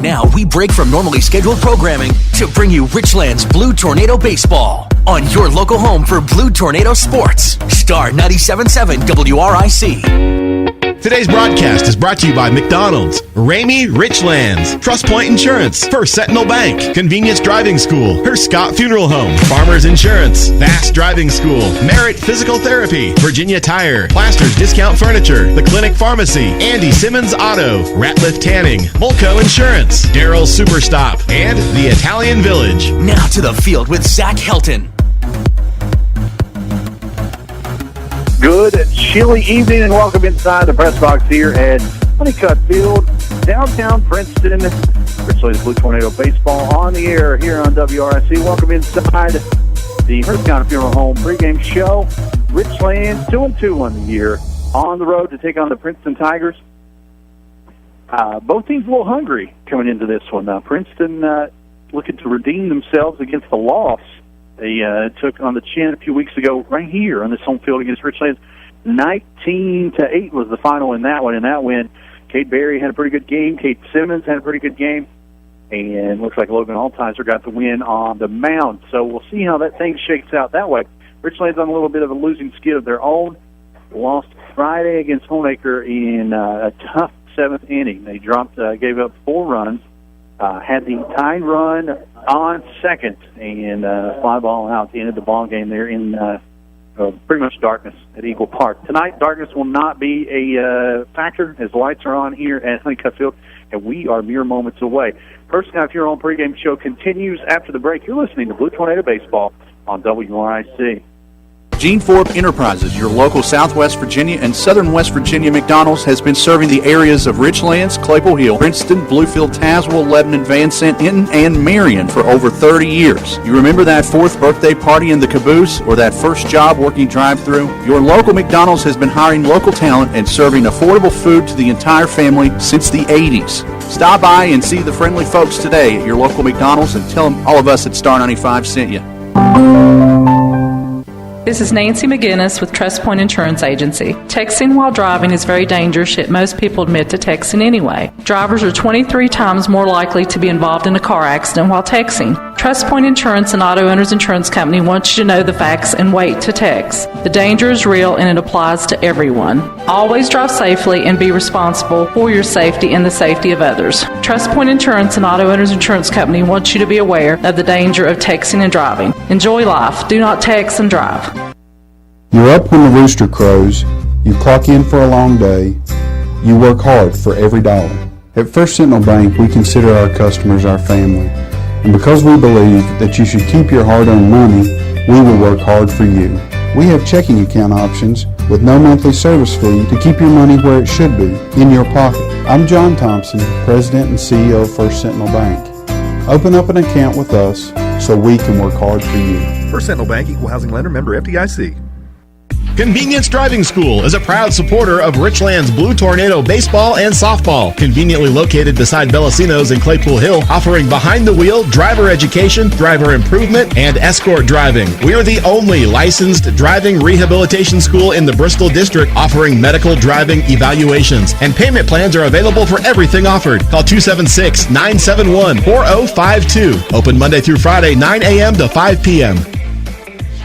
Now we break from normally scheduled programming to bring you Richlands Blue Tornado Baseball on your local home for Blue Tornado Sports. Star 97.7 WRIC. Today's broadcast is brought to you by McDonald's, Ramey Richlands, Trust Point Insurance, First Sentinel Bank, Convenience Driving School, Her Scott Funeral Home, Farmers Insurance, Fast Driving School, Merit Physical Therapy, Virginia Tire, Plasters Discount Furniture, The Clinic Pharmacy, Andy Simmons Auto, Ratliff Tanning, Molko Insurance, Daryl's Superstop, and The Italian Village. Now to the field with Zach Helton. Good chilly evening and welcome inside the press box here at Honeycutt Field, downtown Princeton. Richlands Blue Tornado Baseball on the air here on WRIC. Welcome inside the Her Funeral Home pregame show. Richlands 2-2 on the year, on the road to take on the Princeton Tigers. Both teams a little hungry coming into this one. Princeton looking to redeem themselves against the loss they took on the chin a few weeks ago right here on this home field against Richlands. 19-8 was the final in that one. In that win, Kate Berry had a pretty good game. Kate Simmons had a pretty good game. And looks like Logan Altizer got the win on the mound. So we'll see how that thing shakes out that way. Richlands on a little bit of a losing skid of their own. Lost Friday against Homeacre in a tough seventh inning. They gave up 4 runs. Had the tying run on second and fly ball out. They ended the ball game there in pretty much darkness at Eagle Park. Tonight, darkness will not be a factor as the lights are on here at Honeycutt Field, and we are mere moments away. First Now, if your own pregame show continues after the break, you're listening to Blue Tornado Baseball on WRIC. Gene Forbes Enterprises, your local Southwest Virginia and Southern West Virginia McDonald's, has been serving the areas of Richlands, Claypool Hill, Princeton, Bluefield, Tazewell, Lebanon, Van Sant, Hinton, and Marion for over 30 years. You remember that 4th birthday party in the caboose or that first job working drive-thru? Your local McDonald's has been hiring local talent and serving affordable food to the entire family since the 80s. Stop by and see the friendly folks today at your local McDonald's and tell them all of us at Star 95 sent you. This is Nancy McGinnis with Trust Point Insurance Agency. Texting while driving is very dangerous, yet most people admit to texting anyway. Drivers are 23 times more likely to be involved in a car accident while texting. Trust Point Insurance and Auto Owners Insurance Company wants you to know the facts and wait to text. The danger is real and it applies to everyone. Always drive safely and be responsible for your safety and the safety of others. Trust Point Insurance and Auto Owners Insurance Company wants you to be aware of the danger of texting and driving. Enjoy life. Do not text and drive. You're up when the rooster crows, you clock in for a long day, you work hard for every dollar. At First Sentinel Bank, we consider our customers our family, and because we believe that you should keep your hard-earned money, we will work hard for you. We have checking account options with no monthly service fee to keep your money where it should be, in your pocket. I'm John Thompson, President and CEO of First Sentinel Bank. Open up an account with us so we can work hard for you. First Sentinel Bank, Equal Housing Lender, member FDIC. Convenience Driving School is a proud supporter of Richlands Blue Tornado Baseball and Softball. Conveniently located beside Bellacino's in Claypool Hill, offering behind-the-wheel driver education, driver improvement, and escort driving. We are the only licensed driving rehabilitation school in the Bristol District offering medical driving evaluations. And payment plans are available for everything offered. Call 276-971-4052. Open Monday through Friday, 9 a.m. to 5 p.m.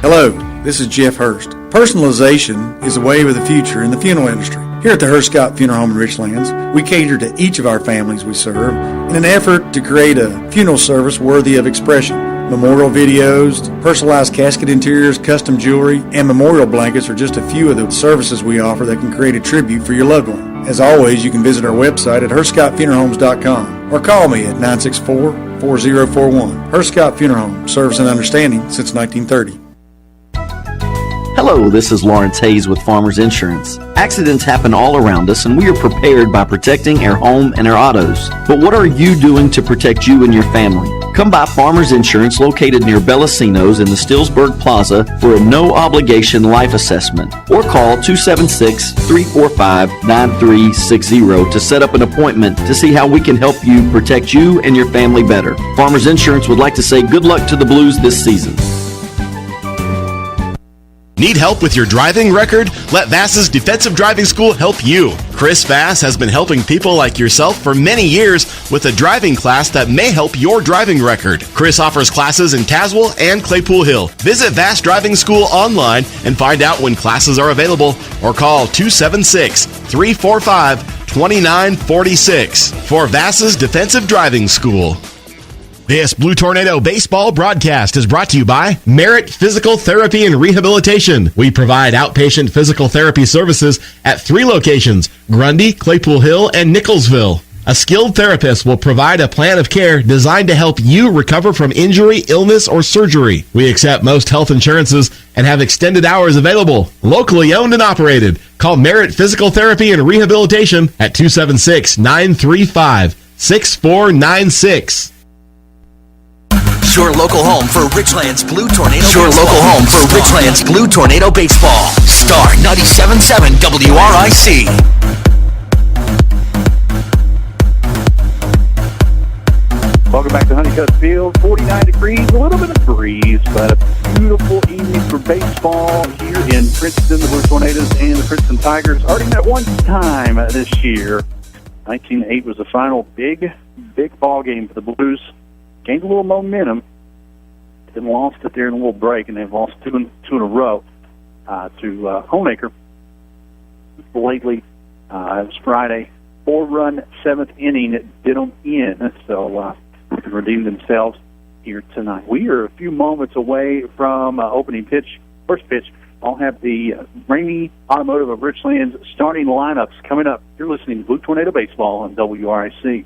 Hello, this is Jeff Hurst. Personalization is a wave of the future in the funeral industry. Here at the Her Scott Funeral Home in Richlands, we cater to each of our families we serve in an effort to create a funeral service worthy of expression. Memorial videos, personalized casket interiors, custom jewelry, and memorial blankets are just a few of the services we offer that can create a tribute for your loved one. As always, you can visit our website at herscottfuneralhomes.com or call me at 964-4041. Her Scott Funeral Home, service and understanding since 1930. Hello, this is Lawrence Hayes with Farmers Insurance. Accidents happen all around us, and we are prepared by protecting our home and our autos. But what are you doing to protect you and your family? Come by Farmers Insurance located near Bellacino's in the Stillsburg Plaza for a no-obligation life assessment. Or call 276-345-9360 to set up an appointment to see how we can help you protect you and your family better. Farmers Insurance would like to say good luck to the Blues this season. Need help with your driving record? Let Vass's Defensive Driving School help you. Chris Vass has been helping people like yourself for many years with a driving class that may help your driving record. Chris offers classes in Tazewell and Claypool Hill. Visit Vass Driving School online and find out when classes are available or call 276-345-2946 for Vass's Defensive Driving School. This Blue Tornado baseball broadcast is brought to you by Merit Physical Therapy and Rehabilitation. We provide outpatient physical therapy services at 3 locations, Grundy, Claypool Hill, and Nicholsville. A skilled therapist will provide a plan of care designed to help you recover from injury, illness, or surgery. We accept most health insurances and have extended hours available. Locally owned and operated. Call Merit Physical Therapy and Rehabilitation at 276-935-6496. Your local home for Richlands Blue Tornado Baseball. Your local home for Richlands Blue Tornado Baseball. Star 97.7 WRIC. Welcome back to Honeycutt Field. 49 degrees, a little bit of breeze, but a beautiful evening for baseball here in Princeton. The Blue Tornadoes and the Princeton Tigers already met one time this year. 19-8 was the final big ball game for the Blues. Gained a little momentum, then lost it there in a little break, and they've lost two in a row to Homeacre. Lately, it was Friday, 4-run 7th inning did them in, so they can redeem themselves here tonight. We are a few moments away from first pitch. I'll have the Ramey Automotive of Richlands starting lineups coming up. You're listening to Blue Tornado Baseball on WRIC.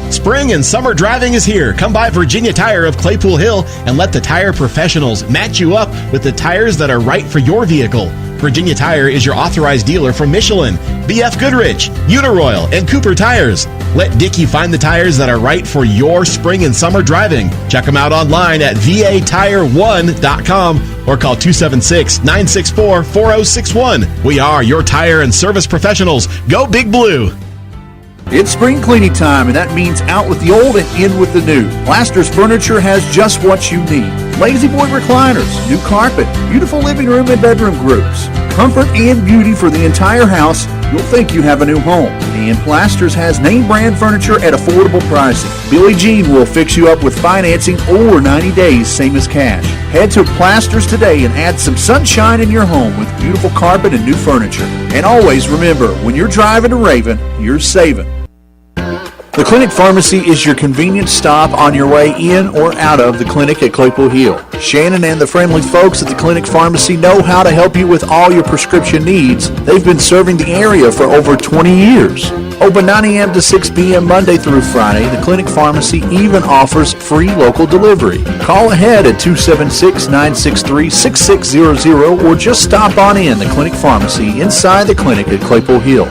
Spring and summer driving is here. Come by Virginia Tire of Claypool Hill and let the tire professionals match you up with the tires that are right for your vehicle. Virginia Tire is your authorized dealer from Michelin, BF Goodrich, Uniroyal, and Cooper Tires. Let Dickie find the tires that are right for your spring and summer driving. Check them out online at vatire1.com or call 276-964-4061. We are your tire and service professionals. Go Big Blue! It's spring cleaning time, and that means out with the old and in with the new. Plaster's Furniture has just what you need. Lazy Boy recliners, new carpet, beautiful living room and bedroom groups. Comfort and beauty for the entire house. You'll think you have a new home. And Plaster's has name brand furniture at affordable pricing. Billie Jean will fix you up with financing or 90 days, same as cash. Head to Plaster's today and add some sunshine in your home with beautiful carpet and new furniture. And always remember, when you're driving to Raven, you're saving. The Clinic Pharmacy is your convenient stop on your way in or out of the clinic at Claypool Hill. Shannon and the friendly folks at the Clinic Pharmacy know how to help you with all your prescription needs. They've been serving the area for over 20 years. Open 9 a.m. to 6 p.m. Monday through Friday, the Clinic Pharmacy even offers free local delivery. Call ahead at 276-963-6600 or just stop on in the Clinic Pharmacy inside the clinic at Claypool Hill.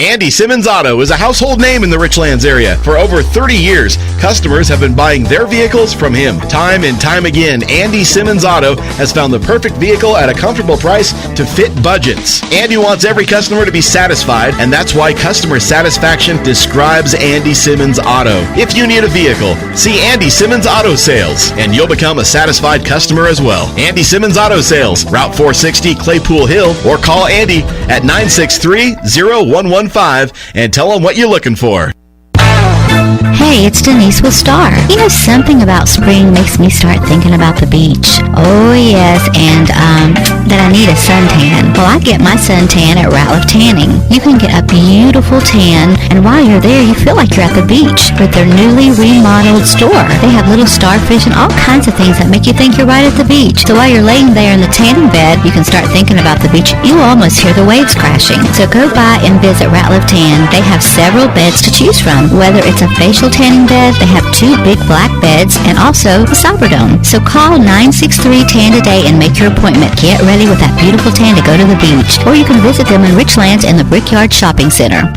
Andy Simmons Auto is a household name in the Richlands area. For over 30 years, customers have been buying their vehicles from him. Time and time again, Andy Simmons Auto has found the perfect vehicle at a comfortable price to fit budgets. Andy wants every customer to be satisfied, and that's why customer satisfaction describes Andy Simmons Auto. If you need a vehicle, see Andy Simmons Auto Sales, and you'll become a satisfied customer as well. Andy Simmons Auto Sales, Route 460, Claypool Hill, or call Andy at 963-0115 and tell them what you're looking for. Hey, it's Denise with Star. You know, something about spring makes me start thinking about the beach. Oh, yes, and, that I need a suntan. Well, I get my suntan at Ratliff Tanning. You can get a beautiful tan, and while you're there, you feel like you're at the beach with their newly remodeled store. They have little starfish and all kinds of things that make you think you're right at the beach. So while you're laying there in the tanning bed, you can start thinking about the beach. You'll almost hear the waves crashing. So go by and visit Ratliff Tan. They have several beds to choose from. Whether it's a facial tanning bed, they have 2 big black beds, and also a Cyber Dome. So call 963-TAN today and make your appointment. Get ready with that beautiful tan to go to the beach. Or you can visit them in Richlands in the Brickyard Shopping Center.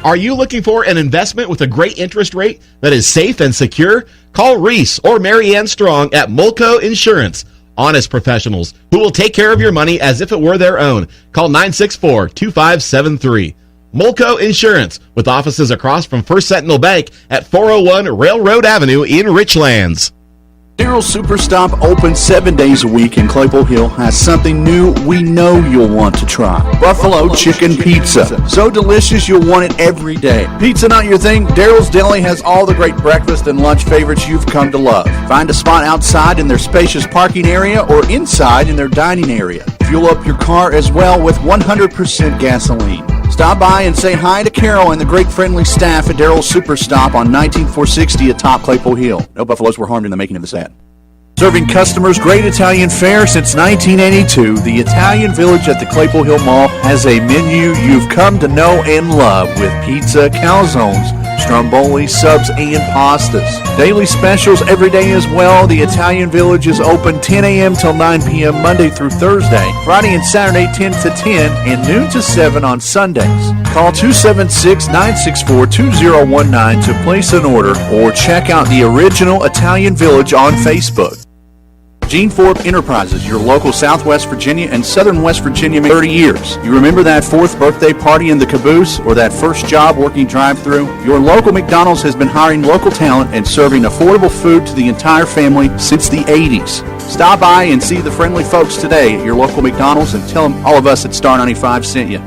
Are you looking for an investment with a great interest rate that is safe and secure? Call Reese or Mary Ann Strong at Mulco Insurance. Honest professionals who will take care of your money as if it were their own. Call 964-2573. Mulco Insurance, with offices across from First Sentinel Bank at 401 Railroad Avenue in Richlands. Daryl's Superstop, open 7 days a week in Claypool Hill, has something new we know you'll want to try. Buffalo Chicken Pizza. So delicious you'll want it every day. Pizza not your thing? Daryl's Deli has all the great breakfast and lunch favorites you've come to love. Find a spot outside in their spacious parking area or inside in their dining area. Fuel up your car as well with 100% gasoline. Stop by and say hi to Carol and the great friendly staff at Daryl's Superstop on 19460 atop Claypool Hill. No buffaloes were harmed in the making of this ad. Serving customers great Italian fare since 1982, the Italian Village at the Claypool Hill Mall has a menu you've come to know and love with pizza, calzones, stromboli, subs, and pastas. Daily specials every day as well. The Italian Village is open 10 a.m. till 9 p.m. Monday through Thursday, Friday and Saturday 10 to 10, and noon to 7 on Sundays. Call 276-964-2019 to place an order or check out the original Italian Village on Facebook. Gene Forbes Enterprises, your local Southwest Virginia and Southern West Virginia 30 years. You remember that 4th birthday party in the caboose or that first job working drive-thru? Your local McDonald's has been hiring local talent and serving affordable food to the entire family since the 80s. Stop by and see the friendly folks today at your local McDonald's and tell them all of us at Star 95 sent you.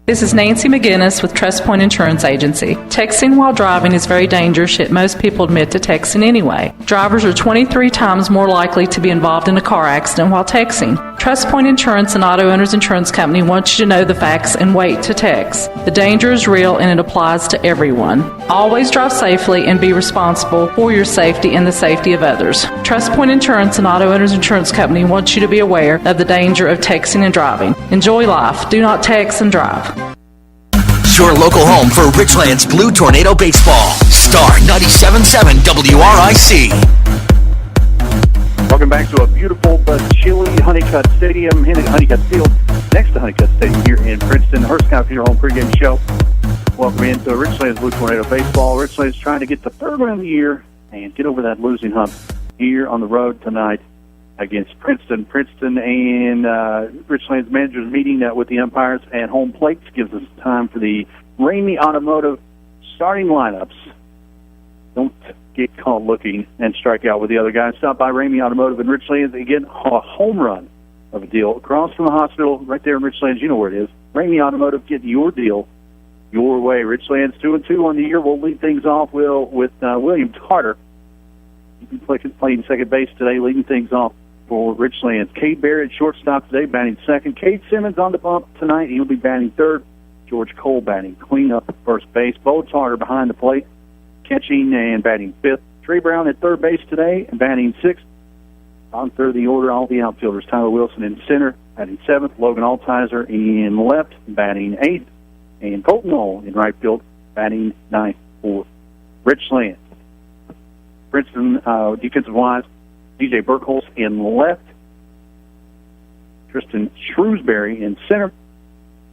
This is Nancy McGinnis with Trust Point Insurance Agency. Texting while driving is very dangerous, yet most people admit to texting anyway. Drivers are 23 times more likely to be involved in a car accident while texting. Trust Point Insurance and Auto Owners Insurance Company wants you to know the facts and wait to text. The danger is real and it applies to everyone. Always drive safely and be responsible for your safety and the safety of others. Trust Point Insurance and Auto Owners Insurance Company wants you to be aware of the danger of texting and driving. Enjoy life. Do not text and drive. Your local home for Richlands Blue Tornado Baseball. Star 97.7 WRIC. Welcome back to a beautiful but chilly Honeycutt Stadium, Honeycutt Field, next to Honeycutt Stadium here in Princeton. Herscout Funeral Home pregame show. Welcome into Richlands Blue Tornado Baseball. Richlands trying to get the third win of the year and get over that losing hump here on the road tonight against Princeton. Princeton and Richlands managers meeting with the umpires at home plates gives us time for the Ramey Automotive starting lineups. Don't get caught looking and strike out with the other guys. Stop by Ramey Automotive in Richlands. Again, a home run of a deal across from the hospital right there in Richlands. You know where it is. Ramey Automotive, get your deal your way. Richlands 2-2 on the year. We'll lead things off with William Carter. He's playing second base today, leading things off for Richlands. Cade Barrett, shortstop today, batting second. Cade Simmons on the bump tonight. He'll be batting third. George Cole batting cleanup at first base. Bo Tarter behind the plate, catching and batting fifth. Trey Brown at third base today and batting sixth. On third of the order, all the outfielders. Tyler Wilson in center, batting seventh. Logan Altizer in left, batting eighth. And Colton Knoll in right field, batting ninth for Richlands. Princeton defensive-wise, DJ Burkholz in left, Tristan Shrewsbury in center,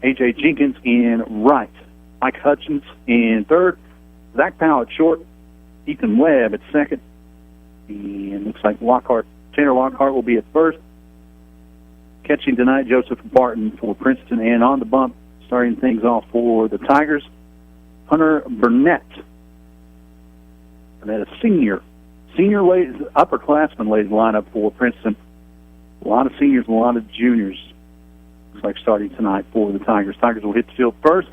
A.J. Jenkins in right, Mike Hutchins in third, Zach Powell at short, Ethan Webb at second, and looks like Tanner Lockhart will be at first. Catching tonight, Joseph Barton for Princeton, and on the bump, starting things off for the Tigers, Hunter Burnett. And then a senior upperclassman ladies lineup for Princeton. A lot of seniors and a lot of juniors. Looks like starting tonight for the Tigers. Tigers will hit the field first,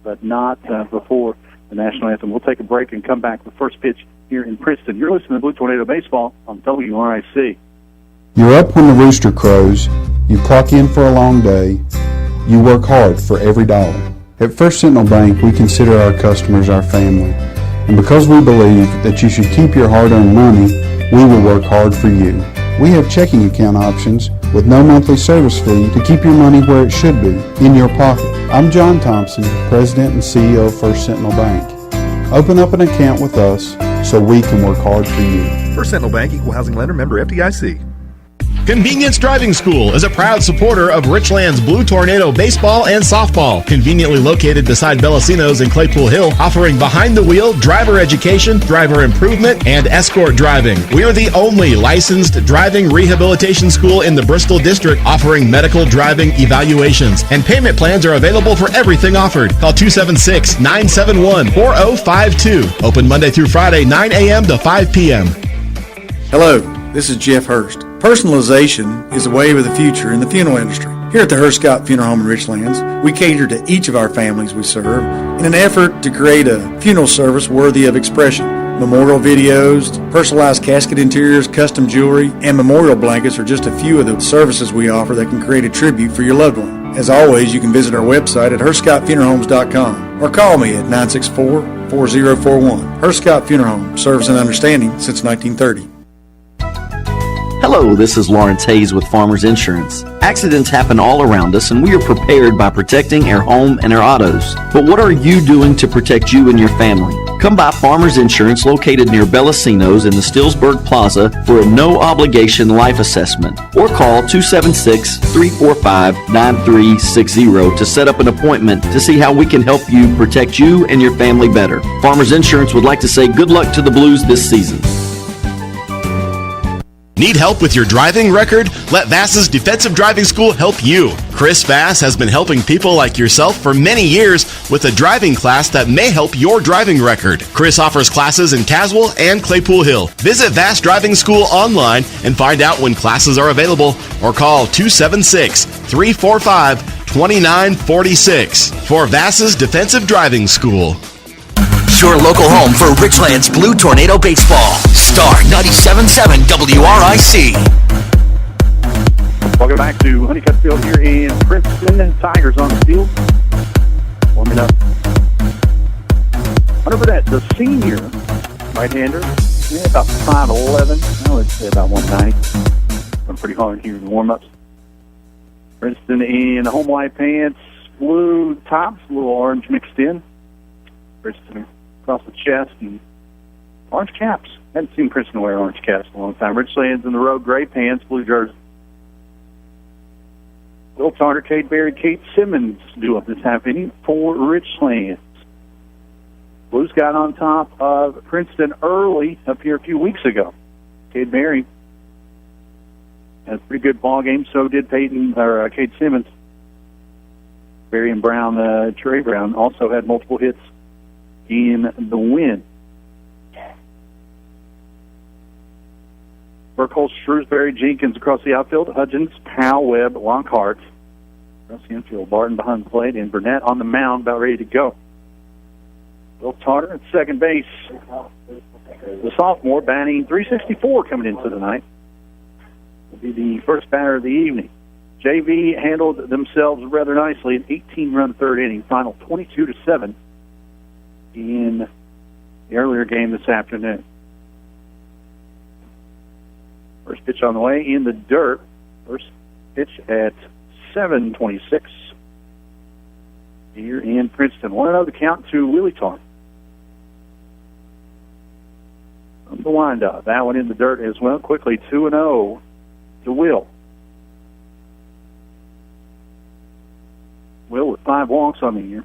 but not before the national anthem. We'll take a break and come back with first pitch here in Princeton. You're listening to Blue Tornado Baseball on WRIC. You're up when the rooster crows. You clock in for a long day. You work hard for every dollar. At First Sentinel Bank, we consider our customers our family. And because we believe that you should keep your hard-earned money, we will work hard for you. We have checking account options with no monthly service fee to keep your money where it should be, in your pocket. I'm John Thompson, President and CEO of First Sentinel Bank. Open up an account with us so we can work hard for you. First Sentinel Bank, Equal Housing Lender, member FDIC. Convenience Driving School is a proud supporter of Richlands Blue Tornado baseball and softball. Conveniently located beside Bellacino's in Claypool Hill, offering behind-the-wheel driver education, driver improvement, and escort driving. We are the only licensed driving rehabilitation school in the Bristol District offering medical driving evaluations, and payment plans are available for everything offered. Call 276-971-4052. Open Monday through Friday, 9 a.m. to 5 p.m. Hello, this is Jeff Hurst. Personalization is the wave of the future in the funeral industry. Here at the Hurst Scott Funeral Home in Richlands, we cater to each of our families we serve in an effort to create a funeral service worthy of expression. Memorial videos, personalized casket interiors, custom jewelry, and memorial blankets are just a few of the services we offer that can create a tribute for your loved one. As always, you can visit our website at HurstScottFuneralHomes.com or call me at 964-4041. Hurst Scott Funeral Home, service and understanding since 1930. Hello, this is Lawrence Hayes with Farmers Insurance. Accidents happen all around us, and we are prepared by protecting our home and our autos. But what are you doing to protect you and your family? Come by Farmers Insurance located near Bellacino's in the Stillsburg Plaza for a no-obligation life assessment, or call 276-345-9360 to set up an appointment to see how we can help you protect you and your family better. Farmers Insurance would like to say good luck to the Blues this season. Need help with your driving record? Let Vass's Defensive Driving School help you. Chris Vass has been helping people like yourself for many years with a driving class that may help your driving record. Chris offers classes in Caswell and Claypool Hill. Visit Vass Driving School online and find out when classes are available, or call 276-345-2946 for Vass's Defensive Driving School. Your local home for Richlands Blue Tornado Baseball. Star 97.7 WRIC. Welcome back to Honeycutt Field here in Princeton. Tigers on the field. Warming up. Hunter Burnett, the senior right-hander. Yeah, about 5'11". I would say about 190. Went pretty hard here in the warm-ups. Princeton in home white pants, blue tops, a little orange mixed in. Princeton across the chest and orange caps. Haven't seen Princeton wear orange caps in a long time. Richlands in the road, gray pants, blue jersey. Will Tarter, Cade Berry, Kate Simmons do up this half inning for Richlands. Blues got on top of Princeton early up here a few weeks ago. Cade Berry had a pretty good ball game. So did Kate Simmons. Berry and Brown, Trey Brown also had multiple hits in the win. Burkholz, Shrewsbury, Jenkins across the outfield, Hudgens, Powell, Webb, Lockhart across the infield, Barton behind the plate, and Burnett on the mound about ready to go. Will Tarter at second base. The sophomore batting .364 coming into the night. Will be the first batter of the evening. JV handled themselves rather nicely, an 18-run third inning, final 22-7. In the earlier game this afternoon. First pitch on the way in the dirt. First pitch at 7:26 here in Princeton. 1-0 the count to Willie Tarr. From the windup. That one in the dirt as well. Quickly 2-0 to Will. Will with 5 walks on the year.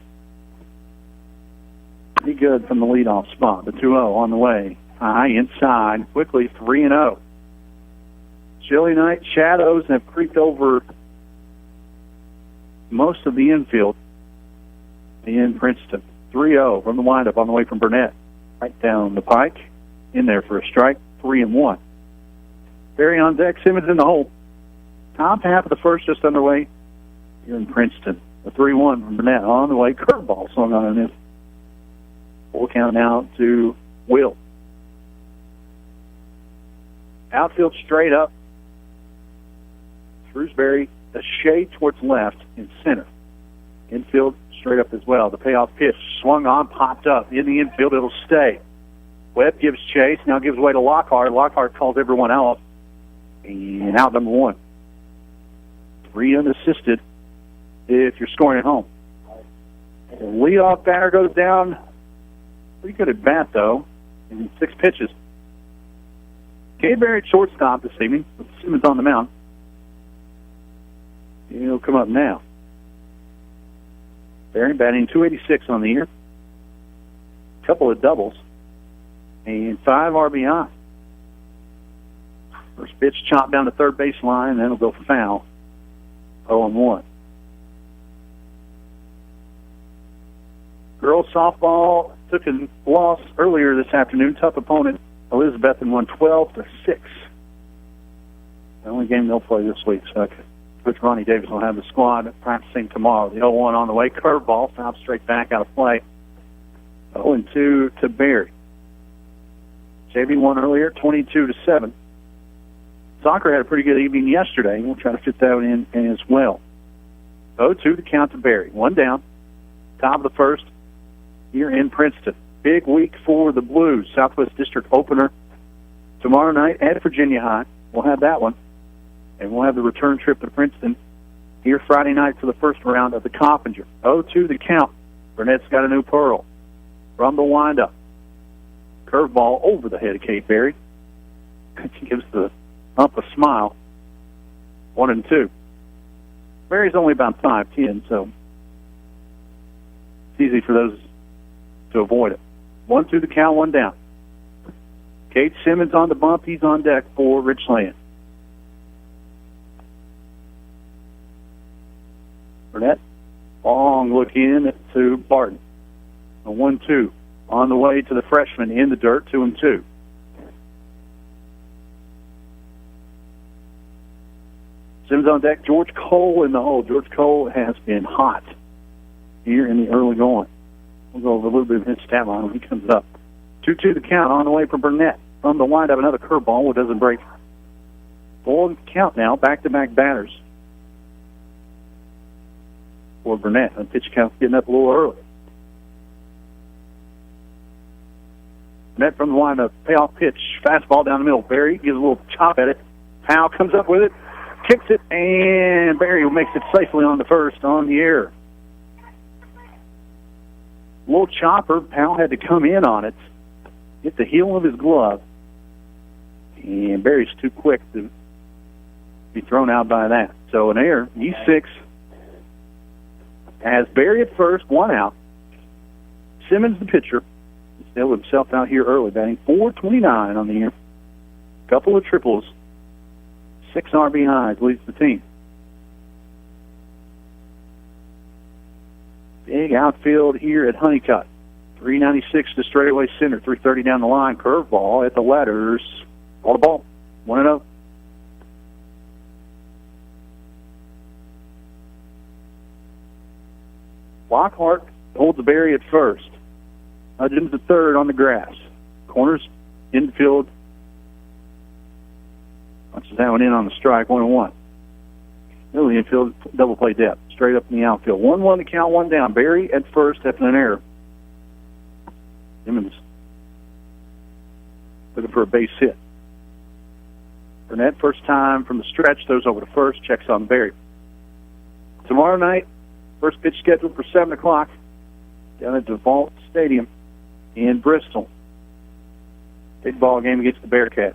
Pretty good from the leadoff spot. The 2-0 on the way. High inside. Quickly 3-0. Chilly night. Shadows have creeped over most of the infield in Princeton. 3-0 from the windup on the way from Burnett. Right down the pike. In there for a strike. 3-1. Berry on deck. Simmons in the hole. Top half of the first just underway here in Princeton. The 3-1 from Burnett on the way. Curveball swung on him. Full count now to Will. Outfield straight up. Shrewsbury a shade towards left in center. Infield straight up as well. The payoff pitch swung on, popped up. In the infield, it'll stay. Webb gives chase, now gives way to Lockhart. Lockhart calls everyone out. And out number 1. 3 unassisted if you're scoring at home. The leadoff batter goes down. Pretty good at bat, though, in 6 pitches. Cade Berry at shortstop this evening with Simmons on the mound. He'll come up now. Berry batting .286 on the year. Couple of doubles. And 5 RBI. First pitch chopped down the third base line, then it'll go for foul. 0-1. Girls softball took a loss earlier this afternoon. Tough opponent. Elizabethton won 12-6. The only game they'll play this week. So Coach Ronnie Davis will have the squad practicing tomorrow. The 0-1 on the way. Curveball. Foul straight back out of play. 0-2 to Berry. JV won earlier, 22-7. Soccer had a pretty good evening yesterday. We'll try to fit that in as well. 0-2 to count to Berry. One down. Top of the first here in Princeton. Big week for the Blues. Southwest District opener tomorrow night at Virginia High. We'll have that one. And we'll have the return trip to Princeton here Friday night for the first round of the Coppinger. 0-2 the count. Burnett's got a new pearl. From the windup. Curveball over the head of Kate Berry. She gives the ump a smile. 1-2. Berry's only about 5'10", so it's easy for those to avoid it. 1-2 the count, one down. Kate Simmons on the bump. He's on deck for Richlands. Burnett, long look in to Barton. A 1-2 on the way to the freshman in the dirt, 2-2. Simmons on deck. George Cole in the hole. George Cole has been hot here in the early going. We'll go over a little bit of his stat line when he comes up. 2-2 the count on the way for Burnett. From the windup, another curveball, which doesn't break. 4 count now, back-to-back batters for Burnett. The pitch count's getting up a little early. Burnett from the windup, payoff pitch, fastball down the middle. Berry gives a little chop at it. Powell comes up with it, kicks it, and Berry makes it safely on the first on the air. Little chopper, Powell had to come in on it, hit the heel of his glove, and Berry's too quick to be thrown out by that. So an error, E6 has Berry at first, one out. Simmons, the pitcher, still himself out here early, batting .429 on the year. Couple of triples, 6 RBIs, leads the team. Big outfield here at Honeycutt. 396 to straightaway center, 330 down the line. Curveball at the letters. All the ball. 1-0. Lockhart holds the Berry at first. Hudgens at third on the grass. Corners, infield. Punches that one in on the strike, 1-1. Middle of the infield, double play depth. Straight up in the outfield. 1-1 to count, one down. Berry at first after an error. Simmons looking for a base hit. Burnett, first time from the stretch, throws over to first, checks on Berry. Tomorrow night, first pitch scheduled for 7 o'clock down at DeVault Stadium in Bristol. Big ball game against the Bearcats.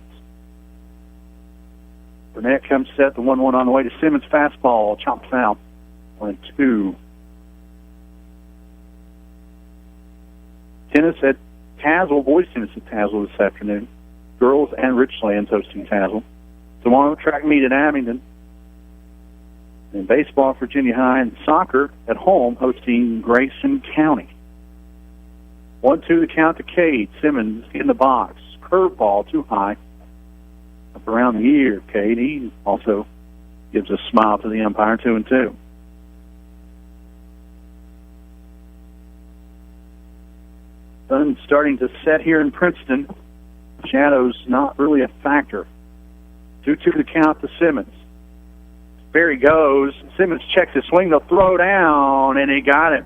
Burnett comes set, the 1-1 on the way to Simmons. Fastball, chopped foul. 1-2. Tennis at Tazewell, boys tennis at Tazewell this afternoon. Girls and Richlands hosting Tazewell. Tomorrow, track meet at Abingdon. And baseball, Virginia High, and soccer at home hosting Grayson County. 1-2 the count to Cade. Simmons in the box. Curveball too high. Up around the ear, Cade. He also gives a smile to the umpire, 2-2. Sun starting to set here in Princeton. Shadows not really a factor. 2-2 the count to Simmons. Berry goes. Simmons checks his swing. They'll throw down, and he got it.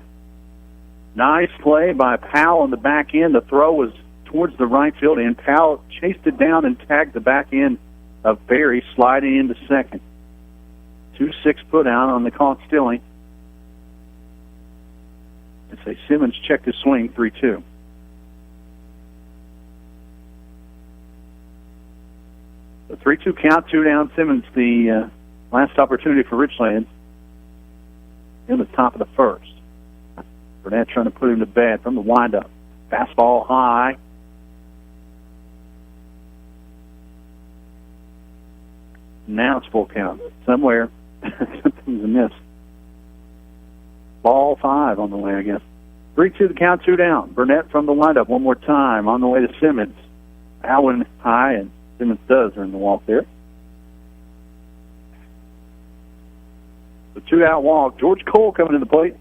Nice play by Powell on the back end. The throw was towards the right field, and Powell chased it down and tagged the back end of Berry, sliding into second. 2-6 put out on the caught stealing. Let's say Simmons checked his swing, 3-2. The 3-2 count, 2 down. Simmons, the last opportunity for Richlands. in the top of the first. Burnett trying to put him to bed from the windup. Fastball high. Now it's full count. Somewhere, something's amiss. Ball 5 on the way, I guess. 3-2 the count, 2 down. Burnett from the windup one more time on the way to Simmons. Allen high, and Simmons does earn the walk there. The 2-out walk. George Cole coming to the plate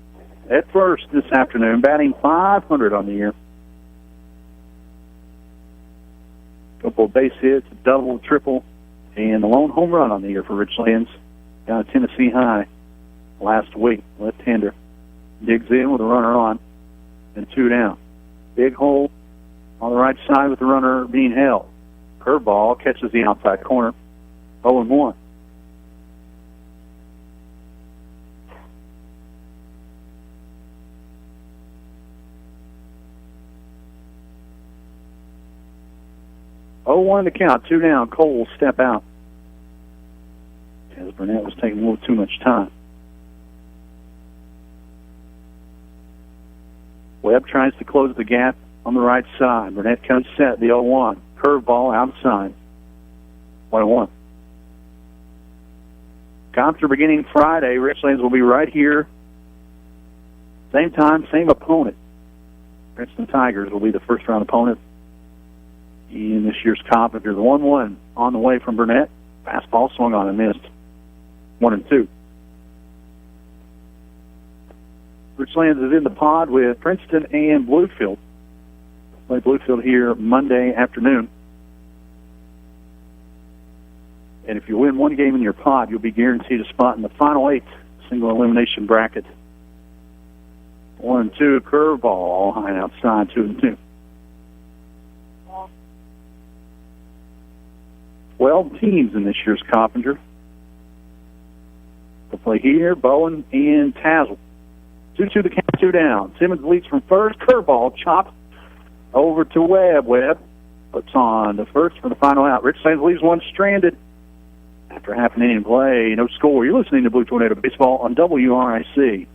at first this afternoon, batting .500 on the year. Couple of base hits, a double, triple, and a lone home run on the year for Richlands. Down at Tennessee High last week. Left-hander digs in with a runner on and 2 down. Big hole on the right side with the runner being held. Curveball catches the outside corner. 0-1. To count, 2 down. Cole will step out, as Burnett was taking a little too much time. Webb tries to close the gap on the right side. Burnett comes set, the 0-1. Curveball outside. 1-1. Comps are beginning Friday. Richlands will be right here. Same time, same opponent. Princeton Tigers will be the first round opponent in this year's comp. If you're the 1-1 on the way from Burnett, fastball swung on and missed. 1-2. Richlands is in the pod with Princeton and Bluefield. Play Bluefield here Monday afternoon. And if you win one game in your pod, you'll be guaranteed a spot in the final 8 single elimination bracket. 1-2, curveball, all high and outside, 2-2. 12 teams in this year's Coppinger. They'll play here, Bowen and Tazewell. 2-2 the count, 2 down. Simmons leads from first. Curveball chopped over to Webb. Webb puts on the first for the final out. Richlands leaves one stranded after half an inning play. No score. You're listening to Blue Tornado Baseball on WRIC.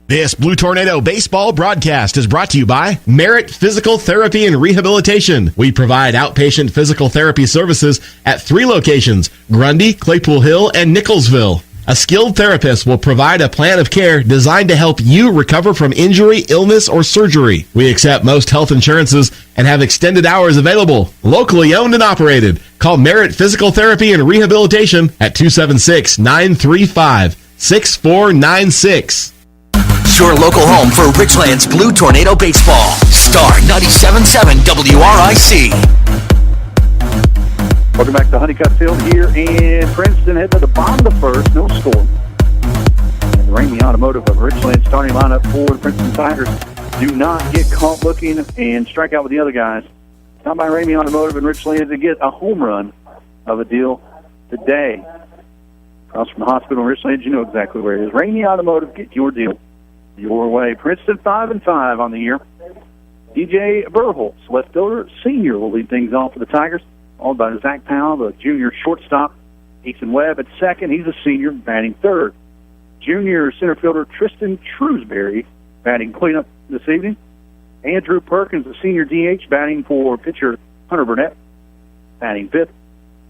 This Blue Tornado Baseball broadcast is brought to you by Merit Physical Therapy and Rehabilitation. We provide outpatient physical therapy services at 3 locations, Grundy, Claypool Hill, and Nicholsville. A skilled therapist will provide a plan of care designed to help you recover from injury, illness, or surgery. We accept most health insurances and have extended hours available. Locally owned and operated. Call Merit Physical Therapy and Rehabilitation at 276-935-6496. Your local home for Richlands Blue Tornado Baseball. Star 97.7 WRIC. Welcome back to Honeycutt Field here in Princeton. Heading to the bottom of the first, no score. And the Ramey Automotive of Richlands starting lineup for the Princeton Tigers. Do not get caught looking and strike out with the other guys. Stop by Ramey Automotive in Richlands and get a home run of a deal today. Across from the hospital in Richlands, you know exactly where it is. Ramey Automotive, get your deal your way. Princeton 5-5 on the year. DJ Burholtz, left fielder, senior, will lead things off for the Tigers. Followed by Zach Powell, the junior shortstop. Ethan Webb at second. He's a senior, batting third. Junior center fielder Tristan Shrewsbury batting cleanup this evening. Andrew Perkins, the senior DH, batting for pitcher Hunter Burnett, batting fifth.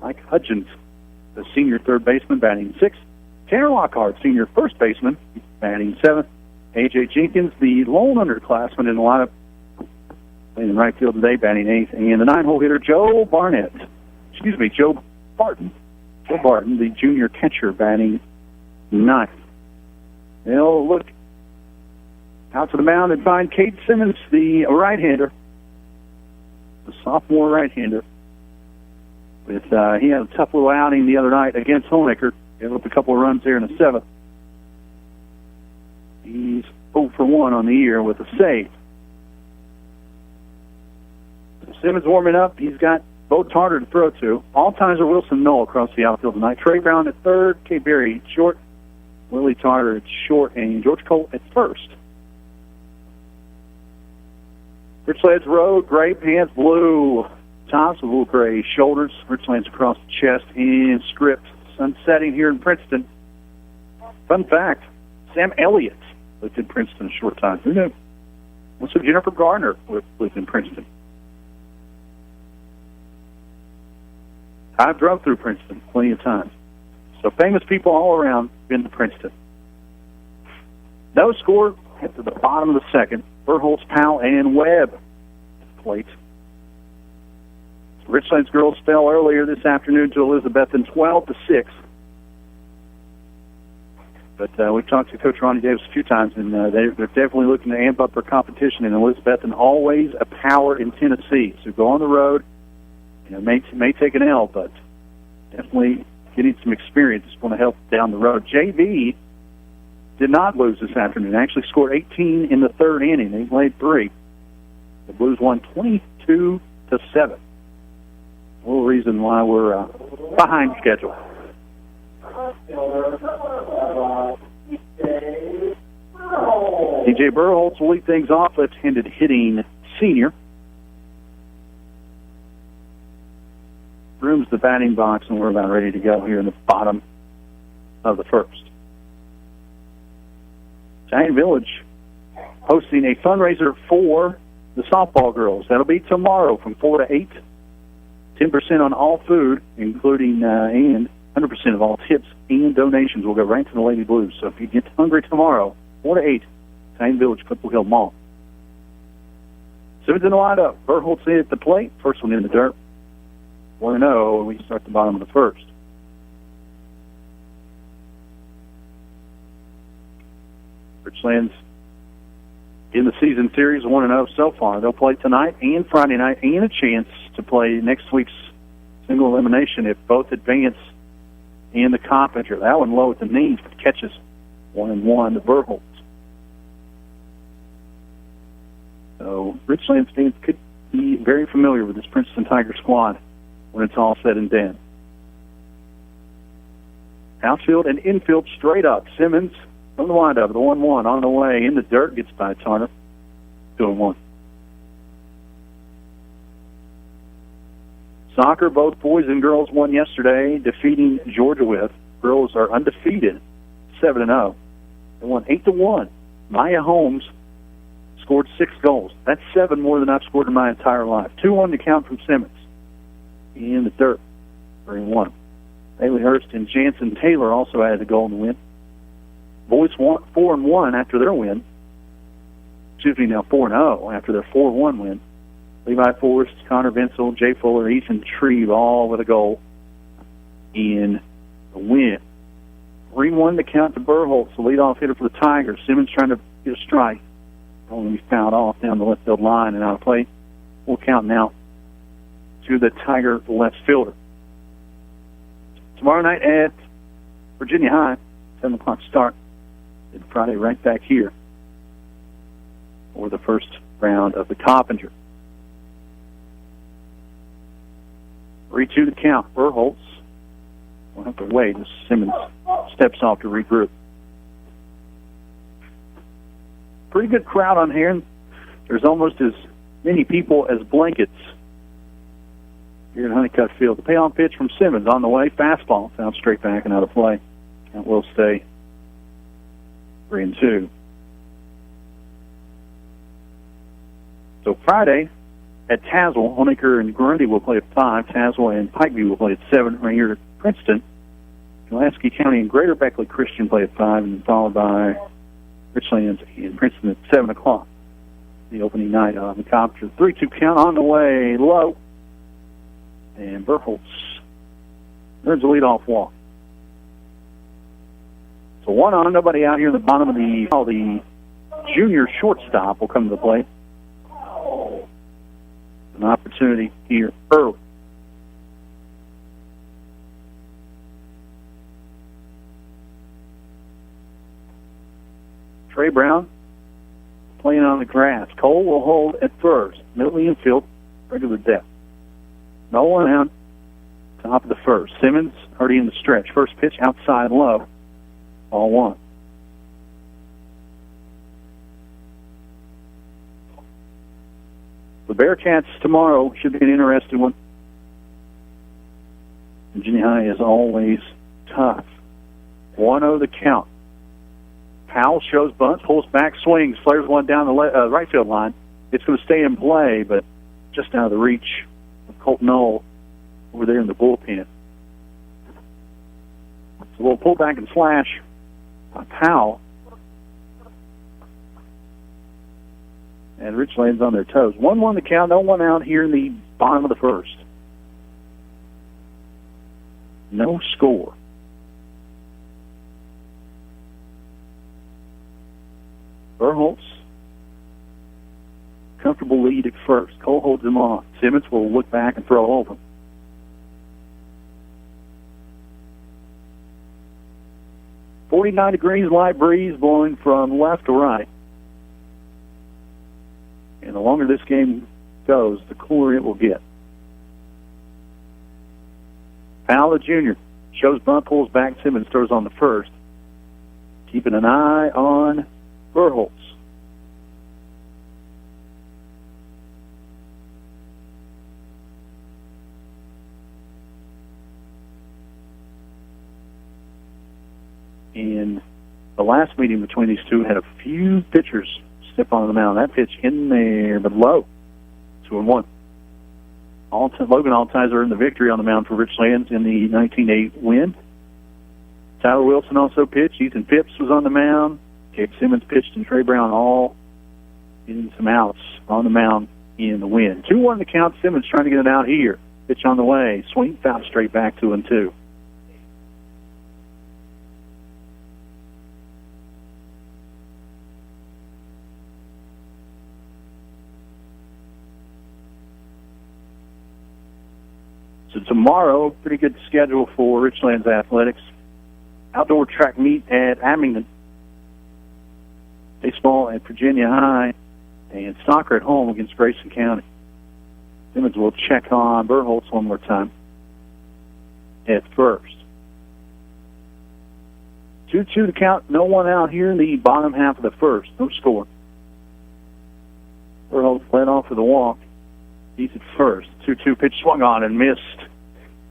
Mike Hutchins, the senior third baseman, batting sixth. Tanner Lockhart, senior first baseman, batting seventh. A.J. Jenkins, the lone underclassman in the lineup, playing in right field today, batting eighth. And the 9-hole hitter, Joe Barton. Joe Barton, the junior catcher, batting ninth. They'll look out to the mound and find Cade Simmons, the right-hander, the sophomore right-hander. He had a tough little outing the other night against Honecker. Gave up a couple of runs there in the seventh. He's 0 for 1 on the year with a save. Simmons warming up. He's got Bo Tarter to throw to. All times are Wilson Knoll across the outfield tonight. Trey Brown at third, Kay Berry at short, Willie Tarter at short, and George Cole at first. Richlands Road, gray pants, blue tops with little gray shoulders. Richlands across the chest in script. Sun setting here in Princeton. Fun fact, Sam Elliott lived in Princeton a short time. Who knew? Also, Jennifer Gardner lived in Princeton. I've drove through Princeton plenty of times. So famous people all around been to Princeton. No score at the bottom of the second. Berholtz, Powell, and Webb plates. Richlands girls fell earlier this afternoon to Elizabethton 12-6. But we've talked to Coach Ronnie Davis a few times, and they're definitely looking to amp up their competition. And Elizabethton, always a power in Tennessee. So go on the road. May take an L, but definitely getting some experience is going to help down the road. JV did not lose this afternoon. Actually scored 18 in the third inning. They played 3. The Blues won 22-7. A little reason why we're behind schedule. DJ Berholtz will lead things off. Left-handed hitting senior. Brooms the batting box, and we're about ready to go here in the bottom of the first. Giant Village hosting a fundraiser for the softball girls. That'll be tomorrow from 4 to 8. 10% on all food, including and 100% of all tips and donations will go right to the Lady Blues. So if you get hungry tomorrow, 4 to 8, Giant Village, Clipple Hill Mall. Simmons in the lineup. Berholtz in at the plate. First one in the dirt. 1-0, and we start the bottom of the first. Richlands in the season series 1-0 so far. They'll play tonight and Friday night, and a chance to play next week's single elimination if both advance in the conference. That one low at the knees, but catches 1-1 to Berholtz. So Richlands fans could be very familiar with this Princeton Tiger squad when it's all said and done. Outfield and infield straight up. Simmons from the windup, the 1-1 on the way in the dirt, gets by Turner. 2-1. Soccer, both boys and girls won yesterday, defeating Georgia with. Girls are undefeated, 7-0. They won 8-1. Maya Holmes scored 6 goals. That's 7 more than I've scored in my entire life. 2-1 to count from Simmons. In the dirt, 3-1. Bailey Hurst and Jansen Taylor also added a goal in the win. Boys 4-1 after their win. Excuse me, now 4-0 after their 4-1 win. Levi Forrest, Connor Vinsel, Jay Fuller, Ethan Treve, all with a goal in the win. 3-1 to count to Berholtz, the leadoff hitter for the Tigers. Simmons trying to get a strike. Only fouled off down the left field line and out of play. We'll count now to the Tiger left fielder. Tomorrow night at Virginia High, 7 o'clock start. And Friday right back here for the first round of the Coppinger. 3-2 to count. Berholtz will have to wait as Simmons steps off to regroup. Pretty good crowd on here. There's almost as many people as blankets here in Honeycutt Field. The payoff pitch from Simmons on the way. Fastball found straight back and out of play. That will stay 3-2. So Friday at Tazewell, Honecker and Grundy will play at 5. Tazewell and Pikeview will play at 7. Right here at Princeton, Pulaski County and Greater Beckley Christian play at 5, and followed by Richlands and Princeton at 7 o'clock. The opening night on the Copter. 3-2 count on the way, low. And Berholtz earns a leadoff walk. So 1 on, nobody out here in the bottom of the junior shortstop will come to the plate. An opportunity here early. Trey Brown playing on the grass. Cole will hold at first. Middle infield, regular depth. No one out. Top of the first. Simmons already in the stretch. First pitch outside low. Ball 1. The Bearcats tomorrow should be an interesting one. Virginia High is always tough. 1-0 the count. Powell shows bunt, pulls back, swings, flares one down the right field line. It's going to stay in play, but just out of the reach of Colton Knoll over there in the bullpen. So we'll pull back and slash by Powell. And Richlands on their toes. 1-1 the count, no one out here in the bottom of the first. No score. Burholtz, comfortable lead at first. Cole holds him on. Simmons will look back and throw over. 49 degrees, light breeze blowing from left to right. And the longer this game goes, the cooler it will get. Powell, the junior, shows bunt, pulls back. Simmons throws on the first. Keeping an eye on Burholtz. In the last meeting between these two, had a few pitchers step on the mound. That pitch in there, but low. 2-1. Logan Altizer in the victory on the mound for Richlands in the 19-8 win. Tyler Wilson also pitched. Ethan Phipps was on the mound. Gabe Simmons pitched, and Trey Brown all getting some outs on the mound in the win. 2-1 the count. Simmons trying to get it out here. Pitch on the way. Swing, foul straight back 2-2. So tomorrow, pretty good schedule for Richlands Athletics. Outdoor track meet at Abingdon. Baseball at Virginia High. And soccer at home against Grayson County. Simmons will check on Burholtz one more time at first. 2-2 to count. No one out here in the bottom half of the first. No score. Burholtz led off with a walk. He's at first. 2-2 pitch swung on and missed.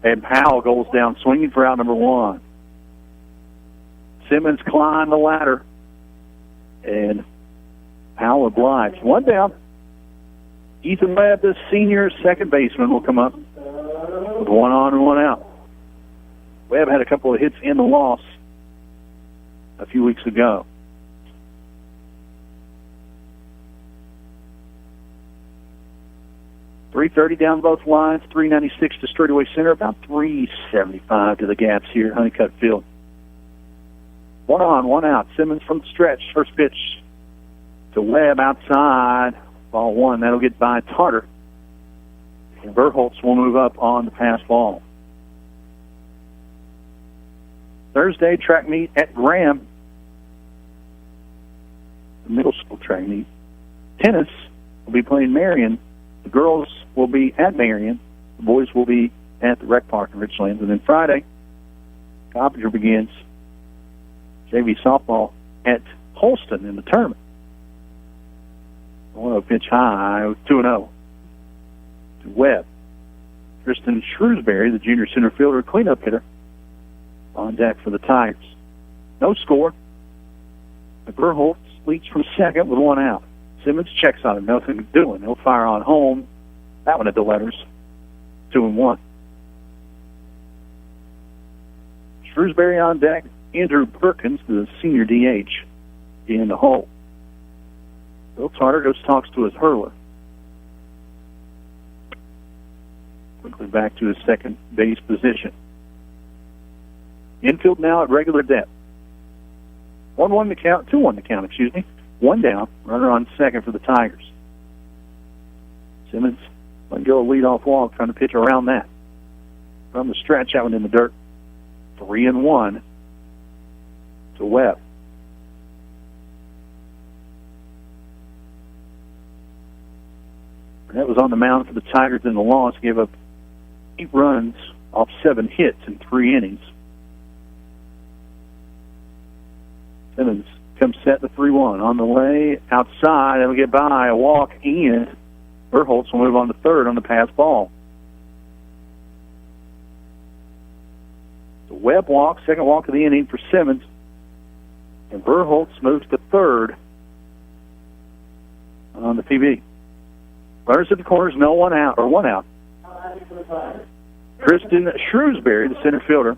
And Powell goes down swinging for out number one. Simmons climbed the ladder. And Powell obliged. One down. Ethan Webb, the senior second baseman, will come up with one on and one out. Webb had a couple of hits in the loss a few weeks ago. .330 down both lines, 396 to straightaway center, about 375 to the gaps here, Honeycutt Field. One on, one out. Simmons from the stretch. First pitch to Webb outside. Ball one. That'll get by Tarter. And Burholtz will move up on the pass ball. Thursday, track meet at Graham. The middle school track meet. Tennis will be playing Marion. The girls will be at Marion. The boys will be at the rec park in Richlands. And then Friday, Coppinger begins JV softball at Holston in the tournament. 1-0 pitch high, 2-0 to Webb. Tristan Shrewsbury, the junior center fielder, cleanup hitter, on deck for the Tigers. No score. Burholtz leads from second with one out. Simmons checks on him. Nothing doing. He'll fire on home. That one at the letters. 2-1. Shrewsbury on deck. Andrew Perkins, the senior DH, in the hole. Bill Tarter goes talks to his hurler. Quickly back to his second base position. Infield now at regular depth. 1-1 to count, 2-1 to count, excuse me. One down, runner on second for the Tigers. Simmons let go a leadoff walk, trying to pitch around that. From the stretch, that one in the dirt. 3-1 to Webb. Burnett was on the mound for the Tigers in the loss, gave up 8 runs off 7 hits in 3 innings. Simmons comes set to 3-1. On the way, outside, that'll get by a walk, and Burholtz will move on to third on the pass ball. The Webb walk, second walk of the inning for Simmons. And Verholtz moves to third on the PB. Runners at the corners, one out. Tristan Shrewsbury, the center fielder,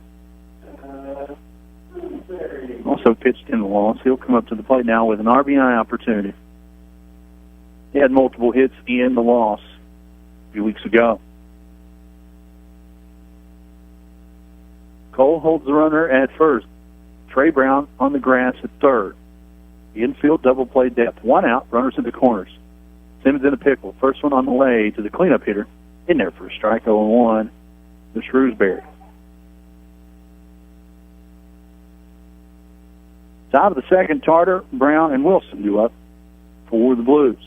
also pitched in the loss. He'll come up to the plate now with an RBI opportunity. He had multiple hits in the loss a few weeks ago. Cole holds the runner at first. Trey Brown on the grass at third. Infield double play depth. One out, runners in the corners. Simmons in a pickle. First one on the way to the cleanup hitter. In there for a strike, 0-1 to Shrewsbury. Top of the second, Tarter, Brown, and Wilson do up for the Blues.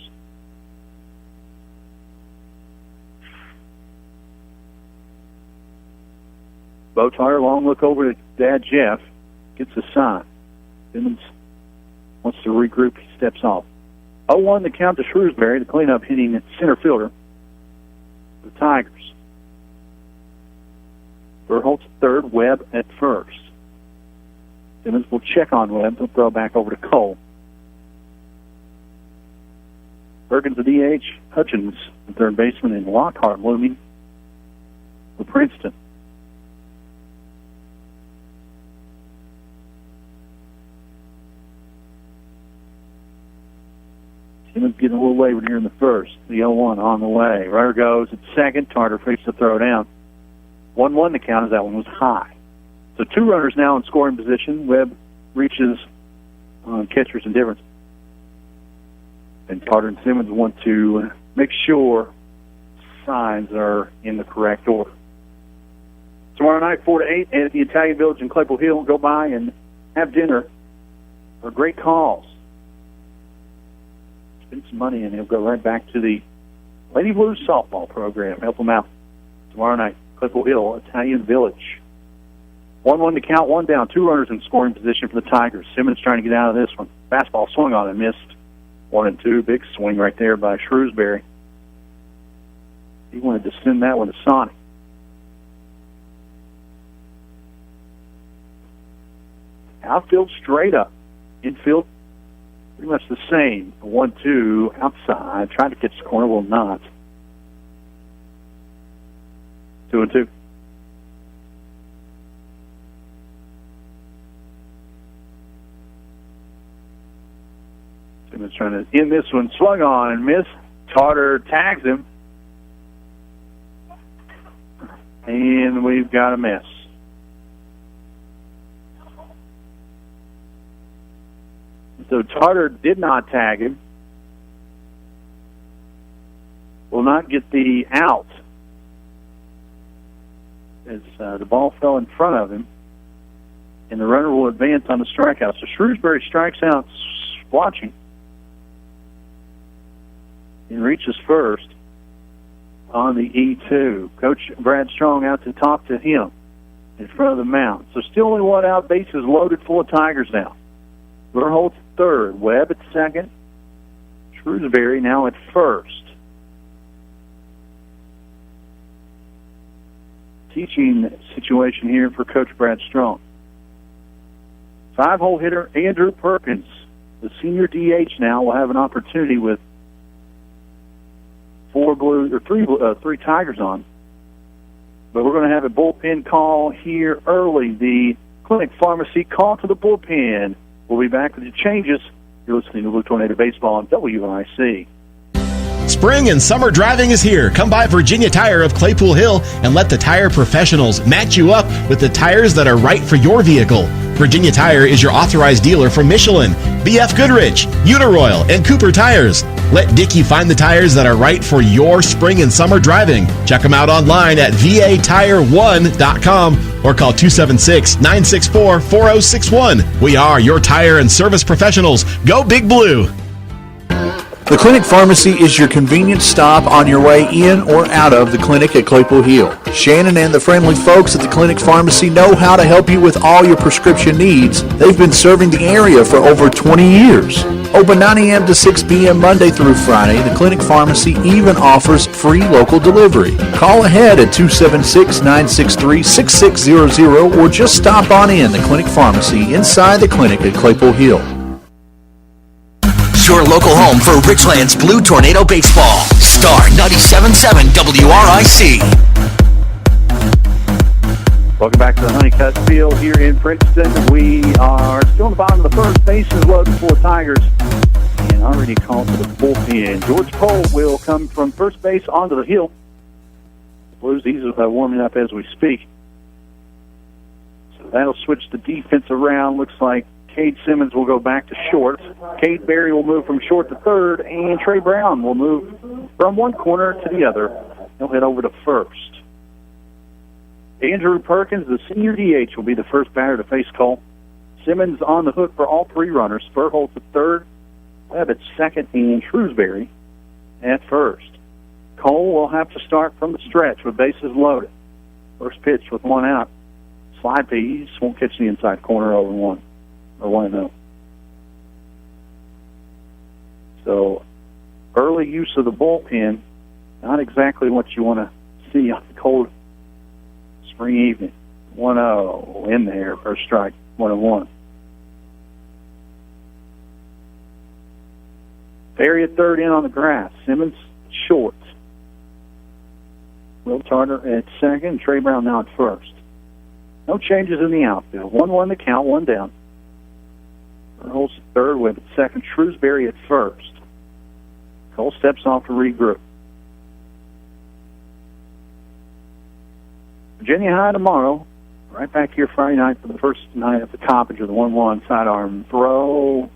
Bo Tarter, long look over to Dad Jeff, gets a sign. Simmons wants to regroup, he steps off. 0-1 the count to Shrewsbury, the cleanup hitting at center fielder. The Tigers. Verholtz third, Webb at first. Simmons will check on Webb. He'll throw back over to Cole. Perkins the DH, Hutchins the third baseman, and Lockhart looming for Princeton. Simmons getting a little wayward here in the first. The 0-1 on the way. Runner goes at second. Tarter fakes the throw down. 1-1 the count as that one was high. So two runners now in scoring position. Webb reaches on catcher's indifference. And Tarter and Simmons want to make sure signs are in the correct order. Tomorrow night, 4 to 8, at the Italian Village in Claypool Hill. Go by and have dinner for great cause. Spend some money, and he'll go right back to the Lady Blues softball program. Help them out tomorrow night. Claypool Hill, Italian Village. 1-1 to count, one down. Two runners in scoring position for the Tigers. Simmons trying to get out of this one. Fastball swung on and missed. 1-2. Big swing right there by Shrewsbury. He wanted to send that one to Sonic. Outfield straight up. Infield pretty much the same. 1-2 outside. Tried to catch the corner, will not. 2-2. Simmons trying to end this one. Swung on and missed. Tarter tags him. And we've got a miss. So Tarter did not tag him. Will not get the out as the ball fell in front of him. And the runner will advance on the strikeout. So Shrewsbury strikes out watching. And reaches first on the E2. Coach Brad Strong out to talk to him in front of the mound. So still only one out, bases loaded full of Tigers now. Verholtz third, Webb at second, Shrewsbury now at first. Teaching situation here for Coach Brad Strong. 5-hole hitter Andrew Perkins, the senior DH now, will have an opportunity with three Tigers on. But we're going to have a bullpen call here early. The Clinic Pharmacy call to the bullpen. We'll be back with the changes. You're listening to Blue Tornado Baseball on WIC. Spring and summer driving is here. Come by Virginia Tire of Claypool Hill and let the tire professionals match you up with the tires that are right for your vehicle. Virginia Tire is your authorized dealer for Michelin, BF Goodrich, Uniroyal, and Cooper Tires. Let Dickie find the tires that are right for your spring and summer driving. Check them out online at vatire1.com or call 276-964-4061. We are your tire and service professionals. Go Big Blue. The Clinic Pharmacy is your convenient stop on your way in or out of the clinic at Claypool Hill. Shannon and the friendly folks at the Clinic Pharmacy know how to help you with all your prescription needs. They've been serving the area for over 20 years. Open 9 a.m. to 6 p.m. Monday through Friday, the Clinic Pharmacy even offers free local delivery. Call ahead at 276-963-6600 or just stop on in the Clinic Pharmacy inside the clinic at Claypool Hill. Your local home for Richlands Blue Tornado Baseball. Star 97.7 WRIC. Welcome back to the Honeycutt Field here in Princeton. We are still on the bottom of the first. Bases loaded for Tigers. And already called to the bullpen. George Cole will come from first base onto the hill. Blues, he's warming up as we speak. So that'll switch the defense around. Looks like Cade Simmons will go back to short. Cade Berry will move from short to third, and Trey Brown will move from one corner to the other. He'll head over to first. Andrew Perkins, the senior DH, will be the first batter to face Cole. Simmons on the hook for all three runners. Furholt at third, Webb at second, and Shrewsbury at first. Cole will have to start from the stretch with bases loaded. First pitch with one out. Slide piece won't catch the inside corner over 1. Or 1-0. So, early use of the bullpen, not exactly what you want to see on a cold spring evening. 1-0 in there, first strike, 1-1. Berry at third in on the grass. Simmons short. Will Tarter at second. Trey Brown now at first. No changes in the outfield. 1-1 the count, one down. Holds at third, Webb at second, Shrewsbury at first. Cole steps off to regroup. Virginia High tomorrow. Right back here Friday night for the first night at the Coppage with a 1-1 sidearm throw.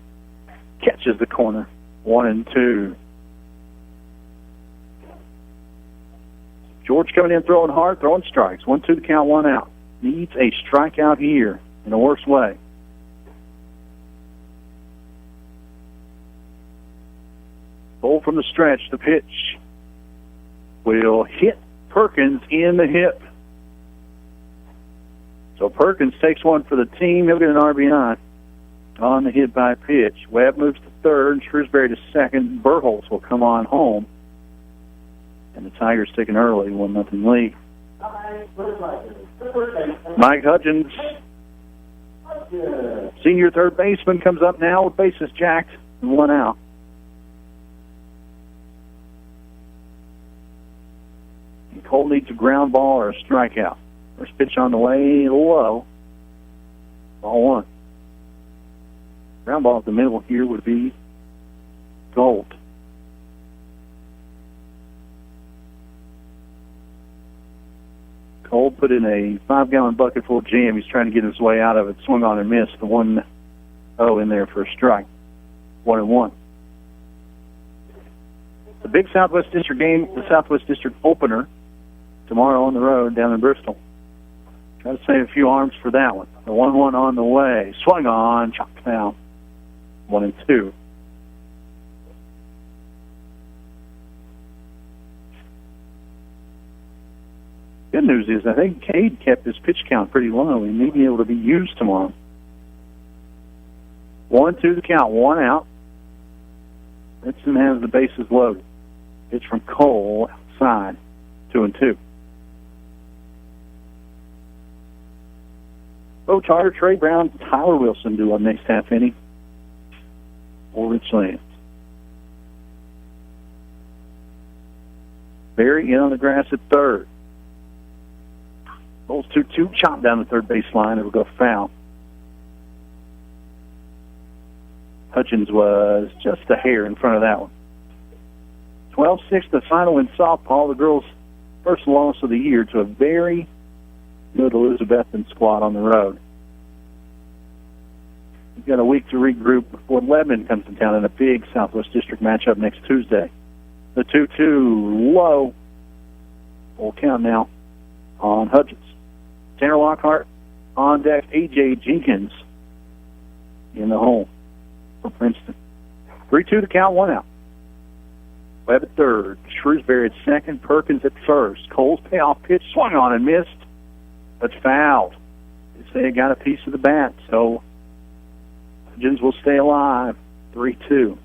Catches the corner. 1-2. George coming in throwing hard, throwing strikes. 1-2 the count, one out. Needs a strikeout here in the worst way. Ball from the stretch, the pitch will hit Perkins in the hip. So Perkins takes one for the team. He'll get an RBI on the hit by pitch. Webb moves to third, Shrewsbury to second. Burholtz will come on home. And the Tigers take an early 1-0 lead. Mike Hutchins, senior third baseman, comes up now with bases jacked and one out. Cole needs a ground ball or a strikeout. First pitch on the way, low. Ball one. Ground ball at the middle here would be Gold. Cole put in a 5-gallon bucket full of jam. He's trying to get his way out of it. Swung on and missed. The 1-0 in there for a strike. 1-1. The big Southwest District game, the Southwest District opener, tomorrow on the road down in Bristol. Try to save a few arms for that one. The 1-1 on the way. Swung on, chopped down. 1-2. Good news is I think Cade kept his pitch count pretty low. He may be able to be used tomorrow. 1-2 the count, one out. Princeton has the bases loaded. Pitch from Cole outside, 2-2. Bo Charter, Trey Brown, Tyler Wilson do our next half inning for Richlands. Berry in on the grass at third. Ball's 2-2, chopped down the third base line. It will go foul. Hutchins was just a hair in front of that one. 12-6, the final in softball. The girls' first loss of the year to a very good Elizabethan squad on the road. We've got a week to regroup before Lebanon comes to town in a big Southwest District matchup next Tuesday. The 2-2 low. Full count now on Hutchins. Tanner Lockhart on deck. A.J. Jenkins in the hole for Princeton. 3-2 to count, one out. Webb at third. Shrewsbury at second. Perkins at first. Cole's payoff pitch swung on and missed, but fouled. They say it got a piece of the bat, so Hudgens will stay alive. 3-2.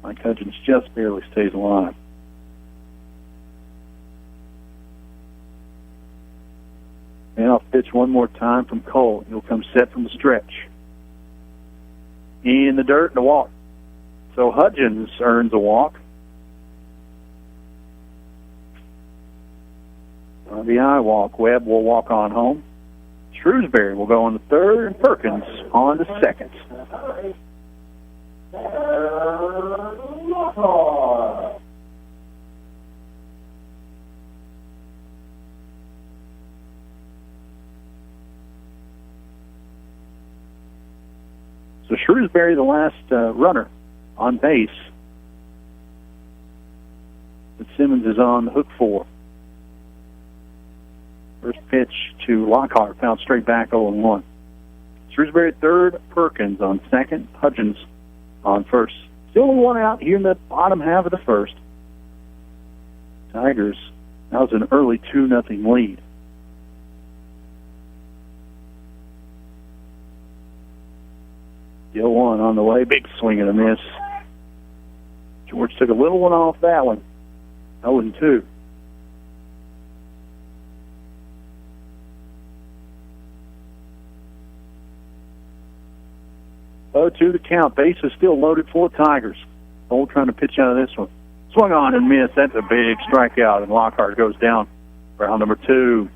Mike Hudgens just barely stays alive. And I'll pitch one more time from Cole. He'll come set from the stretch. In the dirt and a walk. So Hudgens earns a walk. RBI walk. Webb will walk on home. Shrewsbury will go on the third, and Perkins on the second. So Shrewsbury, the last runner on base. But Simmons is on the hook for. First pitch to Lockhart, fouled straight back 0-1. Shrewsbury at third, Perkins on second, Hudgens on first. Still one out here in the bottom half of the first. Tigers, that was an early 2-0 lead. Still one on the way, big swing and a miss. George took a little one off that one. 0-2. To the count. Base is still loaded for Tigers. Cole trying to pitch out of this one. Swung on and missed. That's a big strikeout, and Lockhart goes down. Round number 2.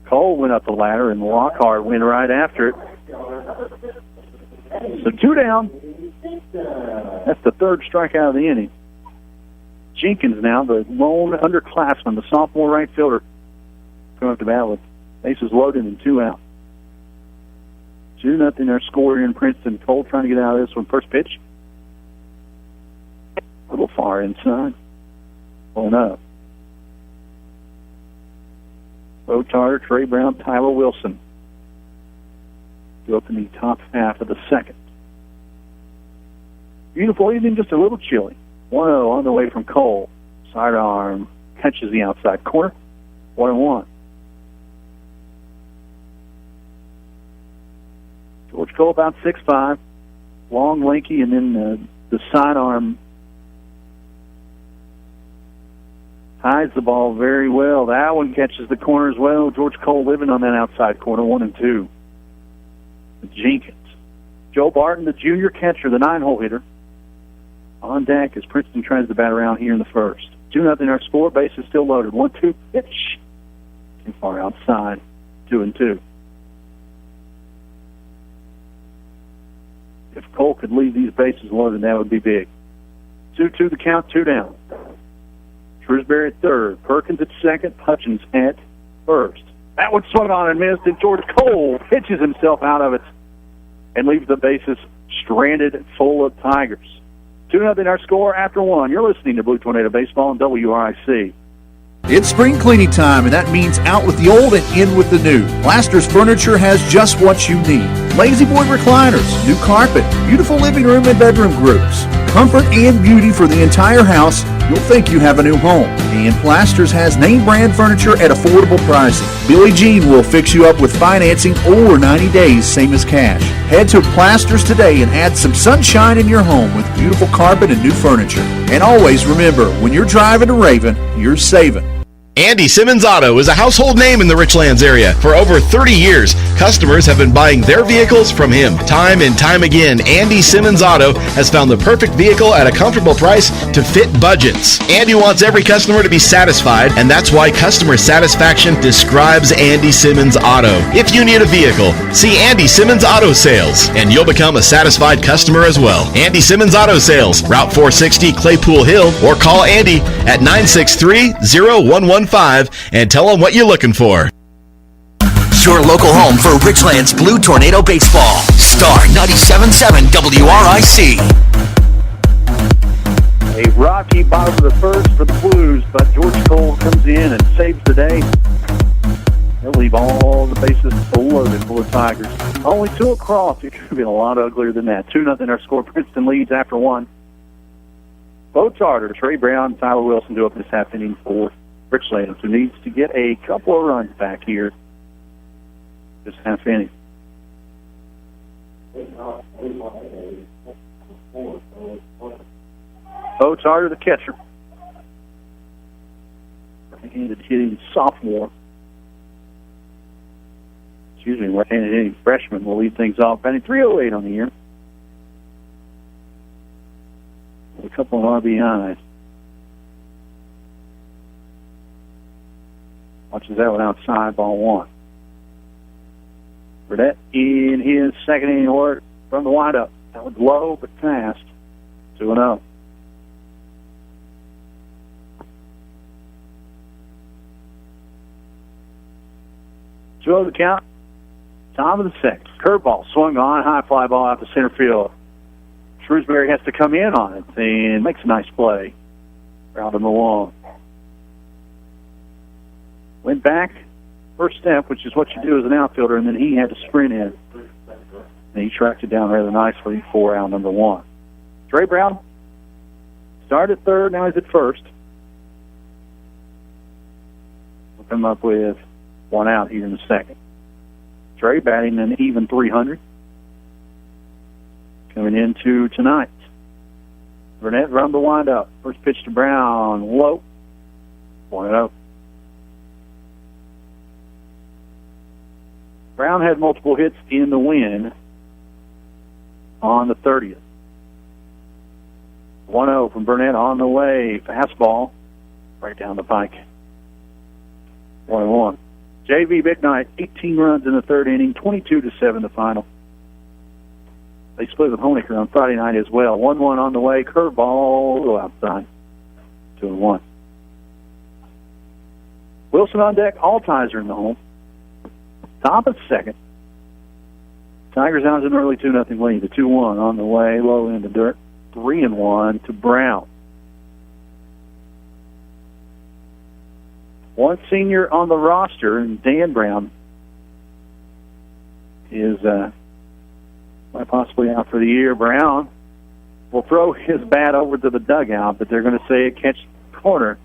Cole went up the ladder, and Lockhart went right after it. So 2 down. That's the third strikeout of the inning. Jenkins now, the lone underclassman, the sophomore right fielder, coming up to bat with bases loaded and 2 out. 2-0 our score here in Princeton. Cole trying to get out of this one. First pitch. A little far inside. Going up. Bo Tarter, Trey Brown, Tyler Wilson. Go up in the top half of the second. Beautiful evening, just a little chilly. 1-0 on the way from Cole. Sidearm catches the outside corner. 1-1. George Cole about 6'5", long, lanky, and then the sidearm hides the ball very well. That one catches the corner as well. George Cole living on that outside corner, 1-2. Jenkins. Joe Barton, the junior catcher, the 9-hole hitter, on deck as Princeton tries to bat around here in the first. 2-0 our score. Base is still loaded. 1-2 pitch. Too far outside. 2-2. If Cole could leave these bases loaded, that would be big. 2-2 the count, 2 down. Shrewsbury at third. Perkins at second. Hutchins at first. That one swung on and missed, and George Cole pitches himself out of it and leaves the bases stranded full of Tigers. 2-0 our score after 1. You're listening to Blue Tornado Baseball on WRIC. It's spring cleaning time, and that means out with the old and in with the new. Plaster's Furniture has just what you need. Lazy Boy recliners, new carpet, beautiful living room and bedroom groups. Comfort and beauty for the entire house. You'll think you have a new home. And Plasters has name brand furniture at affordable pricing. Billie Jean will fix you up with financing or 90 days, same as cash. Head to Plasters today and add some sunshine in your home with beautiful carpet and new furniture. And always remember, when you're driving to Raven, you're saving. Andy Simmons Auto is a household name in the Richlands area. For over 30 years, customers have been buying their vehicles from him. Time and time again, Andy Simmons Auto has found the perfect vehicle at a comfortable price to fit budgets. Andy wants every customer to be satisfied, and that's why customer satisfaction describes Andy Simmons Auto. If you need a vehicle, see Andy Simmons Auto Sales, and you'll become a satisfied customer as well. Andy Simmons Auto Sales, Route 460, Claypool Hill, or call Andy at 963-0115 and tell them what you're looking for. Your local home for Richlands Blue Tornado Baseball. Star 97.7 WRIC. A rocky bottom of the first for the Blues, but George Cole comes in and saves the day. They'll leave all the bases loaded for the Tigers. Only 2 across. It could have been a lot uglier than that. 2-0 our score. Princeton leads after 1. Bo Charter, Trey Brown, and Tyler Wilson do up this half inning for Richlands, who needs to get a couple of runs back here this half inning. Bo Charter, the catcher. Right-handed hitting sophomore. Right-handed hitting freshman will lead things off. Batting .308 on the year. A couple of RBIs. Watches that one outside, ball 1. Burnett in his second inning work from the windup. That was low but fast. 2-0. The count. Top of the second. Curveball swung on. High fly ball out to center field. Shrewsbury has to come in on it and makes a nice play. Round him along. Went back. First step, which is what you do as an outfielder, and then he had to sprint in. And he tracked it down rather nicely for out number 1. Trey Brown started at third. Now he's at first. We'll come up with 1 out here in the second. Trey batting an even .300. Coming into tonight. Burnett run the windup. First pitch to Brown. Low. 1-0. Brown had multiple hits in the win on the 30th. 1-0 from Burnett on the way. Fastball right down the pike. 1-1. JV Big Night, 18 runs in the third inning, 22-7 the final. They split with Honecker on Friday night as well. 1-1 on the way. Curveball go outside. 2-1. Wilson on deck. All ties are in the home. Top of second. Tigers out an early 2-0 lead. The 2-1 on the way. Low in the dirt. 3-1 to Brown. One senior on the roster, and Dan Brown is might possibly out for the year. Brown will throw his bat over to the dugout, but they're going to say it catch the corner.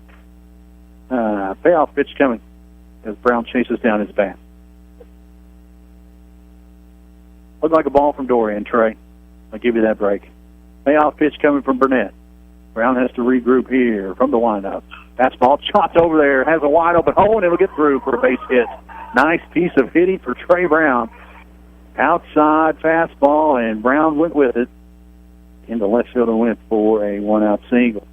Payoff pitch coming as Brown chases down his bat. Looked like a ball from Dorian, Trey. I'll give you that break. Payoff pitch coming from Burnett. Brown has to regroup here from the windup. Fastball chopped over there, has a wide open hole, and it'll get through for a base hit. Nice piece of hitting for Trey Brown. Outside fastball, and Brown went with it. In the left field and went for a 1-out single.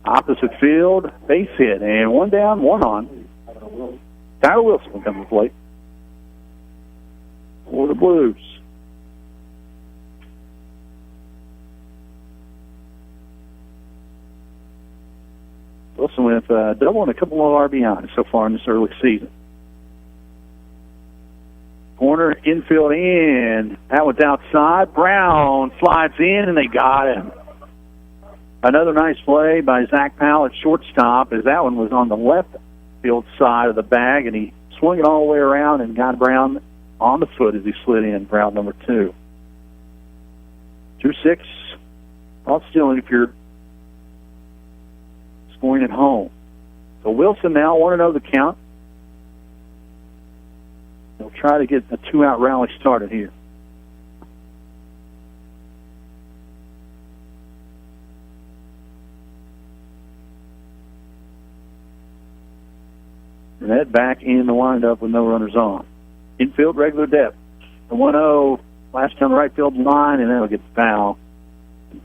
Opposite field, base hit, and 1 down, 1 on. Tyler Wilson will come to the plate for the Blues. Wilson with a double and a couple of RBIs so far in this early season. Corner, infield in. That one's outside. Brown slides in, and they got him. Another nice play by Zach Powell at shortstop, as that one was on the left field side of the bag, and he swung it all the way around and got Brown on the foot as he slid in, Brown number 2. 2-6. Well, still, if you're scoring at home. So Wilson now 1-0 the count. They'll try to get a 2-out rally started here. Burnett back in the windup with no runners on. Infield regular depth. The 1-0 last time right field line, and that'll get foul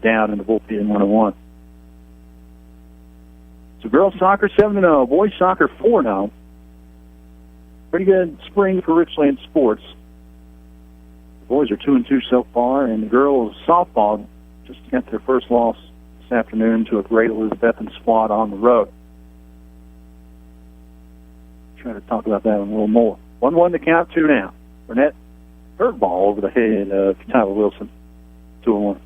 down in the bullpen 1-1. So girls soccer 7-0, boys soccer 4-0. Pretty good spring for Richlands sports. The boys are 2-2 so far, and the girls softball just got their first loss this afternoon to a great Elizabethan squad on the road. Try to talk about that a little more. 1-1 to count, 2 now. Burnett, curveball over the head of Tyler Wilson. 2-1.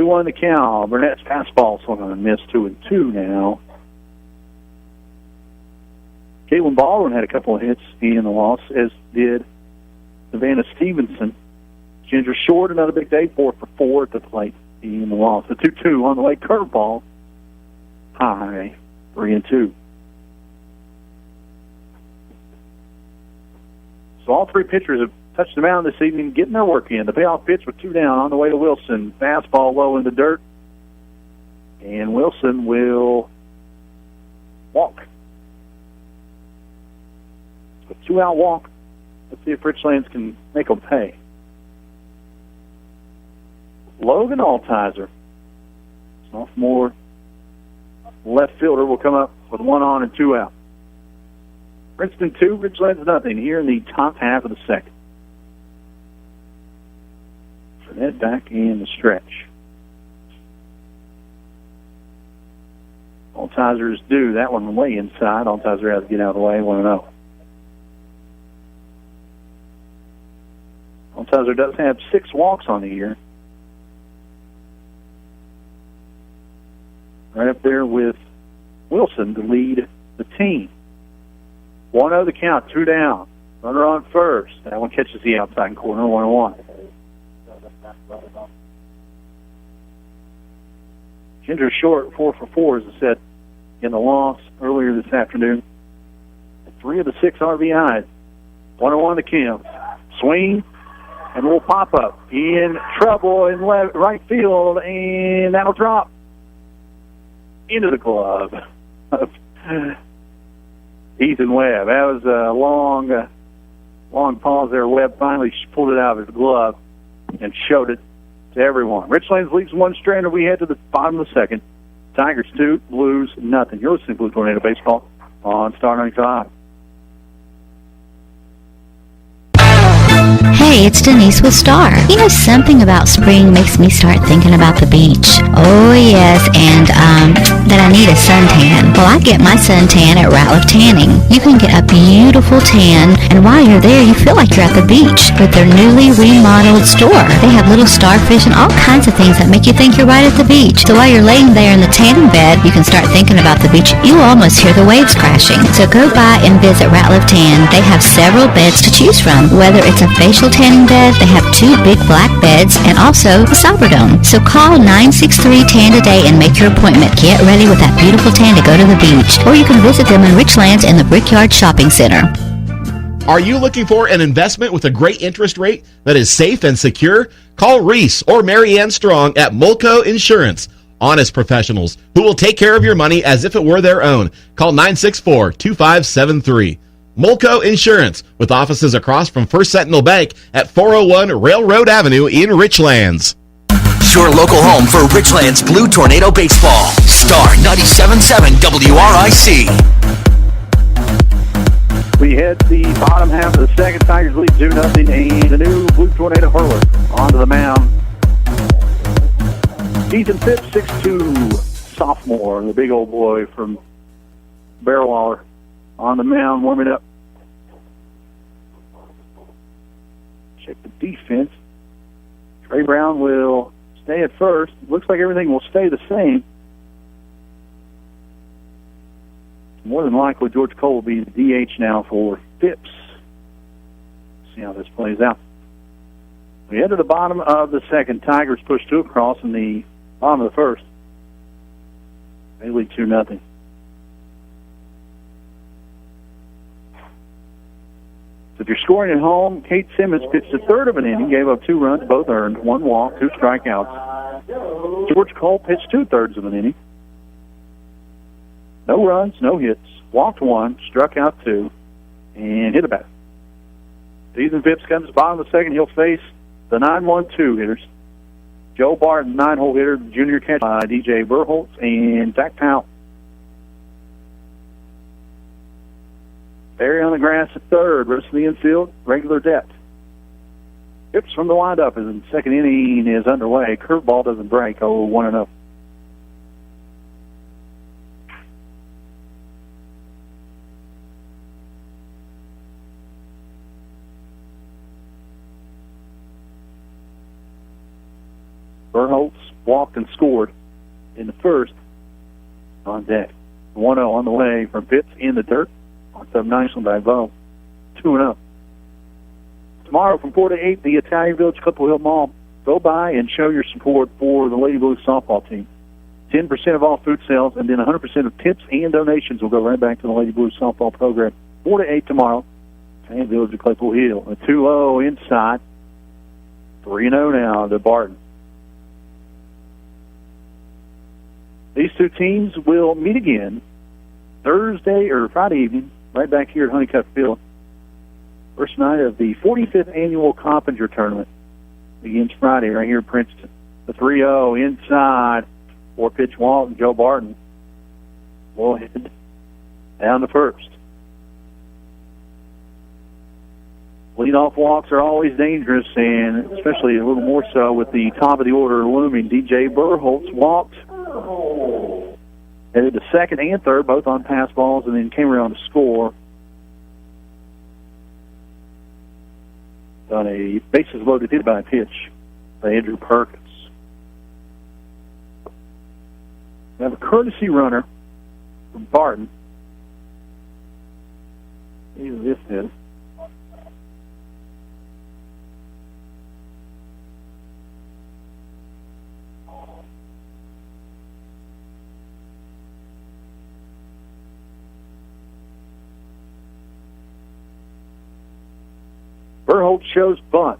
2-1 the count. Burnett's fastball swung on and missed 2-2 now. Caitlin Baldwin had a couple of hits in the loss, as did Savannah Stevenson. Ginger Short, another big day, 4 for 4 at the plate in the loss. The 2-2 on the way, curveball, high, 3-2. So all three pitchers have touched the mound this evening, getting their work in. The payoff pitch with 2 down on the way to Wilson. Fastball low in the dirt. And Wilson will walk. A 2-out walk. Let's see if Richlands can make them pay. Logan Altizer, sophomore left fielder, will come up with 1 on and 2 out. Princeton 2, Richlands nothing here in the top half of the second. Burnett back in the stretch. Altizer is due. That one way inside. Altizer has to get out of the way, 1-0. Altizer does have 6 walks on the year. Right up there with Wilson to lead the team. 1-0 the count, 2 down. Runner on first. That one catches the outside corner, 1-1. Ginger Short, 4 for 4, as I said, in the loss earlier this afternoon. 3 of the 6 RBIs. 1-1 the count. Swing, and we'll pop up. In trouble in right field, and that'll drop into the glove of Ethan Webb. That was a long pause there. Webb finally pulled it out of his glove and showed it to everyone. Richlands leads 1 strand, and we head to the bottom of the second. Tigers 2, Blues nothing. You're listening to Blue Tornado Baseball on Star 95. Hey, it's Denise with Star. You know, something about spring makes me start thinking about the beach. Oh, yes, and, that I need a suntan. Well, I get my suntan at Ratliff Tanning. You can get a beautiful tan, and while you're there, you feel like you're at the beach with their newly remodeled store. They have little starfish and all kinds of things that make you think you're right at the beach. So while you're laying there in the tanning bed, you can start thinking about the beach. You almost hear the waves crashing. So go by and visit Ratliff Tan. They have several beds to choose from. Whether it's a facial tanning bed, they have 2 big black beds, and also a Cyber Dome. So call 963-TAN today and make your appointment. Get ready with that beautiful tan to go to the beach. Or you can visit them in Richlands in the Brickyard Shopping Center. Are you looking for an investment with a great interest rate that is safe and secure? Call Reese or Mary Ann Strong at Mulco Insurance. Honest professionals who will take care of your money as if it were their own. Call 964-2573. Mulco Insurance, with offices across from First Sentinel Bank at 401 Railroad Avenue in Richlands. Your local home for Richlands Blue Tornado Baseball. Star 97.7 WRIC. We hit the bottom half of the second. Tigers lead 2-0, and the new Blue Tornado hurler onto the mound. Ethan Phipps, 6'2", sophomore, the big old boy from Barrelwaller, on the mound, warming up. Check the defense. Trey Brown will stay at first. Looks like everything will stay the same. More than likely, George Cole will be the DH now for Phipps. See how this plays out. We head to the bottom of the second. Tigers push 2 across in the bottom of the first. They lead 2-0. So if you're scoring at home, Kate Simmons pitched a third of an inning, gave up 2 runs, both earned, 1 walk, 2 strikeouts. George Cole pitched 2/3 of an inning. No runs, no hits, walked 1, struck out 2, and hit a bat. Ethan Phipps comes bottom of the second. He'll face the 9-1-2 hitters. Joe Barton, 9-hole hitter, junior catcher by DJ Burholtz, and Zach Powell. Barry on the grass at third. Rest of the infield, regular depth. Phipps from the windup as the second inning is underway. Curveball doesn't break. 1-0. Burholtz walked and scored in the first. On deck. 1-0 on the way from Phipps in the dirt. Walked up nicely by Bo. 2-0. Tomorrow from 4 to 8, the Italian Village Claypool Hill Mall. Go by and show your support for the Lady Blues softball team. 10% of all food sales, and then 100% of tips and donations will go right back to the Lady Blues softball program. 4 to 8 tomorrow. Italian Village of Claypool Hill. A 2-0 inside. 3-0 now to Barton. These two teams will meet again Thursday or Friday evening, right back here at Honeycutt Field. First night of the 45th annual Coppinger Tournament begins Friday right here in Princeton. The 3-0 inside, 4-pitch walk, and Joe Barton will head down the first. Leadoff walks are always dangerous, and especially a little more so with the top of the order looming. DJ Burholtz walked, headed to second and third, both on pass balls, and then came around to score. On a bases loaded hit by a pitch by Andrew Perkins. We have a courtesy runner from Barton. See who this is. Burholtz shows bunt.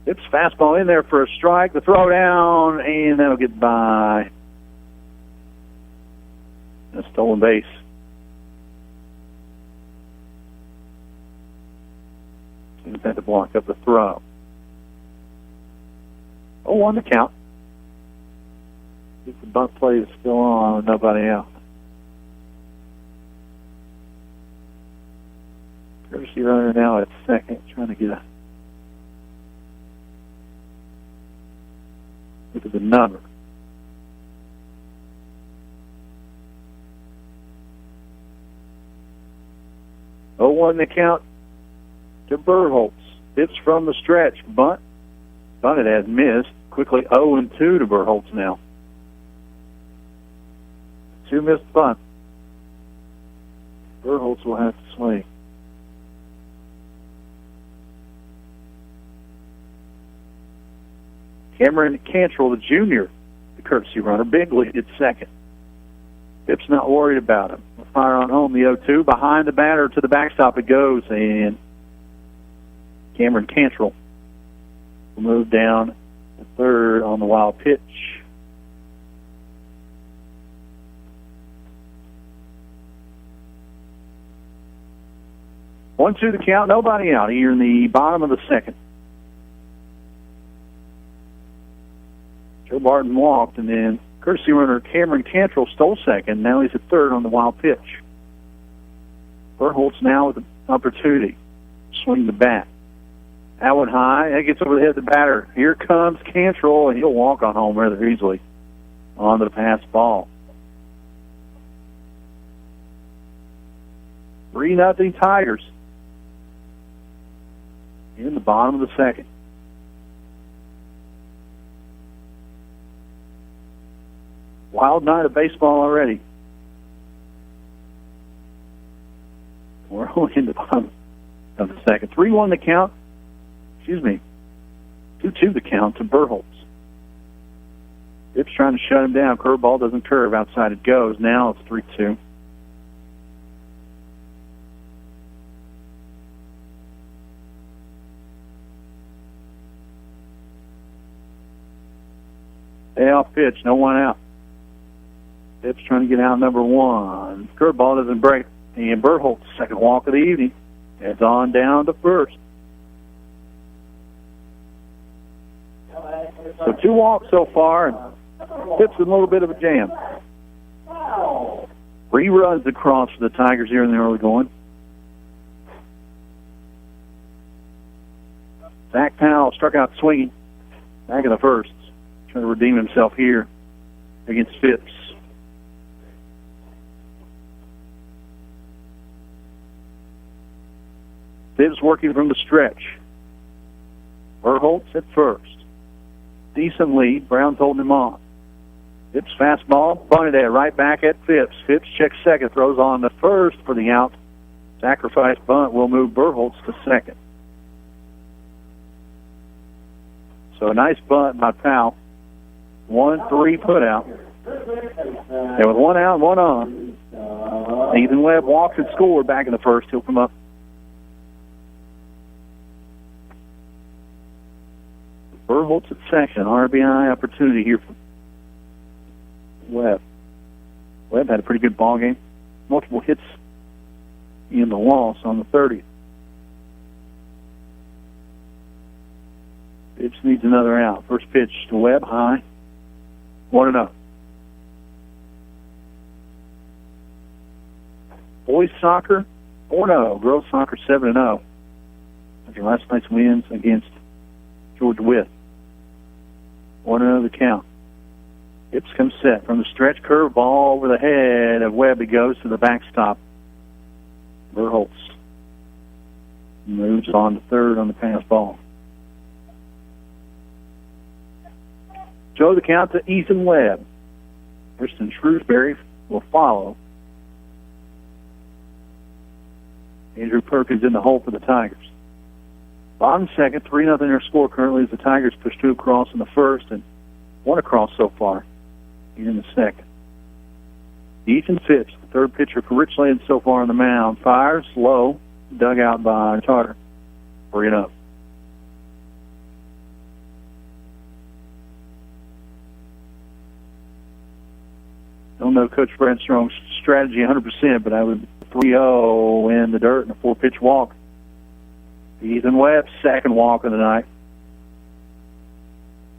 Phipps fastball in there for a strike. The throw down, and that'll get by. A stolen base. He's had to block up the throw. 0-1 the count. If the bunt play is still on, nobody out. Courtesy runner now at second, trying to get a look at the number. Oh, 1 the count to Burholtz. Hits from the stretch. Bunt. Bunted has missed. Quickly 0-2 to Burholtz now. 2 missed bunt. Burholtz will have to swing. Cameron Cantrell, the junior, the courtesy runner, big lead at second. Phipps not worried about him. A fire on home, the 0-2. Behind the batter to the backstop it goes, and Cameron Cantrell will move down to third on the wild pitch. One, two, the count, nobody out here in the bottom of the second. Joe Barton walked, and then courtesy runner Cameron Cantrell stole second. Now he's at third on the wild pitch. Burholtz now with an opportunity to swing the bat. That one high. That gets over the head of the batter. Here comes Cantrell, and he'll walk on home rather easily on the pass ball. 3-0 Tigers in the bottom of the second. Wild night of baseball already. We're only in the bottom of the second. 3-1 the count. 2-2 the count to Burholtz. Phipps trying to shut him down. Curveball doesn't curve. Outside it goes. Now it's 3-2. Payoff pitch. No one out. Phipps trying to get out number one. Curveball doesn't break. And Burholtz, second walk of the evening, heads on down to first. So 2 walks so far, and Phipps in a little bit of a jam. 3 runs across for the Tigers here in the early going. Zach Powell struck out swinging back in the first, trying to redeem himself here against Phipps. Phipps working from the stretch. Burholtz at first. decent lead. Brown's holding him on. Phipps fastball, bunted at right back at Phipps. Phipps checks second, throws on the first for the out. Sacrifice bunt will move Berholtz to second. So a nice bunt by Powell. 1-3 put out. And with one out and one on, Ethan Webb walks and scored back in the first. He'll come up. Berholtz at second. RBI opportunity here for Webb. Webb had a pretty good ball game. Multiple hits in the loss on the 30th. Phipps needs another out. First pitch to Webb, high. 1-0. Boys soccer, 4-0. Girls soccer, 7-0. After last night's wins against Georgia Wythe. 1-0 the count. Phipps comes set from the stretch, curve ball over the head of Webb. He goes to the backstop. Berholtz moves on to third on the pass ball. Show the count to Ethan Webb. Kristen Shrewsbury will follow. Andrew Perkins in the hole for the Tigers. Bottom second, 3-0 their score currently as the Tigers push two across in the first and one across so far in the second. Ethan Phipps, the third pitcher for Richlands so far on the mound, fires low, dug out by Tarter. 3-0. Don't know Coach Brad Strong's strategy 100%, but I would 3-0 in the dirt and a 4-pitch walk. Ethan Webb, second walk of the night.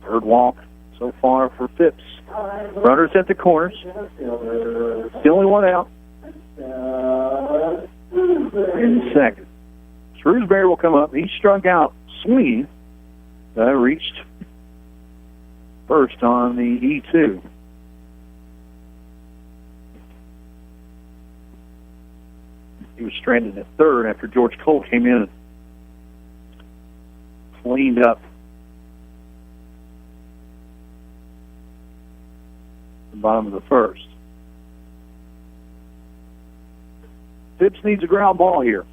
Third walk so far for Phipps. Runners at the corners. Still only one out. In the second. Shrewsbury will come up. He struck out swinging. Reached first on the E2. He was stranded at third after George Cole came in and cleaned up the bottom of the first. Phipps needs a ground ball here.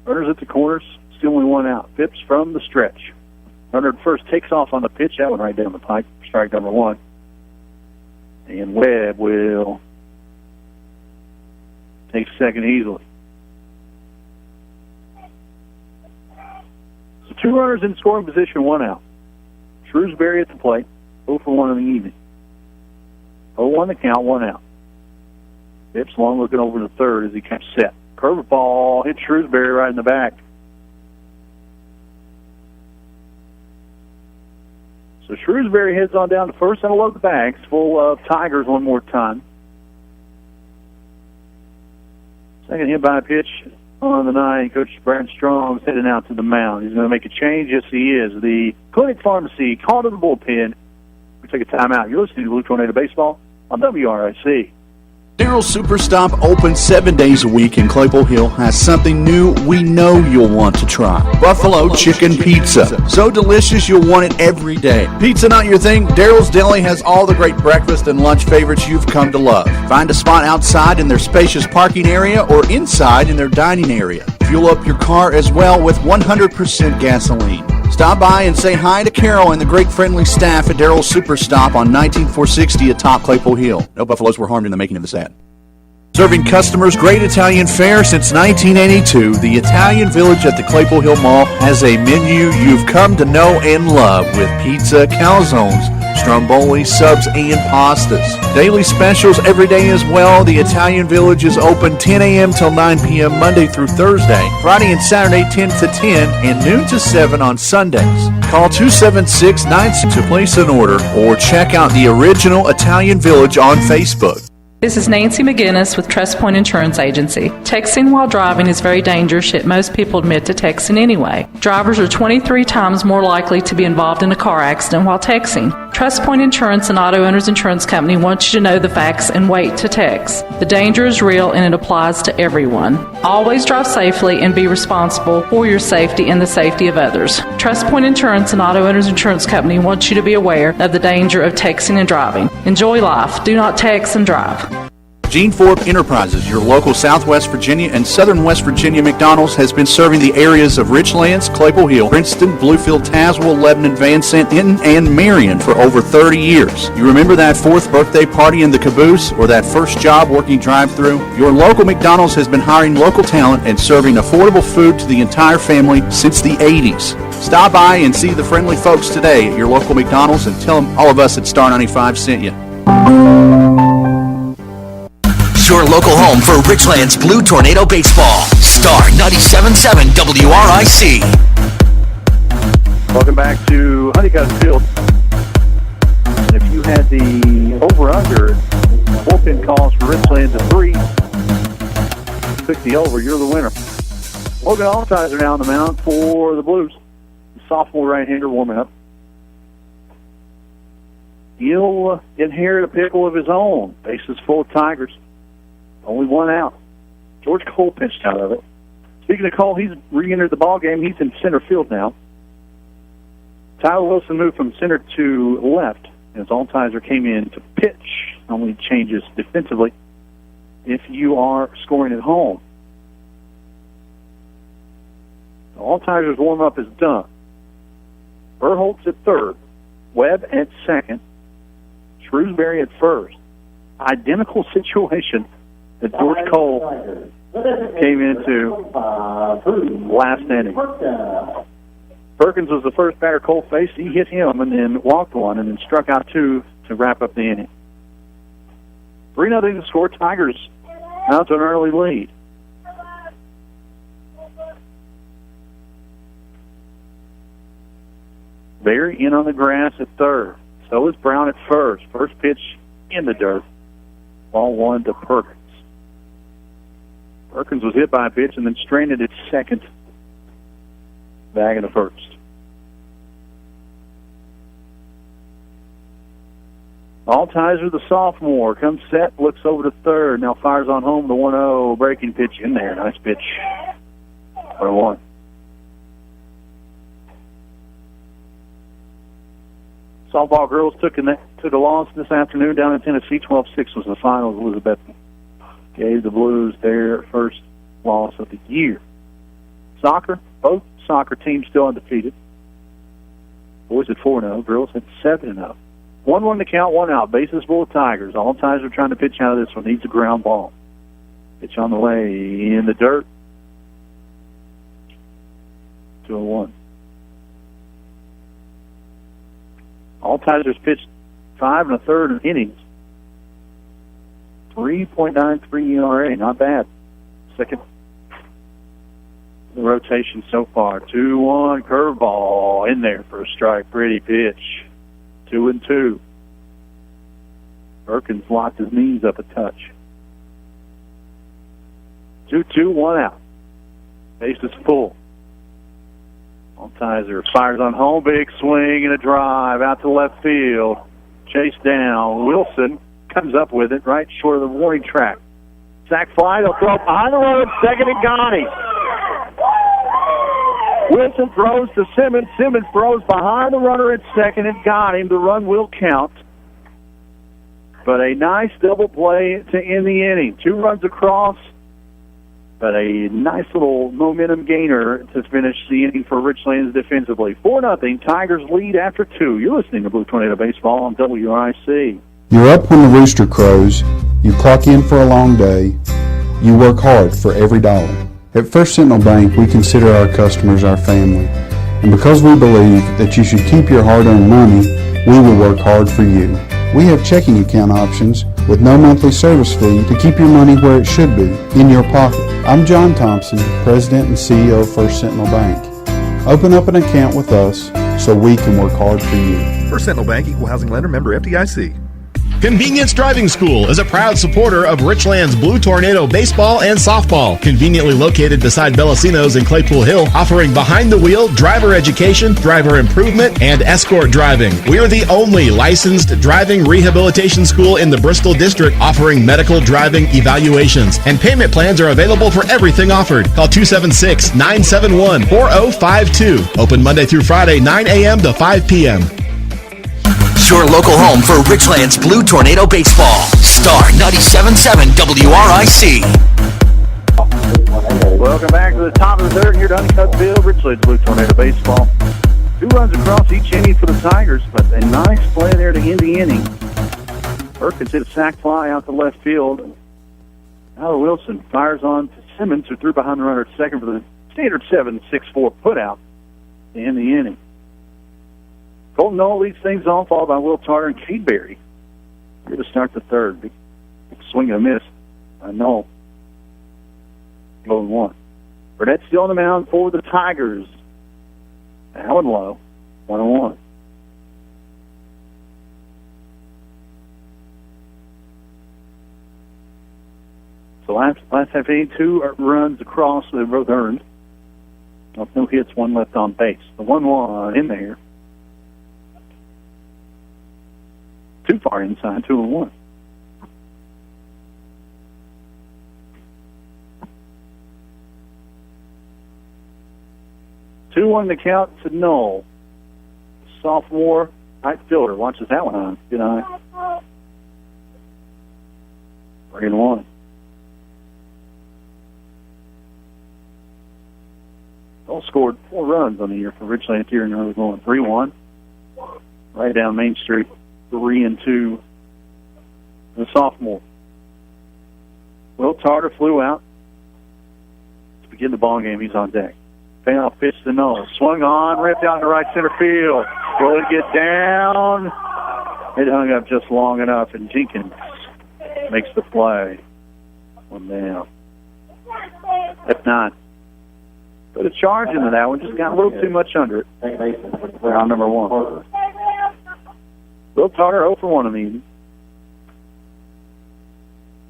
Runners at the corners, still only one out. Phipps from the stretch. Runner at first takes off on the pitch. That one right down the pipe. Strike number one. And Webb will take second easily. So two runners in scoring position, one out. Shrewsbury at the plate, 0 for 1 in the evening. 0-1 the count, one out. Phipps long looking over the third as he comes set. Curveball hit Shrewsbury right in the back. So Shrewsbury heads on down to first and a load the bags full of Tigers one more time. Second hit by a pitch on the night. Coach Brad Strong's heading out to the mound. He's going to make a change. Yes, he is. The Clinic Pharmacy called to the bullpen. We take a timeout. You're listening to Blue Tornado Baseball on WRIC. Daryl's Superstop, open 7 days a week in Claypool Hill, has something new we know you'll want to try. Buffalo Chicken Pizza. So delicious you'll want it every day. Pizza not your thing? Daryl's Deli has all the great breakfast and lunch favorites you've come to love. Find a spot outside in their spacious parking area or inside in their dining area. Fuel up your car as well with 100% gasoline. Stop by and say hi to Carol and the great friendly staff at Daryl's Superstop on 19460 atop Claypool Hill. No buffaloes were harmed in the making of this ad. Serving customers great Italian fare since 1982, the Italian Village at the Claypool Hill Mall has a menu you've come to know and love with pizza, calzones, stromboli, subs, and pastas. Daily specials every day as well. The Italian Village is open 10 a.m. till 9 p.m. Monday through Thursday, Friday and Saturday 10 to 10, and noon to 7 on Sundays. Call 276-96 to place an order or check out the original Italian Village on Facebook. This is Nancy McGinnis with Trust Point Insurance Agency. Texting while driving is very dangerous, yet most people admit to texting anyway. Drivers are 23 times more likely to be involved in a car accident while texting. Trust Point Insurance and Auto Owners Insurance Company wants you to know the facts and wait to text. The danger is real and it applies to everyone. Always drive safely and be responsible for your safety and the safety of others. Trust Point Insurance and Auto Owners Insurance Company wants you to be aware of the danger of texting and driving. Enjoy life. Do not text and drive. Gene Forbes Enterprises, your local Southwest Virginia and Southern West Virginia McDonald's, has been serving the areas of Richlands, Claypool Hill, Princeton, Bluefield, Tazewell, Lebanon, Van Sant, Hinton, and Marion for over 30 years. You remember that 4th birthday party in the caboose or that first job working drive-thru? Your local McDonald's has been hiring local talent and serving affordable food to the entire family since the 80s. Stop by and see the friendly folks today at your local McDonald's and tell them all of us at Star 95 sent you. Your local home for Richlands Blue Tornado Baseball. Star 97.7 WRIC. Welcome back to Honeycutt Field. And if you had the over-under bullpen calls for Richlands at 3, pick the over, you're the winner. Logan Altizer now on the mound for the Blues. The sophomore right-hander warming up. He'll inherit a pickle of his own. Bases full of Tigers. Only one out. George Cole pitched out of it. Speaking of Cole, he's re-entered the ball game. He's in center field now. Tyler Wilson moved from center to left as Altizer came in to pitch. Only changes defensively if you are scoring at home. Altizer's warm-up is done. Burholtz at third. Webb at second. Shrewsbury at first. Identical situation that George Cole came into last inning. Perkins was the first batter Cole faced. He hit him and then walked one and then struck out 2 to wrap up the inning. 3-0 to score. Tigers out to an early lead. Berry in on the grass at third. So is Brown at first. First pitch in the dirt. Ball 1 to Perkins. Perkins was hit by a pitch and then strained at second. Bag in the first. Altizer, the sophomore, comes set, looks over to third. Now fires on home, the 1-0 breaking pitch in there. Nice pitch. 1-1. Softball girls took a loss this afternoon down in Tennessee. 12-6 was the final. Elizabeth gave the Blues their first loss of the year. Soccer, both soccer teams still undefeated. Boys at 4-0, girls at 7-0. 1-1 to count, 1 out. Bases full of Tigers. Altizer trying to pitch out of this one. Needs a ground ball. Pitch on the way in the dirt. 2-1. Altizer's pitched 5 1/3 innings. 3.93 ERA, not bad. Second the rotation so far. 2-1 curveball in there for a strike. Pretty pitch. 2-2. Perkins locked his knees up a touch. 2-2, 1 out. Base is full. Altizer fires on home, big swing and a drive out to left field. Chase down. Wilson comes up with it right short of the warning track. Sack fly, they'll throw behind the road, second and got him. Wilson throws to Simmons. Simmons throws behind the runner at second and got him. The run will count. But a nice double play to end the inning. 2 runs across, but a nice little momentum gainer to finish the inning for Richlands defensively. 4-0, Tigers lead after 2. You're listening to Blue Tornado Baseball on WRIC. You're up when the rooster crows. You clock in for a long day. You work hard for every dollar. At First Sentinel Bank, we consider our customers our family. And because we believe that you should keep your hard-earned money, we will work hard for you. We have checking account options with no monthly service fee to keep your money where it should be, in your pocket. I'm John Thompson, President and CEO of First Sentinel Bank. Open up an account with us so we can work hard for you. First Sentinel Bank, Equal Housing Lender, member FDIC. Convenience Driving School is a proud supporter of Richlands Blue Tornado baseball and softball. Conveniently located beside Bellacino's in Claypool Hill, offering behind-the-wheel driver education, driver improvement, and escort driving. We're the only licensed driving rehabilitation school in the Bristol District offering medical driving evaluations. And payment plans are available for everything offered. Call 276-971-4052. Open Monday through Friday, 9 a.m. to 5 p.m. Your local home for Richlands Blue Tornado Baseball. Star 97.7 WRIC. Welcome back to the top of the third here at Honeycutt Field. Richlands Blue Tornado Baseball. 2 runs across each inning for the Tigers, but a nice play there to end the inning. Perkins hit a sac fly out to left field. Now Wilson fires on to Simmons, who threw behind the runner at second for the standard 7-6-4 putout to end the inning. Colton Knoll leads things off, followed by Will Tarter and Cade Berry. Here to start the third. Big swing and a miss by Knoll. 0-1. Burnett still on the mound for the Tigers. Allen low, 1-1. So last half inning, 2 runs across, they both earned. No hits, 1 left on base. The 1-1 in there. Too far inside, 2-1. Two on the count to Knoll. Sophomore right fielder. Watches that one on. Good eye. 3-1. Knoll scored 4 runs on the year for Richlands here in early going. 3-1. Right down Main Street. 3-2. The sophomore. Will Tarter flew out. To begin the ball game, he's on deck. Payoff pitch to Knoll. Swung on, ripped out to right center field. Will it get down? It hung up just long enough, and Jenkins makes the play. 1 down. If not, put a charge into that one. Just got a little too much under it. Round number 1. Will Tarter 0 for 1 in the evening.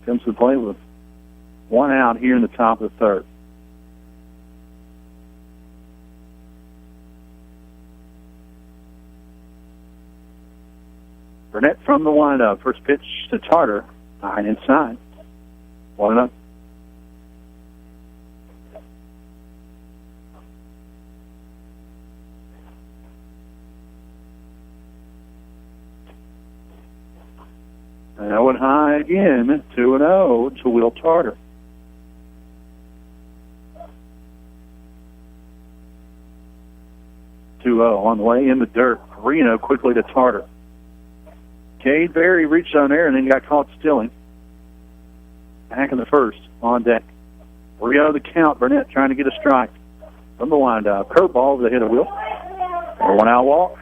Comes to the plate with 1 out here in the top of the third. Burnett from the windup. First pitch to Tarter. High inside. 1-0. And that went high again, 2-0 to Will Tarter. On the way in the dirt. Reno quickly to Tarter. Cade Berry reached on there and then got caught stealing. Back in the first, on deck. 3-0 the count. Burnett trying to get a strike from the windup. Curveball over the head of Will. A 1-out walk.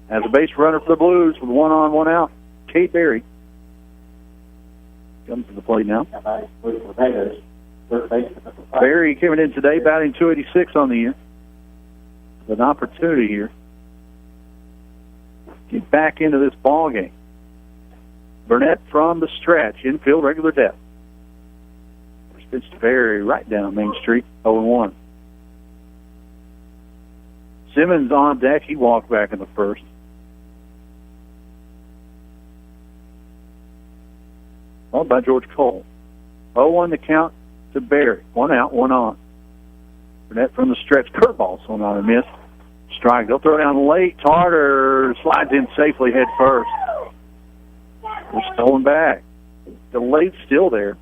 Has a base runner for the Blues with 1 on, 1 out. Cade Berry comes to the plate now. Berry coming in today, batting .286 on the year. With an opportunity here. Get back into this ball game. Burnett from the stretch, infield regular depth. First pitch to Berry right down Main Street, 0-1. Simmons on deck. He walked back in the first. Followed by George Cole. 0-1 the count to Berry. 1 out, 1 on. Burnett from the stretch. Curveball, so not a miss. Strike. They'll throw down late. Tarter slides in safely head first. They're stolen back. The late's still there.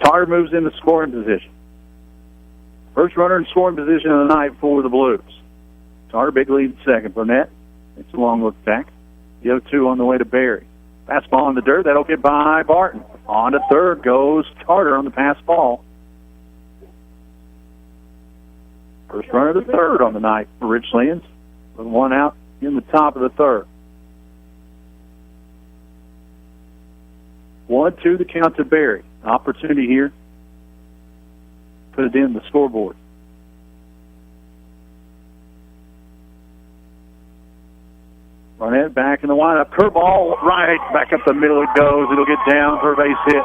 Tarter moves into scoring position. First runner in scoring position of the night for the Blues. Tarter big lead second. Burnett, it's a long look back. The 0-2 on the way to Berry. Fastball in the dirt. That'll get by Barton. On to third goes Tarter on the pass ball. First runner to third on the night for Richlands. With 1 out in the top of the third. 1-2 the count to Berry. Opportunity here. Put it in the scoreboard. Barnett back in the windup. Curveball right back up the middle it goes. It'll get down for a base hit.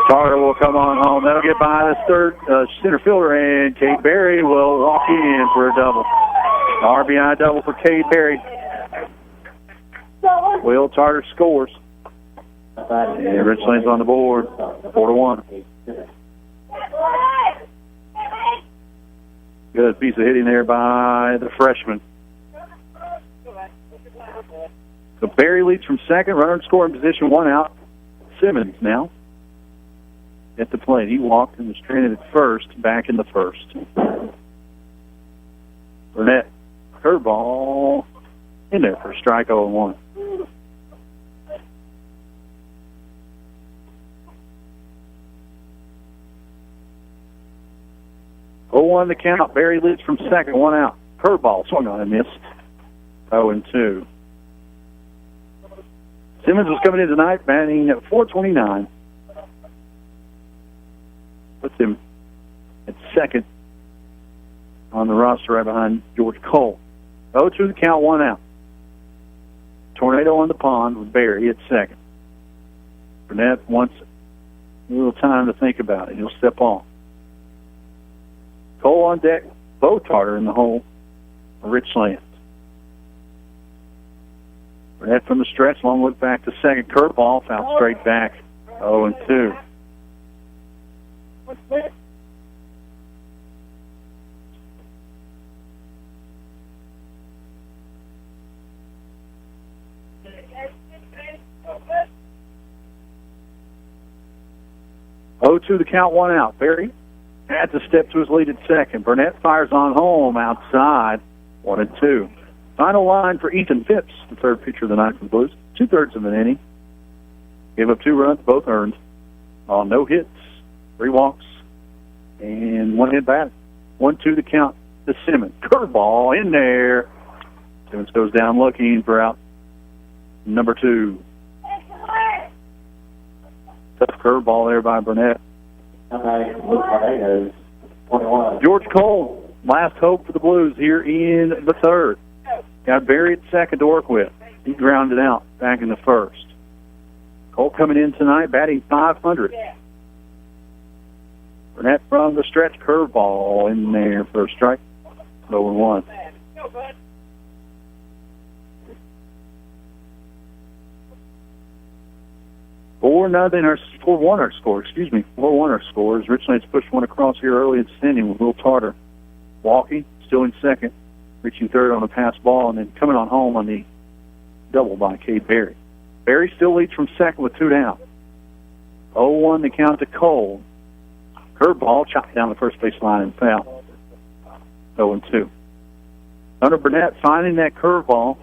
Charter will come on home. That'll get by the third center fielder, and Cade Berry will walk in for a double. RBI double for Cade Berry. Will Charter scores. And Richlands on the board, 4-1. Good piece of hitting there by the freshman. So Berry leads from second. Runner in scoring position, 1 out. Simmons now at the plate. He walked and was stranded at first, back in the first. Burnett, curveball in there for strike 0-1. On the count. Berry leads from second, 1 out. Curveball swung on and missed. 0-2. Simmons was coming in tonight, batting at .429. Puts him at second on the roster, right behind George Cole. 0-2 the count, 1 out. Tornado on the pond with Berry at second. Burnett wants a little time to think about it. He'll step off. Cole on deck, Bo Tarter in the hole for Richlands. Burnett from the stretch, long look back to second, curveball, foul straight back, 0-2. To the count, 1 out. Berry had to step to his lead at second. Burnett fires on home outside, 1-2. Final line for Ethan Phipps, the third pitcher of the night for the Blues. 2/3 of an inning. Gave up 2 runs, both earned. No hits, 3 walks, and 1 hit batter. 1-2 the count to Simmons. Curveball in there. Simmons goes down looking for out number 2. Tough curveball there by Burnett. George Cole, last hope for the Blues here in the third. Got Berry at second to work with. He grounded out back in the first. Cole coming in tonight, batting .500. Burnett from the stretch, curveball in there for a strike. 0-1. Four-one our score. 4-1 our scores. Richlands pushed one across here early in standing with Will Tarter walking, still in second, reaching third on a pass ball, and then coming on home on the double by Cade Berry. Berry still leads from second with 2 down. 0-1 the count to Cole. Curveball chopped down the first base line and foul. 0-2. Hunter Burnett finding that curveball,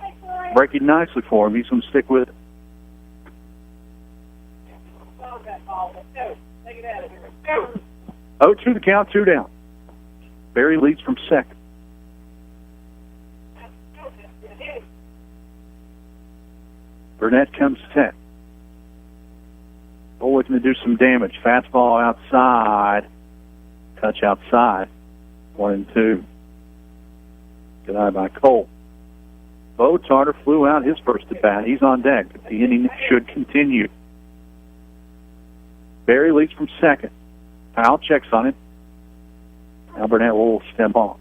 breaking nicely for him. He's going to stick with it. 0-2 the count, 2 down. Berry leads from second. Burnett comes set. Cole looking to do some damage. Fastball outside. Touch outside. 1-2. Good eye by Cole. Bo Tarter flew out his first at bat. He's on deck, but the inning should continue. Berry leads from second. Powell checks on it. Now Burnett will step on.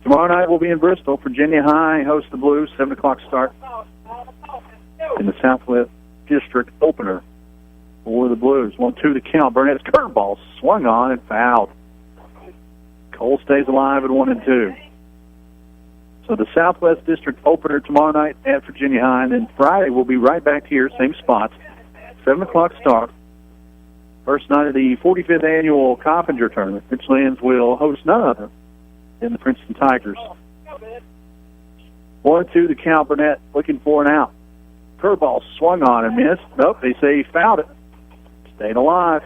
Tomorrow night we'll be in Bristol. Virginia High hosts the Blues. 7 o'clock start in the Southwest District opener for the Blues. 1-2 the count. Burnett's curveball swung on and fouled. Cole stays alive at 1-2. So the Southwest District opener tomorrow night at Virginia High, and then Friday we'll be right back here, same spots. 7 o'clock start. First night of the 45th annual Coppinger Tournament. Richlands will host none other than the Princeton Tigers. 1-2 the count. Burnett looking for an out. Curveball swung on and missed. Nope, they say he fouled it. Stayed alive.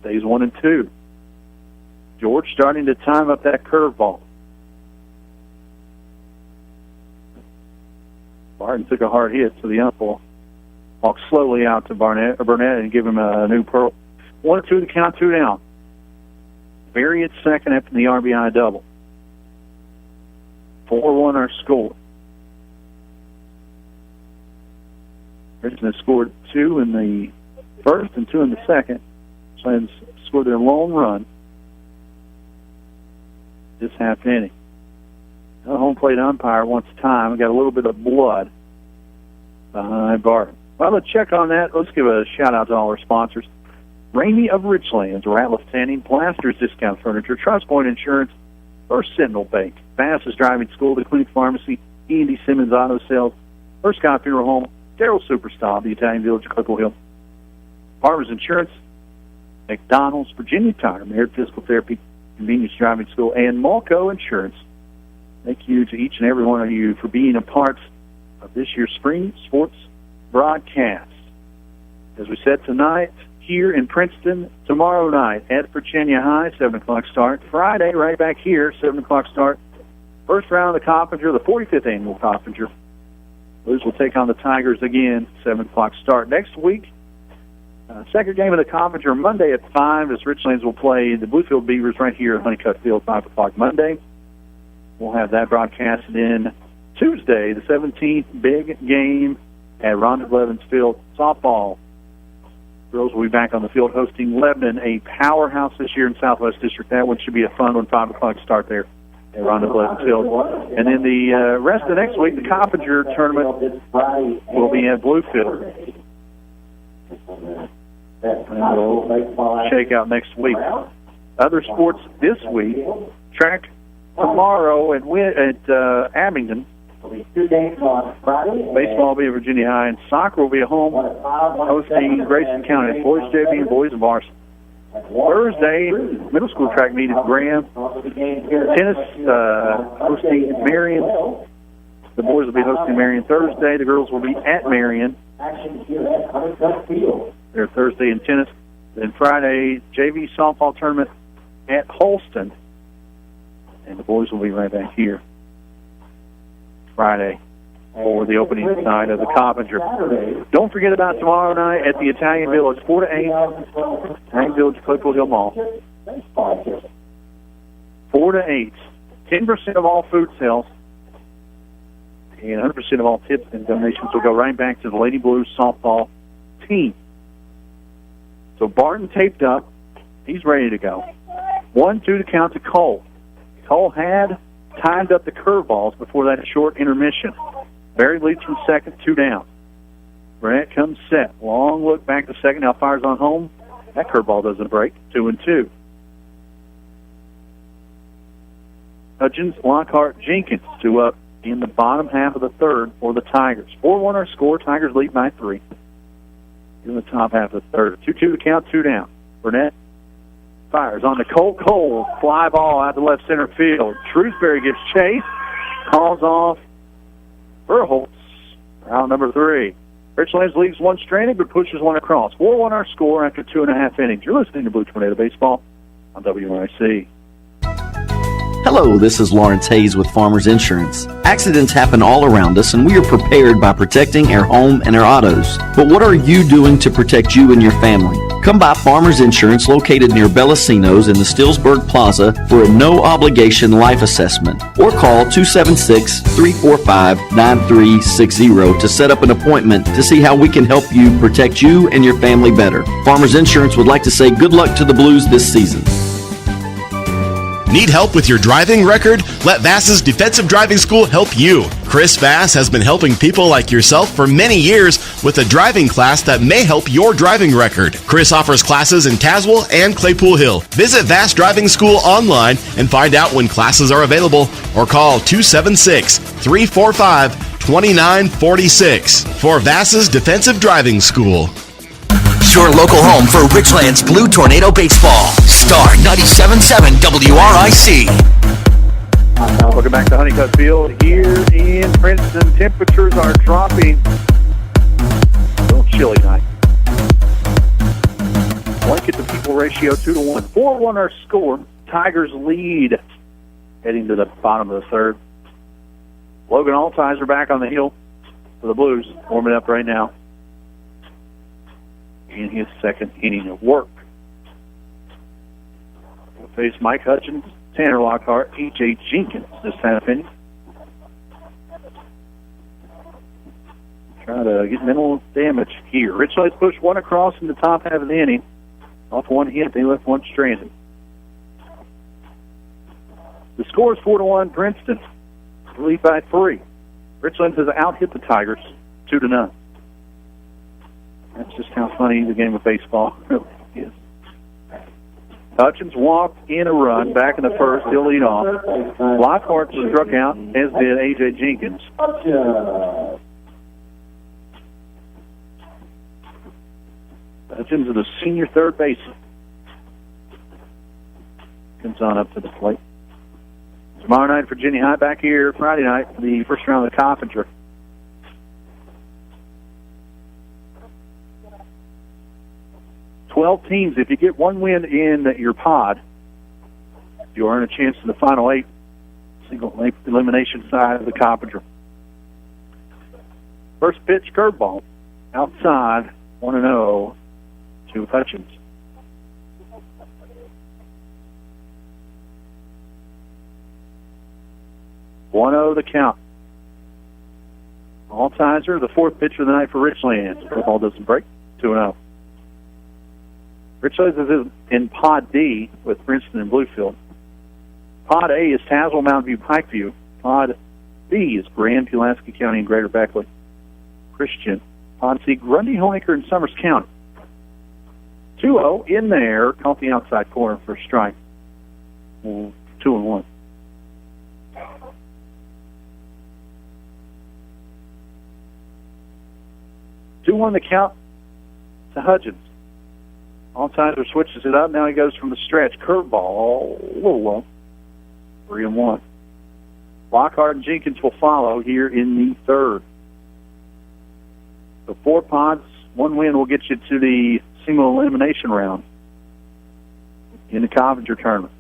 Stays 1-2. George starting to time up that curveball. Barton took a hard hit, so the outball walked slowly out to Burnett and give him a new pearl. 1-2 the count, 2 down. Berry at second after the RBI double. 4-1 our score. Princeton has scored 2 in the first and 2 in the second. Richlands scored their lone run this half inning. The home plate umpire wants time. We got a little bit of blood behind Barton. Well, let's check on that. Let's give a shout-out to all our sponsors. Ramey of Richlands, Ratliff Tanning, Plasters Discount Furniture, Trust Point Insurance, First Sentinel Bank, Bass's Driving School, The Clinic Pharmacy, E&D Simmons Auto Sales, First Scott Funeral Home, Darrell Superstop, the Italian Village of Claypool Hill, Farmers Insurance, McDonald's, Virginia Tire, Merit Physical Therapy, Convenience Driving School, and Malco Insurance. Thank you to each and every one of you for being a part of this year's spring sports broadcast. As we said tonight, here in Princeton, tomorrow night at Virginia High, 7 o'clock start. Friday, right back here, 7 o'clock start. First round of the Coppinger, the 45th annual Coppinger. Blues will take on the Tigers again, 7 o'clock start. Next week, second game of the Coppinger, Monday at 5, as Richlands will play the Bluefield Beavers right here at Honeycutt Field, 5 o'clock Monday. We'll have that broadcasted in Tuesday, the 17th, big game at Rhonda Blevins Field softball. Girls will be back on the field hosting Lebanon, a powerhouse this year in Southwest District. That one should be a fun one, 5 o'clock start there at Rhonda Blevins Field. And then the rest of next week, the Coppinger tournament will be at Bluefield. And we'll shake out next week. Other sports this week, track tomorrow at Abingdon. Baseball will be at Virginia High, and soccer will be at home hosting Grayson County. Boys JV and boys varsity. Thursday, middle school track meet at Graham. Tennis hosting Marion. The boys will be hosting Marion Thursday. The girls will be at Marion. They're Thursday in tennis. Then Friday, JV softball tournament at Holston. And the boys will be right back here Friday for the opening night of the Coppinger. Don't forget about tomorrow night at the Italian Village, 4 to 8, Italian Village, Claypool Hill Mall. 4 to 8. 10% of all food sales and 100% of all tips and donations will go right back to the Lady Blues softball team. So Barton taped up. He's ready to go. 1-2 to count to Cole. Cole had timed up the curveballs before that short intermission. Barry leads from second, 2 down. Burnett comes set. Long look back to second. Now fires on home. That curveball doesn't break. 2-2. Hutchins, Lockhart, Jenkins, 2 up in the bottom half of the third for the Tigers. 4-1 our score. Tigers lead by 3 in the top half of the third. 2-2 to count, 2 down. Burnett fires on the Cole. Fly ball out to left center field. Shrewsbury gets chased. Calls off Burholtz. Round number 3. Richlands leaves one stranded but pushes one across. 4-1 our score after 2.5 innings. You're listening to Blue Tornado Baseball on WRIC. Hello, this is Lawrence Hayes with Farmers Insurance. Accidents happen all around us, and we are prepared by protecting our home and our autos. But what are you doing to protect you and your family? Come by Farmers Insurance located near Bellacino's in the Stillsburg Plaza for a no-obligation life assessment. Or call 276-345-9360 to set up an appointment to see how we can help you protect you and your family better. Farmers Insurance would like to say good luck to the Blues this season. Need help with your driving record? Let Vass's Defensive Driving School help you. Chris Vass has been helping people like yourself for many years with a driving class that may help your driving record. Chris offers classes in Tazewell and Claypool Hill. Visit Vass Driving School online and find out when classes are available or call 276-345-2946 for Vass's Defensive Driving School. Your local home for Richlands Blue Tornado Baseball. Star 97.7 WRIC. Welcome back to Honeycutt Field here in Princeton. Temperatures are dropping. A little chilly night. Blanket to people ratio 2-1. 4-1 our score. Tigers lead heading to the bottom of the third. Logan Altizer back on the hill for the Blues. Warming up right now in his second inning of work. We'll face Mike Hutchins, Tanner Lockhart, E.J. Jenkins this half inning. Trying to get mental damage here. Richlands pushed one across in the top half of the inning. Off one hit, they left one stranded. The score is 4-1. Princeton lead by 3. Richlands has out-hit the Tigers 2-0. That's just how funny the game of baseball really is. Hutchins walked in a run back in the first. He'll lead off. Lockhart struck out, as did A.J. Jenkins. Hutchins is the senior third baseman. Comes on up to the plate. Tomorrow night, Virginia High back here Friday night for the first round of the Coffinger. $12 teams. If you get one win in your pod, you earn a chance to the final 8 single elimination side of the Coffinger. First pitch, curveball. Outside, 1-0 to Hutchins. The count. Altizer, the fourth pitcher of the night for Richlands. The ball doesn't break. 2-0. Richlands is in Pod D with Princeton and Bluefield. Pod A is Tazewell, Mountain View, Pikeview. Pod B is Grand, Pulaski County, and Greater Beckley. Christian. Pod C, Grundy, Honecker, and Summers County. 2-0 in there. Caught the outside corner for a strike. 2-1. The count to Hutchins. Altizer switches it up. Now he goes from the stretch. Curveball, a little low. 3-1. Lockhart and Jenkins will follow here in the third. So 4 pods, 1 win will get you to the single elimination round in the Coffinger tournament.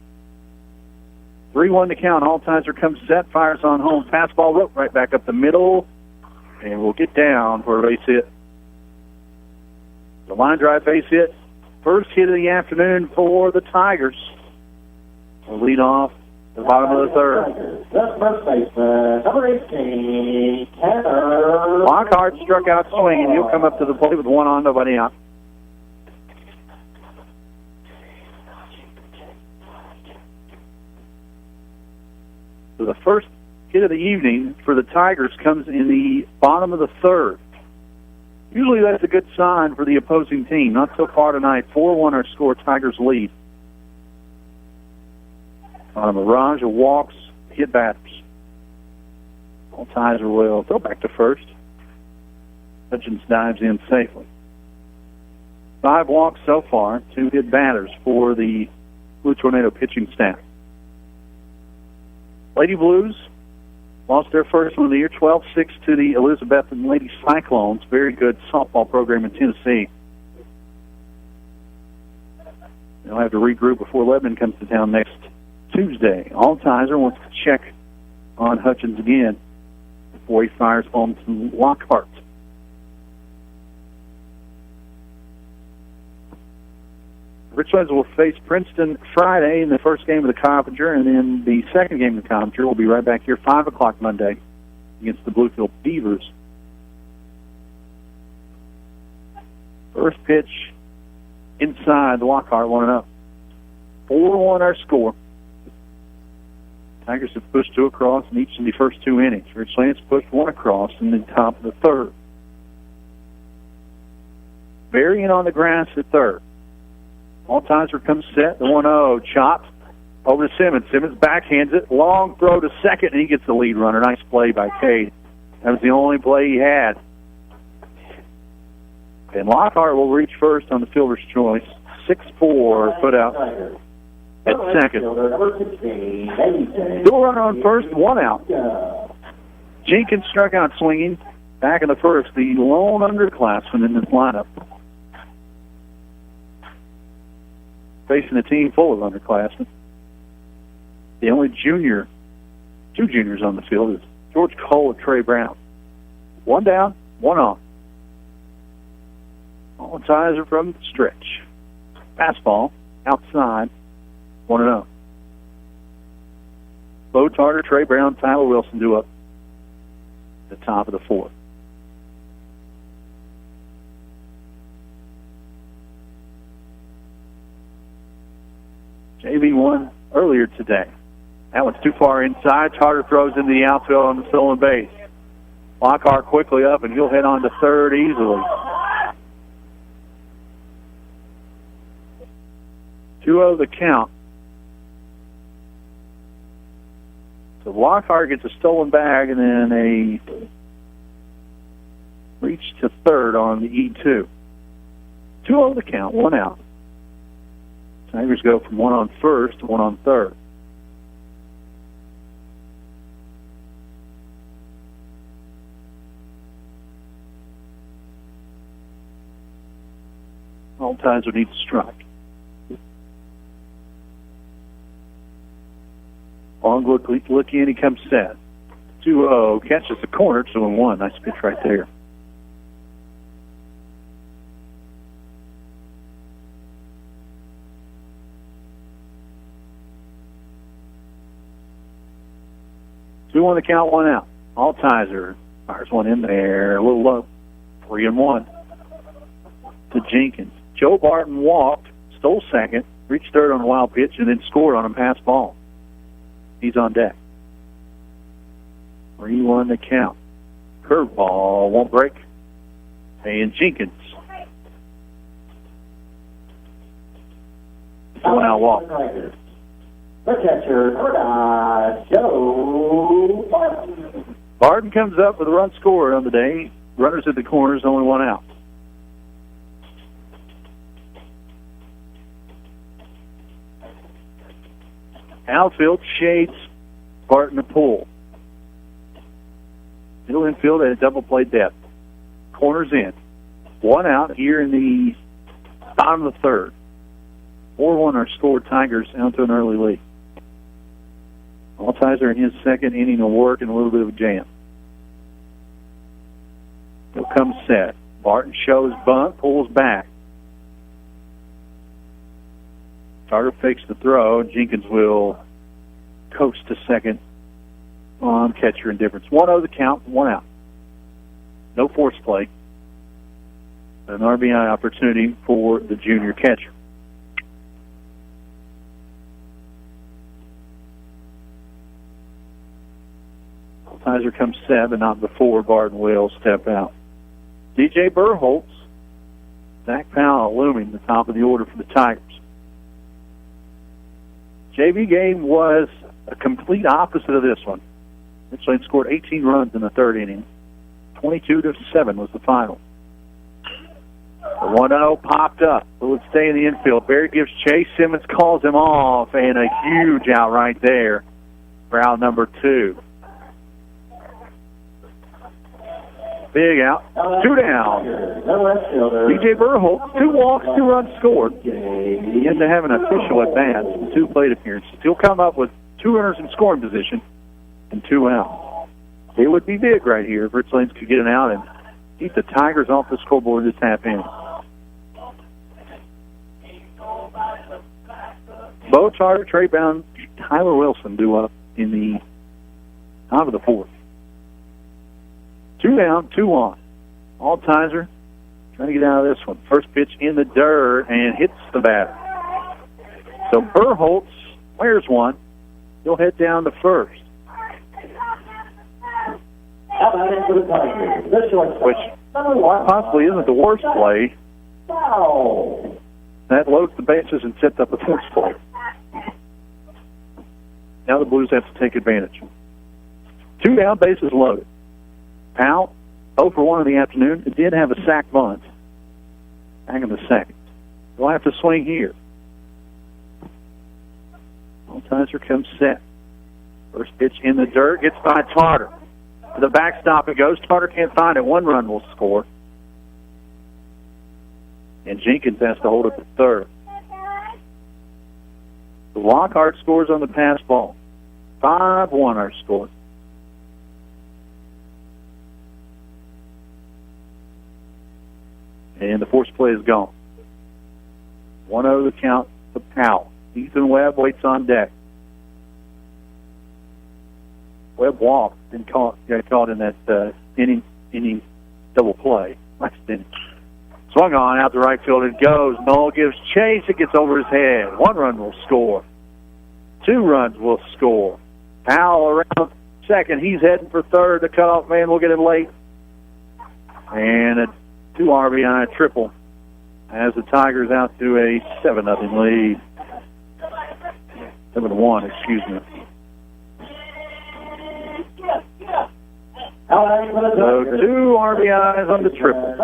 3-1 to count. Altizer comes set, fires on home. Fastball rope right back up the middle, and we'll get down for a base hit. The line drive base hit. First hit of the afternoon for the Tigers. We'll lead off the bottom of the third. Number 18, Lockhart struck out swinging. He'll come up to the plate with 1 on, nobody out. So the first hit of the evening for the Tigers comes in the bottom of the third. Usually that's a good sign for the opposing team. Not so far tonight. 4-1 our score. Tigers lead. On a barrage of walks, hit batters. Altizer will throw back to first. Hutchins dives in safely. 5 walks so far, 2 hit batters for the Blue Tornado pitching staff. Lady Blues lost their first one of the year, 12-6 to the Elizabethan Lady Cyclones. Very good softball program in Tennessee. They'll have to regroup before Lebanon comes to town next Tuesday. Altizer wants to check on Hutchins again before he fires home to Lockhart. Richlands will face Princeton Friday in the first game of the Coffinger, and then the second game of the Coffinger will be right back here 5 o'clock Monday against the Bluefield Beavers. First pitch inside the Lockhart, 1-0. 4-1 our score. Tigers have pushed 2 across in each of the first 2 innings. Richlands pushed 1 across in the top of the third. Burying on the grass at third. Altizer comes set, the 1-0, chopped over to Simmons. Simmons backhands it, long throw to second, and he gets the lead runner. Nice play by Cade. That was the only play he had. And Lockhart will reach first on the fielder's choice. 6-4, put out at second. Still runner on first, 1 out. Jenkins struck out swinging back in the first, the lone underclassman in this lineup. Facing a team full of underclassmen. The only two juniors on the field is George Cole and Trey Brown. 1 down, 1 on. Altizer from the stretch. Fastball, outside, 1-0. Bo Tarter, Trey Brown, Tyler Wilson do up the top of the fourth. 1v1 earlier today. That one's too far inside. Charter throws into the outfield on the stolen base. Lockhart quickly up, and he'll head on to third easily. 2-0 the count. So Lockhart gets a stolen bag and then a reach to third on the E2. 2-0 the count, 1 out. Tigers go from 1 on first to 1 on third. All Tizer needs to strike. Long look in, he comes set. 2-0, catches the corner, 2-1. Nice pitch right there. Two on the count, 1 out. Altizer fires one in there, a little low. 3-1 to Jenkins. Joe Barton walked, stole second, reached third on a wild pitch, and then scored on a pass ball. He's on deck. 3-1 the count. Curveball won't break. And Jenkins. 1-out walk. The catcher, Joe Barton. Barton comes up with a run scored on the day. Runners at the corners, only 1 out. Outfield shades Barton to pull. Middle infield at a double play depth. Corners in. 1 out here in the bottom of the third. 4-1 our score. Tigers out to an early lead. Altizer in his second inning of work and a little bit of a jam. He'll come set. Barton shows bunt, pulls back. Carter fakes the throw. Jenkins will coast to second on catcher indifference. 1-0 the count, 1 out. No force play. An RBI opportunity for the junior catcher. Altizer comes set, but not before Barton will step out. DJ Burholtz, Zach Powell looming the top of the order for the Tigers. JV game was a complete opposite of this one. Richlands scored 18 runs in the third inning. 22-7 was the final. The 1-0 popped up. Will it stay in the infield? Barry gives chase. Simmons calls him off, and a huge out right there for out number 2. Big out. 2 down. DJ Burholtz, 2 walks, 2 runs scored. He had to have an official advance in 2 plate appearances. He'll come up with 2 runners in scoring position and 2 out. It would be big right here if Richlands could get an out and keep the Tigers off the scoreboard this half inning. Bo Charter, Trey Brown, Tyler Wilson due up in the top of the 4th. 2 down, 2 on. Altizer trying to get out of this one. First pitch in the dirt and hits the batter. So Burholtz wears one. He'll head down to first. How about it for the Tigers? The shortstop. Which possibly isn't the worst play. Foul. That loads the bases and sets up a force play. Now the Blues have to take advantage. 2 down, bases loaded. Powell, 0 for 1 in the afternoon. It did have a sack bunt. Back in the second. They'll have to swing here. Altizer comes set. First pitch in the dirt. Gets by Tarter. To the backstop it goes. Tarter can't find it. 1 run will score. And Jenkins has to hold it to third. The Lockhart scores on the pass ball. 5-1 our score. And the force play is gone. 1-0 the count to Powell. Ethan Webb waits on deck. Webb walked and got caught in that inning double play. Last inning. Swung on out the right field. It goes. Noel gives chase. It gets over his head. 1 run will score. 2 runs will score. Powell around second. He's heading for third. The cutoff man will get it late. And a 2 RBI triple as the Tigers out to a 7-0 lead. 7-1, excuse me. So 2 RBIs on the triple.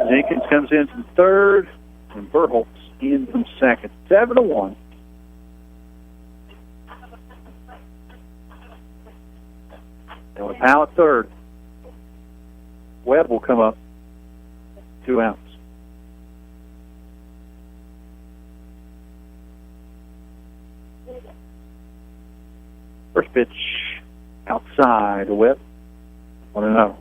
Jenkins comes in from third, and Burholtz in from second. 7-1. And with Powell at third, Webb will come up. 2 outs. First pitch outside, Webb. 1-0.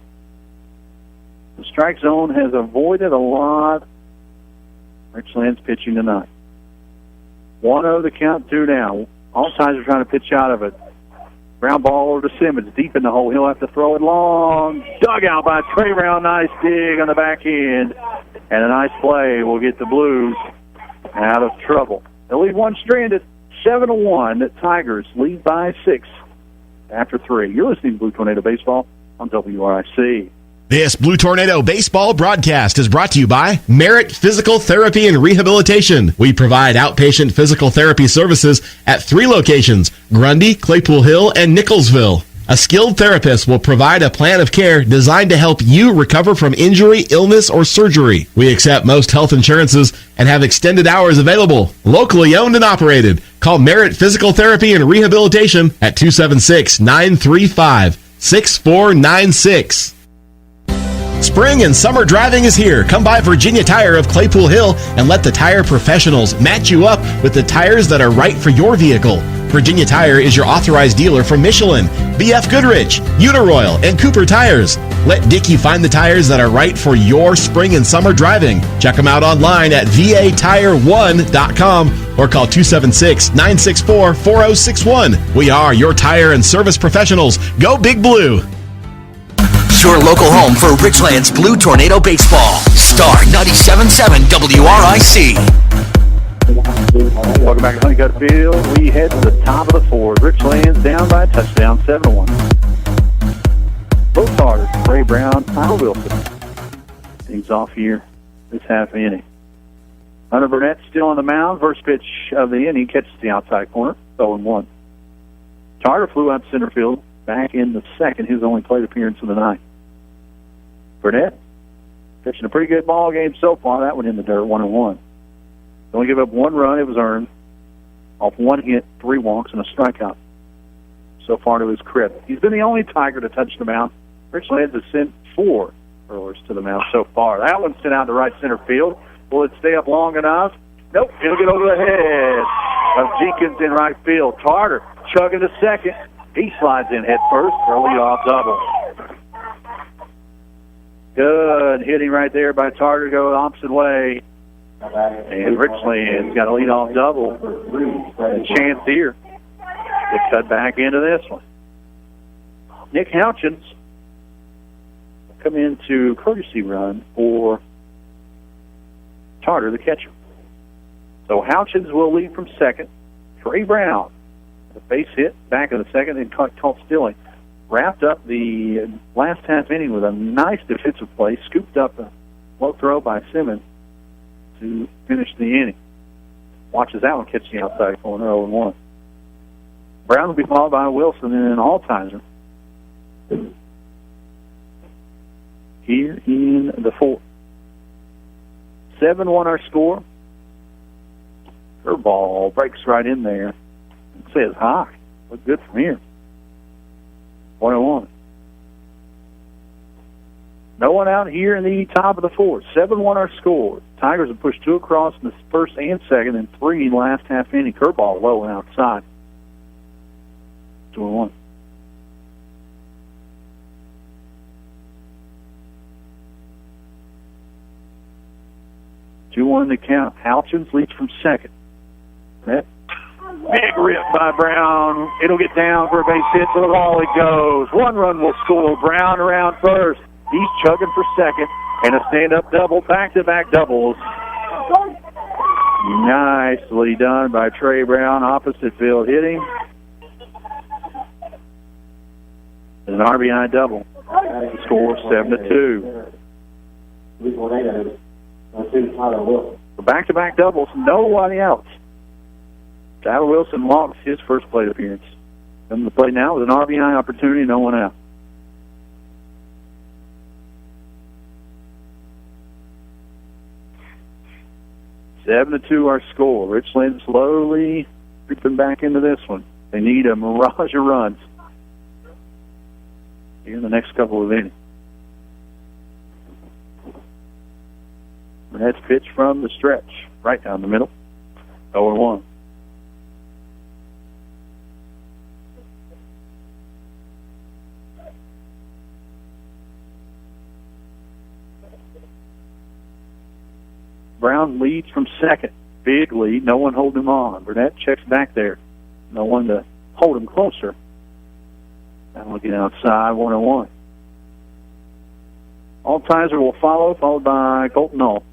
The strike zone has avoided a lot. Richlands pitching tonight. 1-0 the count, 2 down. All sides are trying to pitch out of it. Ground ball over to Simmons, deep in the hole. He'll have to throw it long. Dug out by Trey Brown. Nice dig on the back end. And a nice play will get the Blues out of trouble. They'll leave one stranded. 7-1. The Tigers lead by 6 after 3. You're listening to Blue Tornado Baseball on WRIC. This Blue Tornado Baseball broadcast is brought to you by Merit Physical Therapy and Rehabilitation. We provide outpatient physical therapy services at 3 locations, Grundy, Claypool Hill, and Nicholsville. A skilled therapist will provide a plan of care designed to help you recover from injury, illness, or surgery. We accept most health insurances and have extended hours available. Locally owned and operated. Call Merit Physical Therapy and Rehabilitation at 276-935-6496. Spring and summer driving is here. Come by Virginia Tire of Claypool Hill and let the tire professionals match you up with the tires that are right for your vehicle. Virginia Tire is your authorized dealer for Michelin, BF Goodrich, Uniroyal, and Cooper Tires. Let Dickie find the tires that are right for your spring and summer driving. Check them out online at vatire1.com or call 276-964-4061. We are your tire and service professionals. Go Big Blue! Your local home for Richlands Blue Tornado Baseball. Star 97.7 WRIC. Welcome back to Honeycutt Field. We head to the top of the 4th. Richlands down by a touchdown, 7-1. Both starters, Ray Brown, Kyle Wilson. Things off here this half inning. Hunter Burnett still on the mound. First pitch of the inning catches the outside corner, 0-1. Charter flew out center field back in the second, his only plate appearance of the night. Burnett pitching a pretty good ball game so far. That one in the dirt, 1-1. Only give up 1 run. It was earned off 1 hit, 3 walks, and a strikeout. So far to his credit. He's been the only Tiger to touch the mound. Richlands has sent 4 throwers to the mound so far. That one's sent out to right center field. Will it stay up long enough? Nope. It'll get over the head of Jenkins in right field. Tarter chugging to second. He slides in head first for a leadoff double. Good hitting right there by Tarter, go the opposite way. And Richlands got a leadoff double. A chance here to cut back into this one. Nick Houchins come into courtesy run for Tarter, the catcher. So Houchins will lead from second. Trey Brown, the base hit back in the second, and caught Stilling. Wrapped up the last half inning with a nice defensive play, scooped up a low throw by Simmons to finish the inning. Watches that one catch the outside corner, 0-1. Brown will be followed by Wilson and an Altizer here in the 4th. 7-1 our score. Curveball breaks right in there. It says high. Look good from here. 1-1. No one out here in the top of the 4th. 7-1 our score. Tigers have pushed 2 across in the first and second, and 3 in the last half inning. Curveball low and outside. 2-1. Two-1 to count. Houchins leads from second. That big rip by Brown. It'll get down for a base hit. To the wall it goes. 1 run will score. Brown around first. He's chugging for second. And a stand-up double. Back-to-back doubles. Nicely done by Trey Brown. Opposite field hitting. An RBI double. Score 7-2. For back-to-back doubles, nobody else. Tyler Wilson lost his first plate appearance. Coming to play now with an RBI opportunity, no one out. Seven to 2 our score. Richlands slowly creeping back into this one. They need a mirage of runs here in the next couple of innings. Burnett's pitch from the stretch, right down the middle. 0-1. Brown leads from second. Big lead. No one holding him on. Burnett checks back there. No one to hold him closer. Now looking outside, 1-1. Altizer will follow, followed by Colton Hull.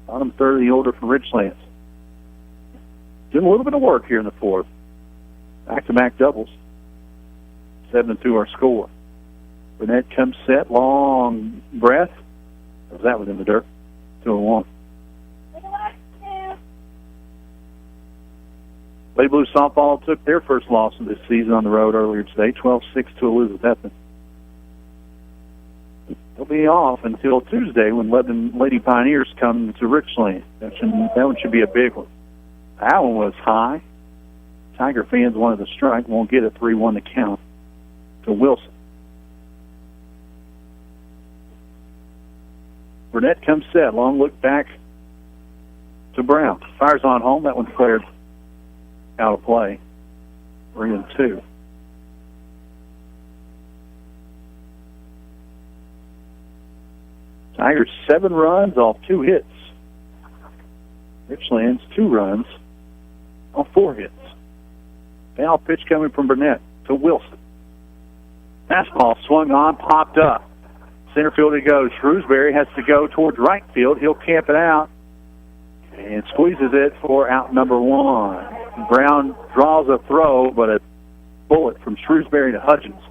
Bottom third of the order for Richlands. Doing a little bit of work here in the fourth. Back-to-back doubles. 7-2 our score. Burnett comes set. Long breath. That was in the dirt. 2-1. Lady Blue softball took their first loss of this season on the road earlier today, 12-6 to Elizabethton. They'll be off until Tuesday when Lebanon Lady Pioneers come to Richlands. That one should be a big one. That one was high. Tiger fans wanted the strike. Won't get a 3-1 to count to Wilson. Burnett comes set. Long look back to Brown. Fires on home. That one flared out of play. 3-2. Tigers 7 runs off 2 hits. Richlands 2 runs off 4 hits. Foul pitch coming from Burnett to Wilson. Fastball swung on, popped up. Center field it goes. Shrewsbury has to go towards right field. He'll camp it out and squeezes it for out number 1. Brown draws a throw, but a bullet from Shrewsbury to Hudgens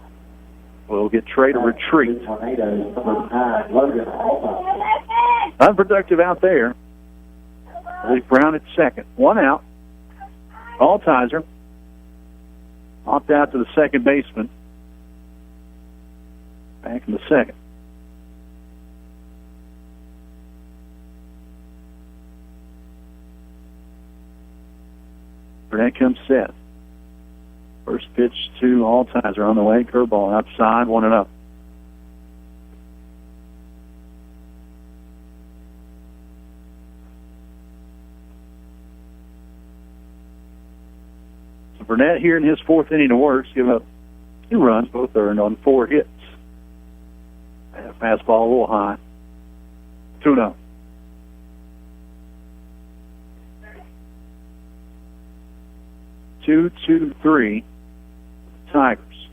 will get Trey to retreat. Unproductive out there. Leave Brown at second. 1 out. Altizer opt out to the second baseman. Back in the second. Burnett comes set. First pitch to Altizer on the way. Curveball outside, 1-0. So Burnett here in his 4th inning of work, give up 2 runs, both earned on 4 hits. Fastball a little high. 2-0. Two, 2-3. Tigers.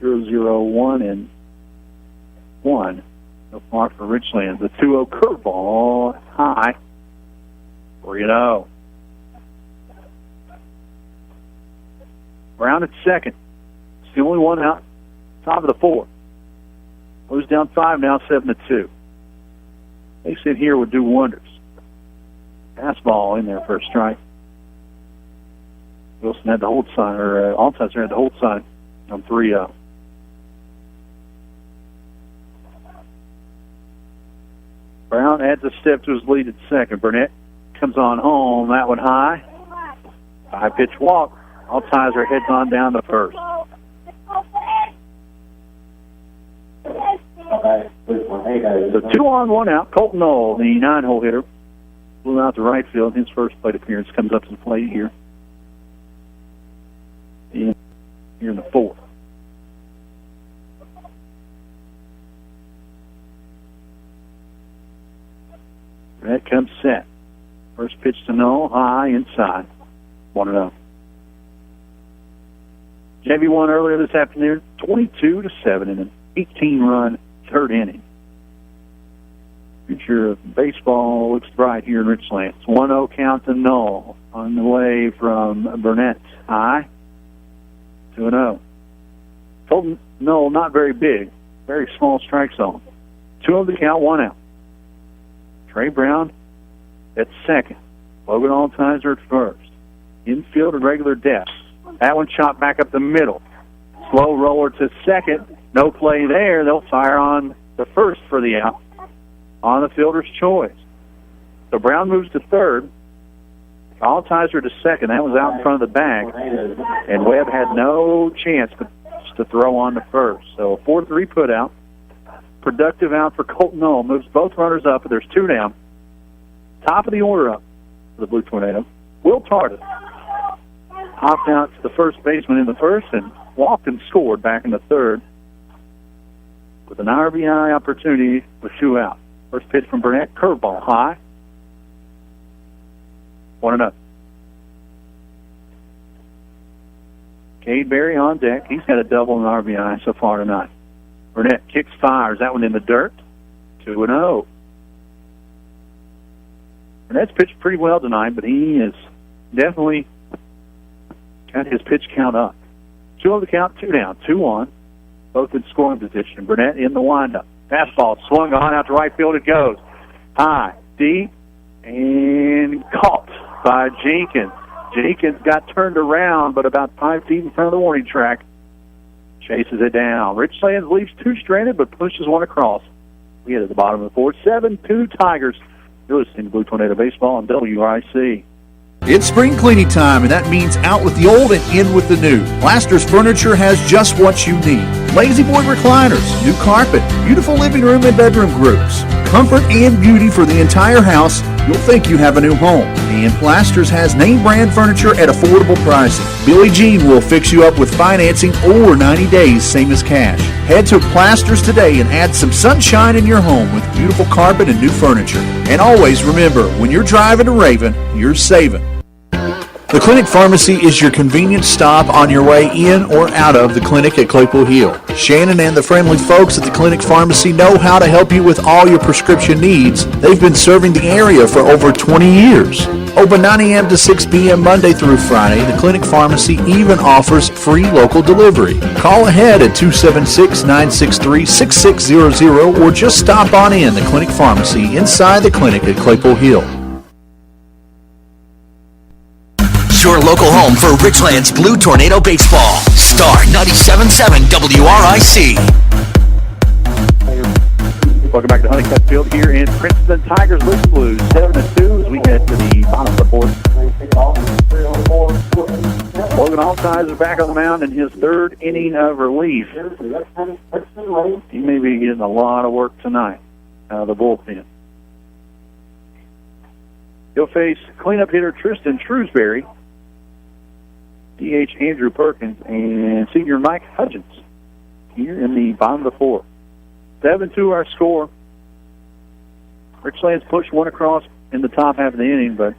0-0-1 and 1. So far for Richlands. The 2-0 curveball high. 3-0. Brown at second. It's the only one out. Top of the 4th. Blues down 5 now, 7-2. They sit here would do wonders. Fastball in there for a strike. Wilson had the hold sign, or Altizer had the hold sign on 3-0. Brown adds a step to his lead at second. Burnett comes on home. That one high. High pitch walk. Altizer heads on down to first. So 2 on, 1 out. Colton Knoll, the 9-hole hitter, blew out to right field. His first plate appearance comes up to the plate here. Here in the 4th. Burnett comes set. First pitch to Knoll, high inside. 1-0. JV won earlier this afternoon, 22-7 in an 18-run 3rd inning. Future of baseball looks bright here in Richlands. 1-0 count to Knoll on the way from Burnett. High. 2-0. Told Knoll not very big. Very small strike zone. 2-0 the count, 1 out. Trey Brown at second. Logan Altizer at first. Infield at regular depth. That one shot back up the middle. Slow roller to second. No play there. They'll fire on the first for the out. On the fielder's choice. So Brown moves to third. Altizer to second. That was out in front of the bag. And Webb had no chance to throw on to first. So a 4-3 put out. Productive out for Colton Knoll. Moves both runners up, but there's 2 down. Top of the order up for the Blue Tornado. Will Tardis hopped out to the first baseman in the first and walked and scored back in the third with an RBI opportunity with 2 out. First pitch from Burnett, curveball high. 1-0. Cade Berry on deck. He's had a double and RBI so far tonight. Burnett kicks, fires. That one in the dirt. 2-0. Burnett's pitched pretty well tonight, but he is definitely got his pitch count up. 2-0 the count, 2 down, 2-1. Both in scoring position. Burnett in the windup. Fastball swung on out to right field. It goes high, deep, and caught by Jenkins. Jenkins got turned around, but about 5 feet in front of the warning track. Chases it down. Richlands leaves 2 stranded, but pushes 1 across. We get at the bottom of the 4th. 7-2 Tigers. You're listening to Blue Tornado Baseball on WRIC. It's spring cleaning time, and that means out with the old and in with the new. Blasters Furniture has just what you need. Lazy Boy recliners, new carpet, beautiful living room and bedroom groups. Comfort and beauty for the entire house. You'll think you have a new home. And Blasters has name brand furniture at affordable pricing. Billie Jean will fix you up with financing or 90 days, same as cash. Head to Blasters today and add some sunshine in your home with beautiful carpet and new furniture. And always remember, when you're driving to Raven, you're saving. The Clinic Pharmacy is your convenient stop on your way in or out of the clinic at Claypool Hill. Shannon and the friendly folks at the Clinic Pharmacy know how to help you with all your prescription needs. They've been serving the area for over 20 years. Open 9 a.m. to 6 p.m. Monday through Friday. The Clinic Pharmacy even offers free local delivery. Call ahead at 276-963-6600 or just stop on in the Clinic Pharmacy inside the clinic at Claypool Hill. Your local home for Richlands Blue Tornado Baseball. Star 97.7 WRIC. Welcome back to Honeycutt Field here in Princeton. Tigers lose Blues 7-2 as we head to the bottom of the 4th. Logan Altizer back on the mound in his 3rd inning of relief. He may be getting a lot of work tonight out of the bullpen. He'll face cleanup hitter Tristan Shrewsbury, DH Andrew Perkins, and senior Mike Hudgens here in the bottom of the 4th. 7-2 our score. Richlands pushed 1 across in the top half of the inning, but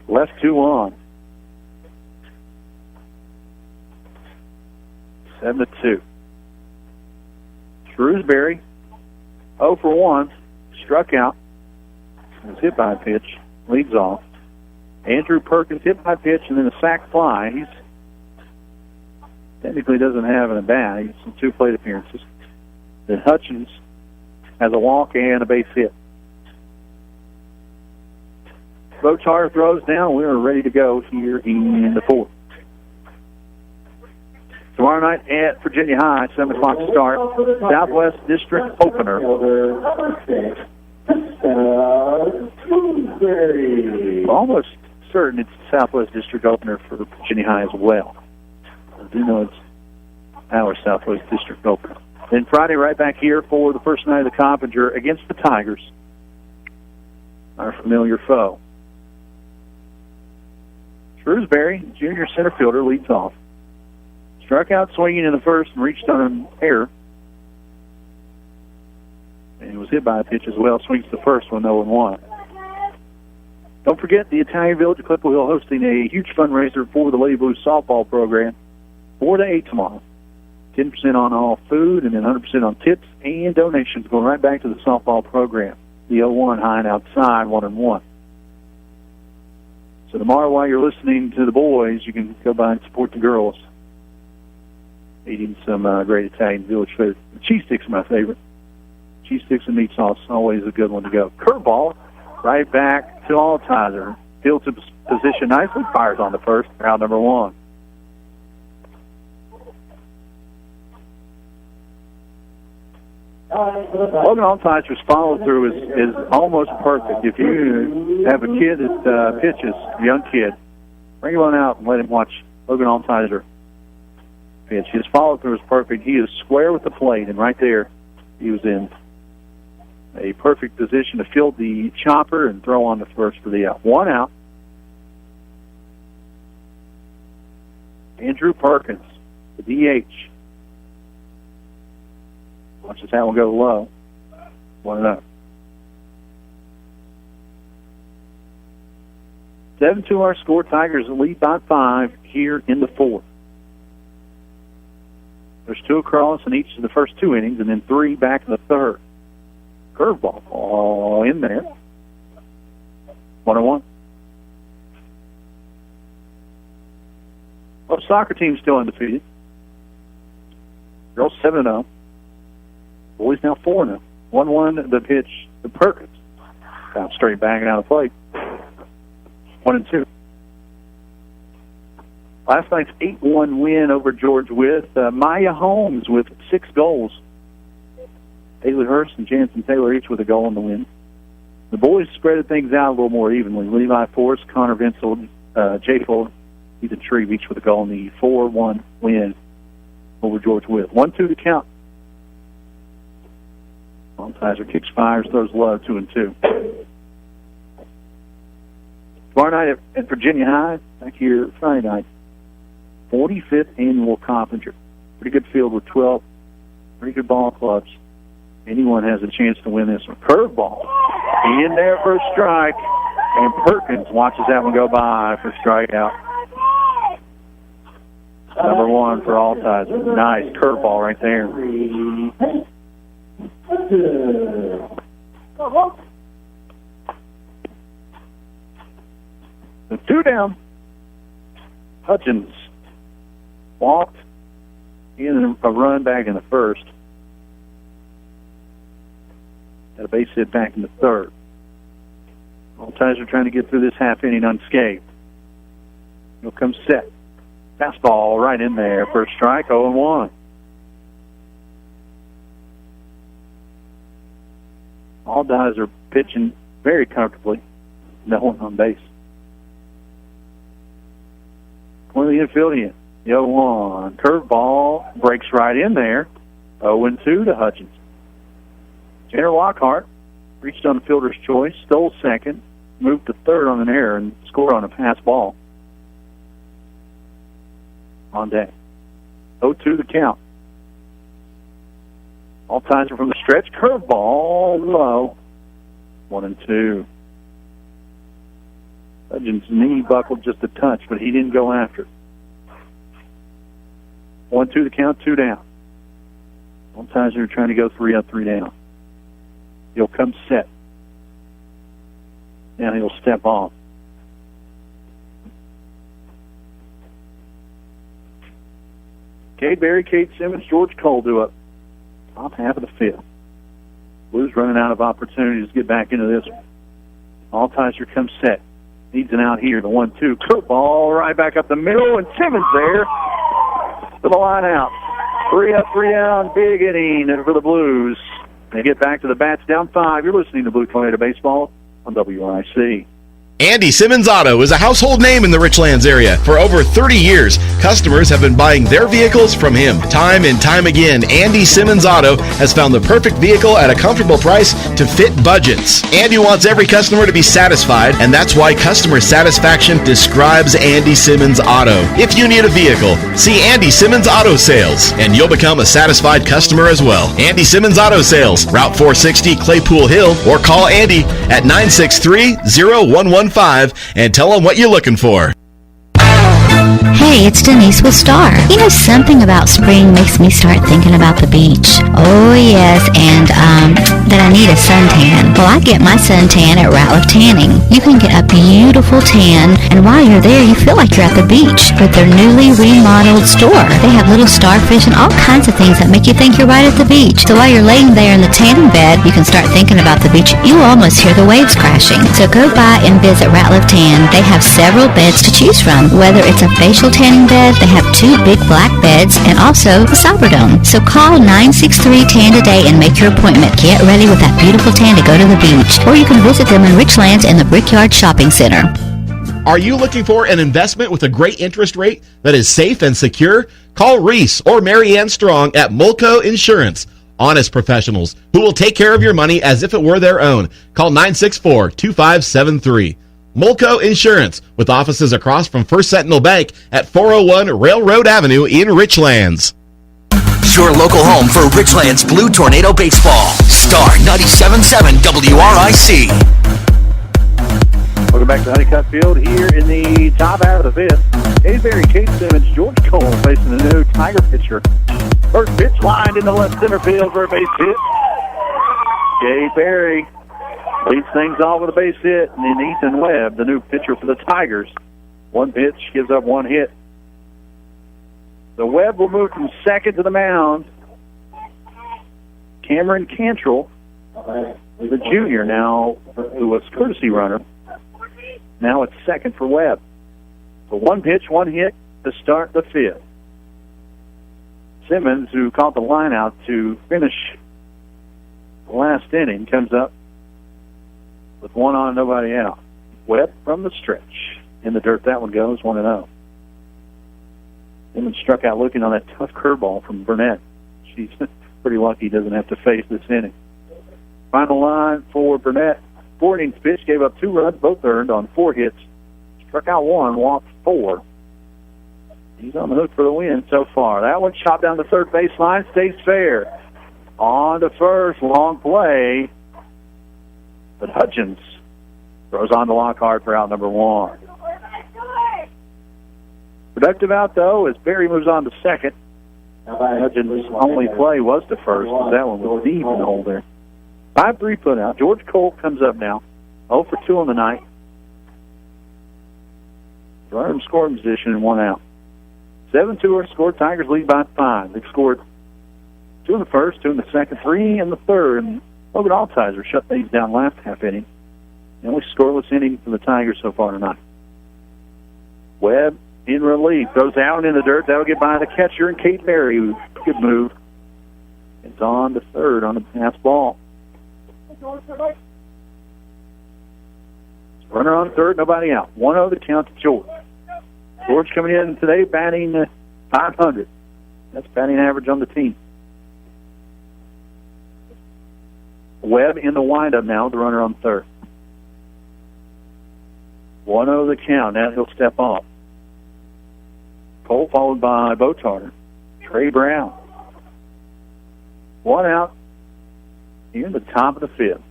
left 2 on. 7-2. Shrewsbury, 0 for 1, struck out. Was hit by a pitch, leads off. Andrew Perkins hit by a pitch and then a sac fly. He's technically doesn't have an at-bat. He's in 2 plate appearances. Then Hutchins has a walk and a base hit. Botar throws down. We're ready to go here in the 4th. Tomorrow night at Virginia High, 7 o'clock start. Southwest District opener. Almost certain it's the Southwest District opener for Virginia High as well. I do know it's our Southwest District opener. Then Friday, right back here for the first night of the Coppinger against the Tigers, our familiar foe. Shrewsbury, junior center fielder, leads off. Struck out swinging in the first and reached on an error. And he was hit by a pitch as well. Swings the first one, 0-1. Don't forget, the Italian Village of Claypool Hill hosting a huge fundraiser for the Lady Blues softball program. 4 to 8 tomorrow. 10% on all food and then 100% on tips and donations going right back to the softball program. the 0-1 high and outside, 1-1. So tomorrow, while you're listening to the boys, you can go by and support the girls. Eating some great Italian village food. The cheese sticks are my favorite. Cheese sticks and meat sauce, always a good one to go. Curveball, right back to Altizer. Fields to position nicely, fires on the first, round number 1. Logan Altizer's follow-through is almost perfect. If you have a kid that pitches, a young kid, bring him on out and let him watch Logan Altizer pitch. His follow-through is perfect. He is square with the plate, and right there he was in a perfect position to field the chopper and throw on the first for the out. 1 out. Andrew Perkins, the DH. Watches that one go low. 1-0. 7-2 our score. Tigers lead by 5 here in the 4th. There's 2 across in each of the first 2 innings, and then 3 back in the 3rd. Curveball all in there. 1-1. Well, soccer team's still undefeated. Girls 7-0. Boys now 4-0. 1-1 the pitch to Perkins. Down straight banging out of plate. 1-2. Last night's 8-1 win over George with Maya Holmes with 6 goals. Haley Hurst and Jansen Taylor each with a goal in the win. The boys spread things out a little more evenly. Levi Forrest, Connor Vinsel, Jay Fuller, Ethan Shreve each with a goal in the 4-1 win over George with. 1-2 to count. Altizer kicks, fires, throws low, 2-2. Tomorrow night at Virginia High, back here Friday night, 45th annual Coppinger. Pretty good field with 12 pretty good ball clubs. Anyone has a chance to win this one. Curveball. In there for a strike. And Perkins watches that one go by for strikeout. Number 1 for Altizer. Nice curveball right there. The 2 down. Hutchins walked in a run back in the first. Got a base hit back in the 3rd. Altizer trying to get through this half inning unscathed. He'll come set. Fastball right in there. First strike, 0-1. All guys are pitching very comfortably. No one on base. One of the infield in. The 0-1. Curveball breaks right in there. 0-2 to Hutchins. Tanner Lockhart reached on the fielder's choice, stole second, moved to third on an error, and scored on a pass ball. On deck. 0-2 the count. Altizer from the stretch. Curveball low. 1-2. Hutchins' knee buckled just a touch, but he didn't go after it. 1-2 the count, 2 down. Altizer trying to go 3 up, 3 down. He'll come set. Now he'll step off. Cade Berry, Kate Simmons, George Cole do up. Top half of the field. Blues running out of opportunities to get back into this one. Altizer comes set. Needs an out here. The 1-2. Curveball right back up the middle, and Simmons there for the line out. 3 up, 3 down. Big inning for the Blues. They get back to the bats down 5. You're listening to Blue Tornado Baseball on WRIC. Andy Simmons Auto is a household name in the Richlands area. For over 30 years, customers have been buying their vehicles from him. Time and time again, Andy Simmons Auto has found the perfect vehicle at a comfortable price to fit budgets. Andy wants every customer to be satisfied, and that's why customer satisfaction describes Andy Simmons Auto. If you need a vehicle, see Andy Simmons Auto Sales, and you'll become a satisfied customer as well. Andy Simmons Auto Sales, Route 460, Claypool Hill, or call Andy at 963-0115 and tell them what you're looking for. Hey, it's Denise with Star. You know, something about spring makes me start thinking about the beach. Oh, yes, and, that I need a suntan. Well, I get my suntan at Ratliff Tanning. You can get a beautiful tan, and while you're there, you feel like you're at the beach with their newly remodeled store. They have little starfish and all kinds of things that make you think you're right at the beach. So while you're laying there in the tanning bed, you can start thinking about the beach. You almost hear the waves crashing. So go by and visit Ratliff Tan. They have several beds to choose from. Whether it's a facial tanning bed, they have 2 big black beds, and also a Cyber Dome. So call 963-TAN today and make your appointment. Get ready with that beautiful tan to go to the beach. Or you can visit them in Richlands in the Brickyard Shopping Center. Are you looking for an investment with a great interest rate that is safe and secure? Call Reese or Mary Ann Strong at Mulco Insurance. Honest professionals who will take care of your money as if it were their own. Call 964-2573. Mulco Insurance, with offices across from First Sentinel Bank at 401 Railroad Avenue in Richlands. Your local home for Richlands Blue Tornado Baseball. Star 97.7 WRIC. Welcome back to Honeycutt Field here in the top half of the fifth. Cade Berry, Kate Simmons, George Cole facing the new Tiger pitcher. First pitch lined in the left center field for a base hit. Cade Berry leads things off with a base hit, and then Ethan Webb, the new pitcher for the Tigers. One pitch, gives up one hit. The Webb will move from second to the mound. Cameron Cantrell, the junior now, who was courtesy runner. Now it's second for Webb. So one pitch, one hit to start the fifth. Simmons, who caught the line out to finish the last inning, comes up with one on, nobody out. Webb from the stretch. In the dirt, that one goes 1-0. Simmons struck out looking on that tough curveball from Burnett. She's pretty lucky he doesn't have to face this inning. Final line for Burnett. 4 innings pitch, gave up 2 runs, both earned on 4 hits. Struck out 1, walked 4. He's on the hook for the win so far. That one chopped down the third baseline, stays fair. On to first, long play. But Hutchins throws on to Lockhart for out number 1. Productive out, though, as Berry moves on to second. Hutchins' only play was to first. That one was deep in the hole there. 5-3 put out. George Cole comes up now. 0 for 2 on the night. Runner in scoring position and 1 out. 7-2 are scored. Tigers lead by 5. They've scored 2 in the first, 2 in the second, 3 in the third. And Logan Altizer shut things down last half inning. The only scoreless inning for the Tigers so far tonight. Webb in relief. Goes out in the dirt. That'll get by the catcher and Kate Berry, who good move. It's on to third on the pass ball. Runner on third, nobody out. 1-0 the count to George. George coming in today batting .500. That's batting average on the team. Webb in the windup now, the runner on third. 1-0 the count. Now he'll step off. Cole followed by Botarter. Trey Brown. 1 out here in the top of the fifth.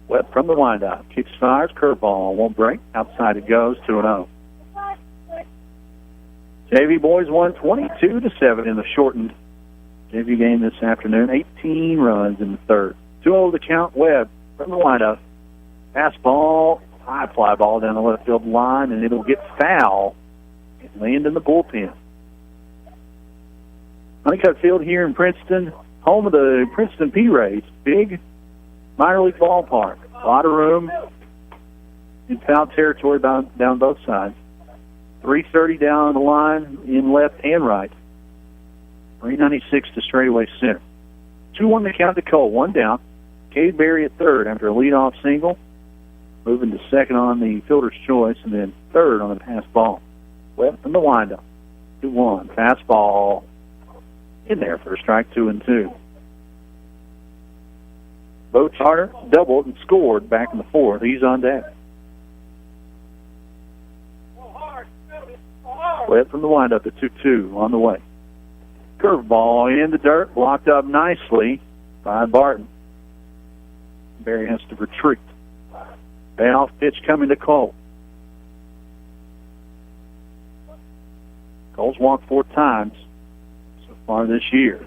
Webb from the windup. Kicks, fires, curveball. Won't break. Outside it goes, 2-0. JV boys won 22-7 in the shortened JV game this afternoon. 18 runs in the third. 2-0 the count. Webb from the windup. Pass ball, high fly ball down the left field line, and it'll get foul and land in the bullpen. Honeycutt Field here in Princeton, home of the Princeton P-Rays. Big minor league ballpark. A lot of room in foul territory down both sides. 330 down the line in left and right. 396 to straightaway center. 2-1 the count to Cole. 1 down. Cade Berry at third after a leadoff single. Moving to second on the fielder's choice, and then third on the pass ball. Webb from the windup. 2-1. Fastball in there for a strike, 2-2. Bo Charter doubled and scored back in the fourth. He's on deck. Webb from the windup at 2-2 on the way. Curveball in the dirt, blocked up nicely by Barton. Berry has to retreat. Payoff pitch coming to Cole. Cole's walked 4 times so far this year.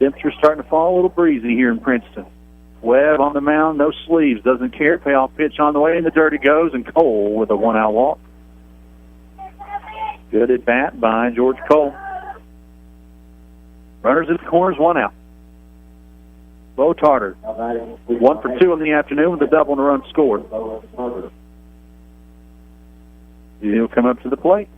Temperature's starting to fall a little breezy here in Princeton. Webb on the mound, no sleeves, doesn't care. Payoff pitch on the way, and the dirt he goes, and Cole with a 1-out walk. Good at bat by George Cole. Runners at the corners, 1 out. Bo Tarter, 1 for 2 in the afternoon with a double and a run scored. He'll come up to the plate.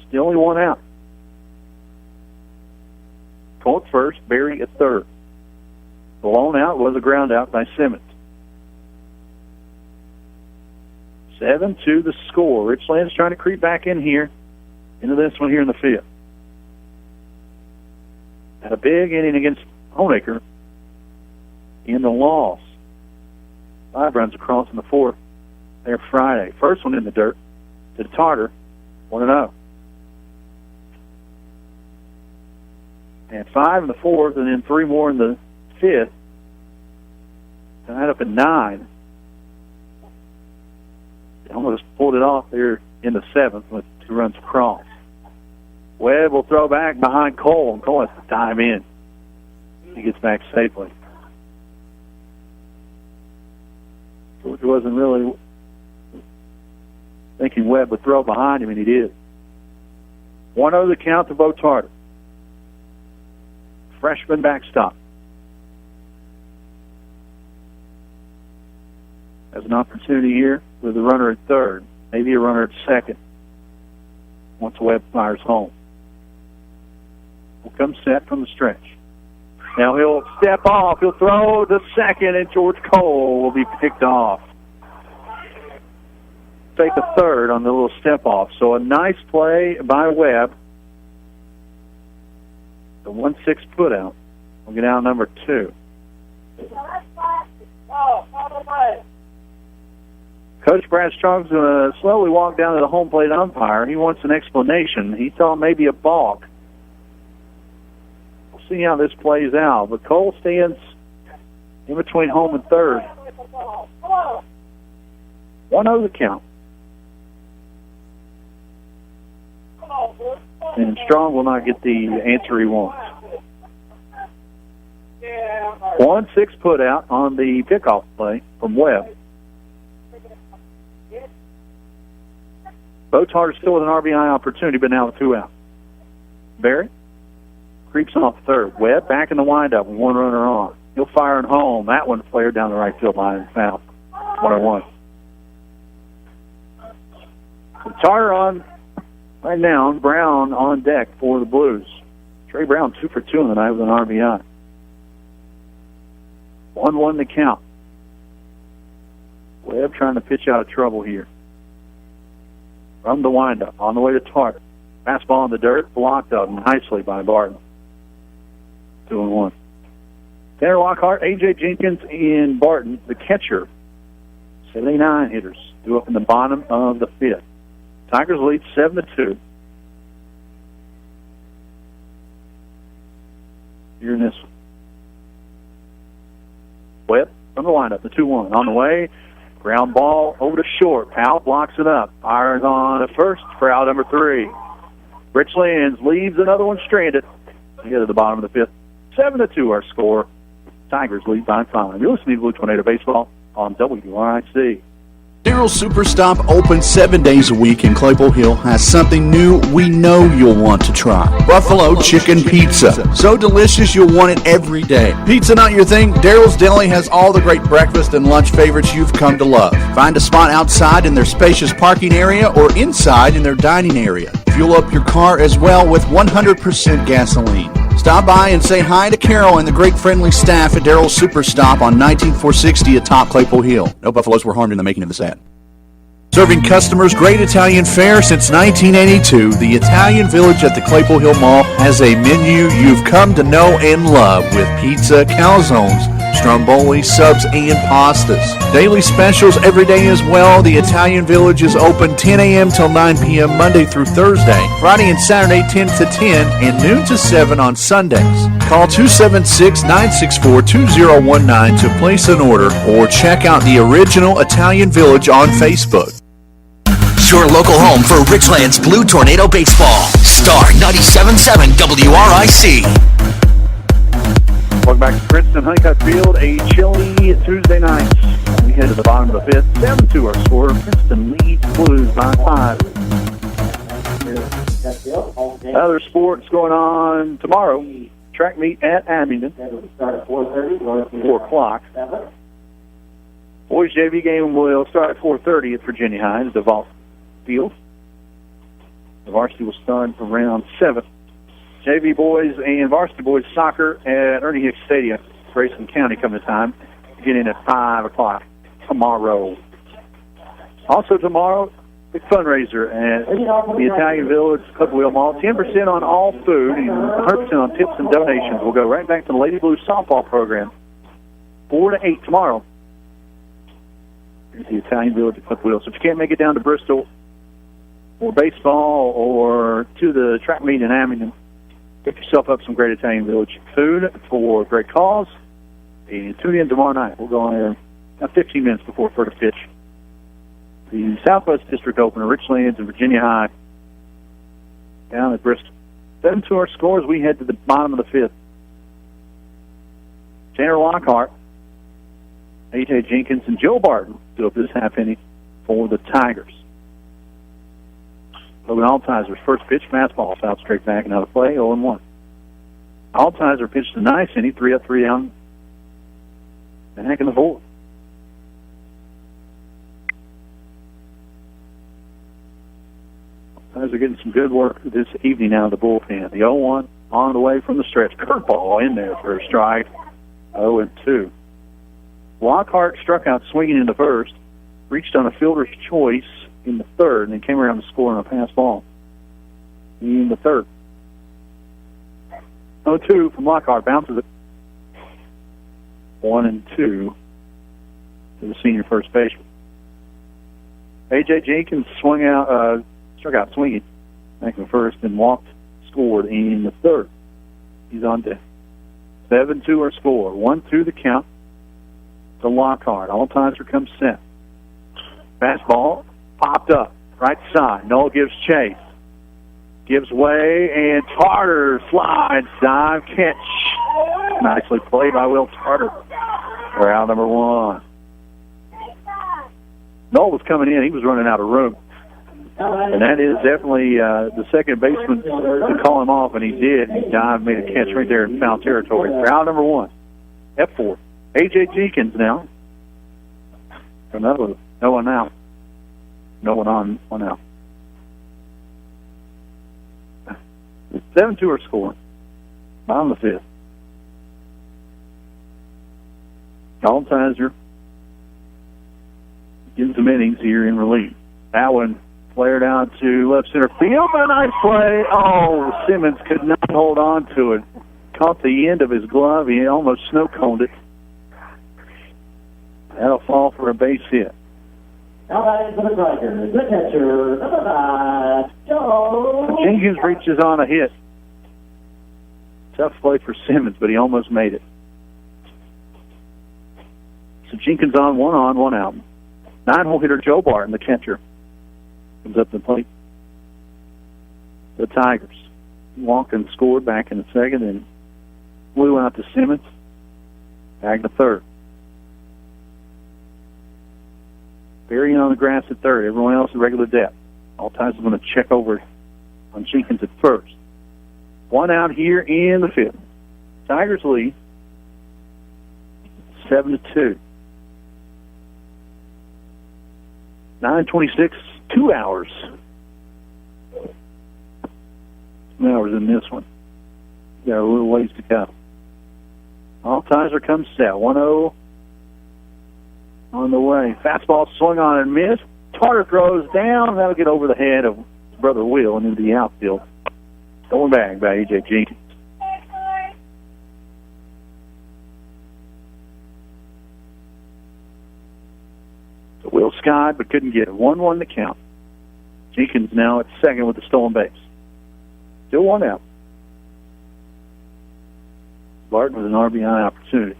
Still only 1 out. Cole at first, Berry at third. The lone out was a ground out by Simmons. 7-2 the score. Richlands trying to creep back in here, into this one here in the 5th. Had a big inning against Honaker in the loss. 5 runs across in the 4th there Friday. First one in the dirt to Tarter, 1-0. And 5 in the 4th, and then 3 more in the 5th. Tied up at 9. They almost pulled it off there in the 7th with 2 runs across. Webb will throw back behind Cole, and Cole has to dive in. He gets back safely. George wasn't really thinking Webb would throw behind him, and he did. 1-0 the count to Bo Tarter. Freshman backstop. Has an opportunity here with a runner at third, maybe a runner at second, once Webb fires home. Will come set from the stretch. Now he'll step off. He'll throw to second, and George Cole will be picked off. Take a third on the little step off. So a nice play by Webb. The 1-6 put out. We'll get out number 2. Coach Brad Strong's going to slowly walk down to the home plate umpire. He wants an explanation. He thought maybe a balk. We'll see how this plays out. But Cole stands in between home and third. 1-0 the count. And Strong will not get the answer he wants. 1-6 put out on the pickoff play from Webb. Bo Tarter still with an RBI opportunity, but now with 2 out. Barry creeps off third. Webb back in the windup with 1 runner on. He'll fire it home. That one flared down the right field line and foul. 1-1. So Tarter on right now. Brown on deck for the Blues. Trey Brown 2 for 2 in the night with an RBI. 1-1 to count. Webb trying to pitch out of trouble here. From the windup, on the way to Tarter. Fastball in the dirt, blocked up nicely by Barton. 2-1. Tanner Lockhart, A.J. Jenkins, and Barton, the catcher. 79 hitters, due up in the bottom of the 5th. Tigers lead 7-2. Here in this one. Webb from the windup, the 2-1. On the way. Ground ball over to short. Powell blocks it up. Fires on at first for out number 3. Richlands leaves another one stranded. We get to the bottom of the 5th. 7-2 our score. Tigers lead by 5. You're listening to Blue Tornado Baseball on WRIC. Daryl's Superstop, open 7 days a week in Claypool Hill, has something new we know you'll want to try. Buffalo Chicken Pizza. So delicious you'll want it every day. Pizza not your thing? Daryl's Deli has all the great breakfast and lunch favorites you've come to love. Find a spot outside in their spacious parking area or inside in their dining area. Fuel up your car as well with 100% gasoline. Stop by and say hi to Carol and the great friendly staff at Daryl's Superstop on 19460 atop Claypool Hill. No buffaloes were harmed in the making of this ad. Serving customers great Italian fare since 1982, the Italian Village at the Claypool Hill Mall has a menu you've come to know and love with pizza, calzones, stromboli, subs, and pastas. Daily specials every day as well. The Italian Village is open 10 a.m. till 9 p.m. Monday through Thursday. Friday and Saturday 10 to 10 and noon to 7 on Sundays. Call 276-964-2019 to place an order or check out the original Italian Village on Facebook. Your local home for Richlands Blue Tornado Baseball. Star 97.7 WRIC. Welcome back to Princeton Honeycutt Field. A chilly Tuesday night. We head to the bottom of the fifth. 7-2 our score. Princeton leads Blues by 5. Other sports going on tomorrow. Track meet at Abingdon. Start at 4:30. 4 o'clock. Boys JV game will start at 4:30 at Virginia High at the Vault Field. The varsity will start around 7. JV boys and varsity boys soccer at Ernie Hicks Stadium, Grayson County, come to time. Get in at 5 o'clock tomorrow. Also tomorrow, big fundraiser at the Italian Village Club Wheel Mall. 10% on all food and 100% on tips and donations. We'll go right back to the Lady Blues softball program. 4 to 8 tomorrow. Here's the Italian Village Club Wheel. So if you can't make it down to Bristol or baseball or to the track meet in Abingdon, get yourself up some great Italian Village food for a great cause. And tune in tomorrow night. We'll go on there about 15 minutes before first pitch. The Southwest District Opener, Richlands and Virginia High, down at Bristol. 7-2 our scores. We head to the bottom of the fifth. Tanner Lockhart, A.J. Jenkins, and Joe Barton do up this half inning for the Tigers. Logan Altizer, first pitch, fastball, foul straight back and out of play, 0-1. Altizer pitched a nice inning, 3 up, 3 down, back in the fourth. Altizer getting some good work this evening out of the bullpen. The 0-1 on the way from the stretch. Curveball in there for a strike, 0-2. Lockhart struck out swinging in the first, reached on a fielder's choice in the third, and then came around to score on a pass ball in the third. 0-2 from Lockhart, bounces it. 1-2 to the senior first baseman. A.J. Jenkins struck out swinging back in the first and scored in the third. He's on deck. 7-2 our score. 1-2 the count to Lockhart. Altizer comes set. Fastball popped up, right side. Noel gives chase. Gives way, and Tarter slides, dive, catch. Nicely played by Will Tarter. We're out number 1. Noel was coming in. He was running out of room. And that is definitely the second baseman to call him off, and he did. He dived, made a catch right there in foul territory. We're out number 1. F4. A.J. Jenkins now. Another one. No one out. No one on, 1 out. 7-2 our score. Bottom of the fifth. Altizer getting some innings here in relief. That one flared out to left center field. A nice play. Oh, Simmons could not hold on to it. Caught the end of his glove. He almost snow-coned it. That'll fall for a base hit. The catcher, number 5, Joe. Jenkins reaches on a hit. Tough play for Simmons, but he almost made it. So Jenkins on, 1 out. 9-hole hitter Joe Barton, the catcher, comes up to the plate. The Tigers walked and scored back in the second and flew out to Simmons. Back to third. Burying on the grass at third. Everyone else at regular depth. Altizer is going to check over on Jenkins at first. 1 out here in the fifth. Tigers lead 7-2. 9:26, 2 hours. 2 hours in this one. Got a little ways to go. Altizer comes set. 1-0 on the way. Fastball swung on and missed. Tarter throws down. That'll get over the head of his brother Will and into the outfield. Going back by A.J. Jenkins. Will Scott, but couldn't get it. 1-1 the count. Jenkins now at second with the stolen base. Still one out. Barton with an RBI opportunity.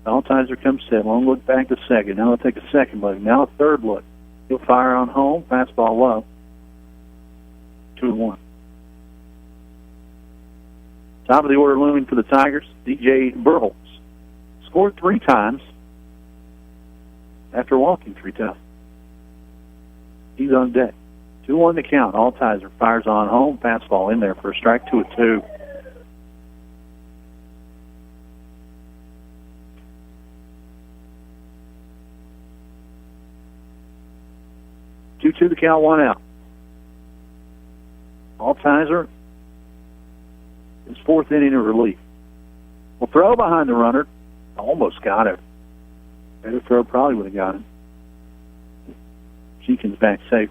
Altizer comes set. Long look back to second. Now he'll take a second look. Now a third look. He'll fire on home. Fastball low. 2-1. Top of the order looming for the Tigers, DJ Burholtz. Scored 3 times after walking 3 times. He's on deck. 2-1 to count. Altizer fires on home. Fastball in there for a strike. 2-2. To the count, 1 out. Altizer, his 4th inning of relief. Will throw behind the runner. Almost got it. Better throw probably would have got him. Jenkins back safe.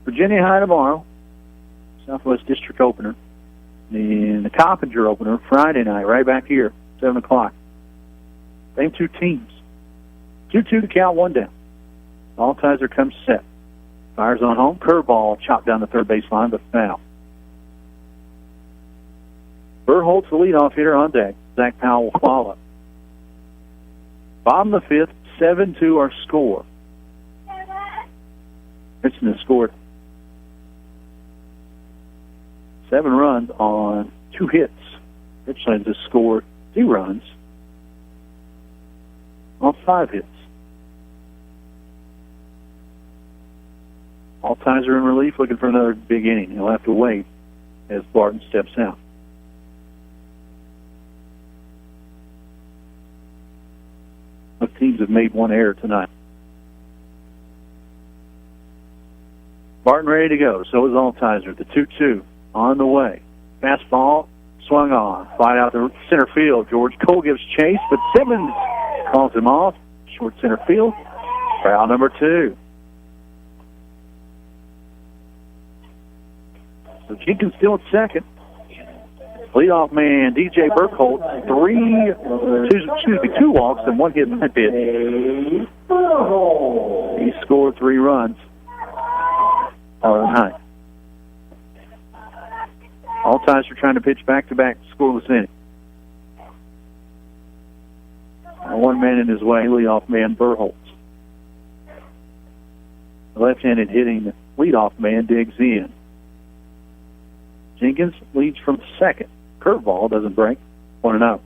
Virginia High tomorrow. Southwest District opener. And the Coppinger opener Friday night, right back here, 7 o'clock. Same 2 teams. 2-2 to count, 1 down. Altizer comes set. Fires on home. Curveball chopped down the third baseline, but foul. Burholtz, the leadoff hitter on deck. Zach Powell will follow. Bottom of the 5th, 7-2 our score. Princeton has scored 7 runs on 2 hits. Richlands has scored 2 runs on 5 hits. Altizer in relief, looking for another big inning. He'll have to wait as Barton steps out. Both teams have made 1 error tonight. Barton ready to go. So is Altizer. The 2-2 on the way. Fastball swung on. Fly out to center field. George Cole gives chase, but Simmons calls him off. Short center field. Foul number 2. So Jenkins still at second. Leadoff man DJ Burkholtz, 2 walks and 1 hit by pitch. He scored 3 runs on the night. Altizer trying to pitch back-to-back scoreless inning. 1 man in his way, leadoff man Burkholtz. The left-handed hitting leadoff man digs in. Jenkins leads from second. Curveball doesn't break. 1-0.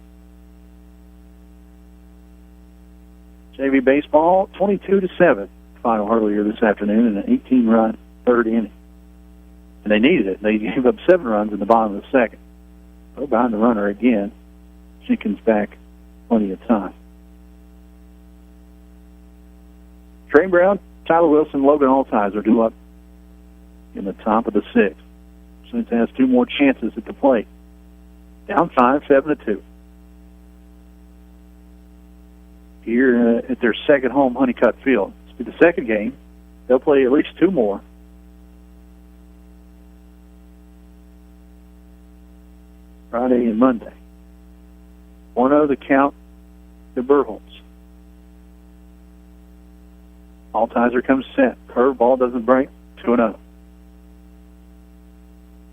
JV baseball, 22-7. Final earlier this afternoon in an 18-run 3rd inning. And they needed it. They gave up 7 runs in the bottom of the 2nd. Go behind the runner again. Jenkins back plenty of time. Trey Brown, Tyler Wilson, Logan Altizer due up in the top of the 6th. Since has 2 more chances at the plate. Down 5, 7-2. Here at their second home, Honeycutt Field. This will be the second game. They'll play at least 2 more. Friday and Monday. 1-0 the count to Burholtz. Altizer comes set. Curveball doesn't break. 2-0.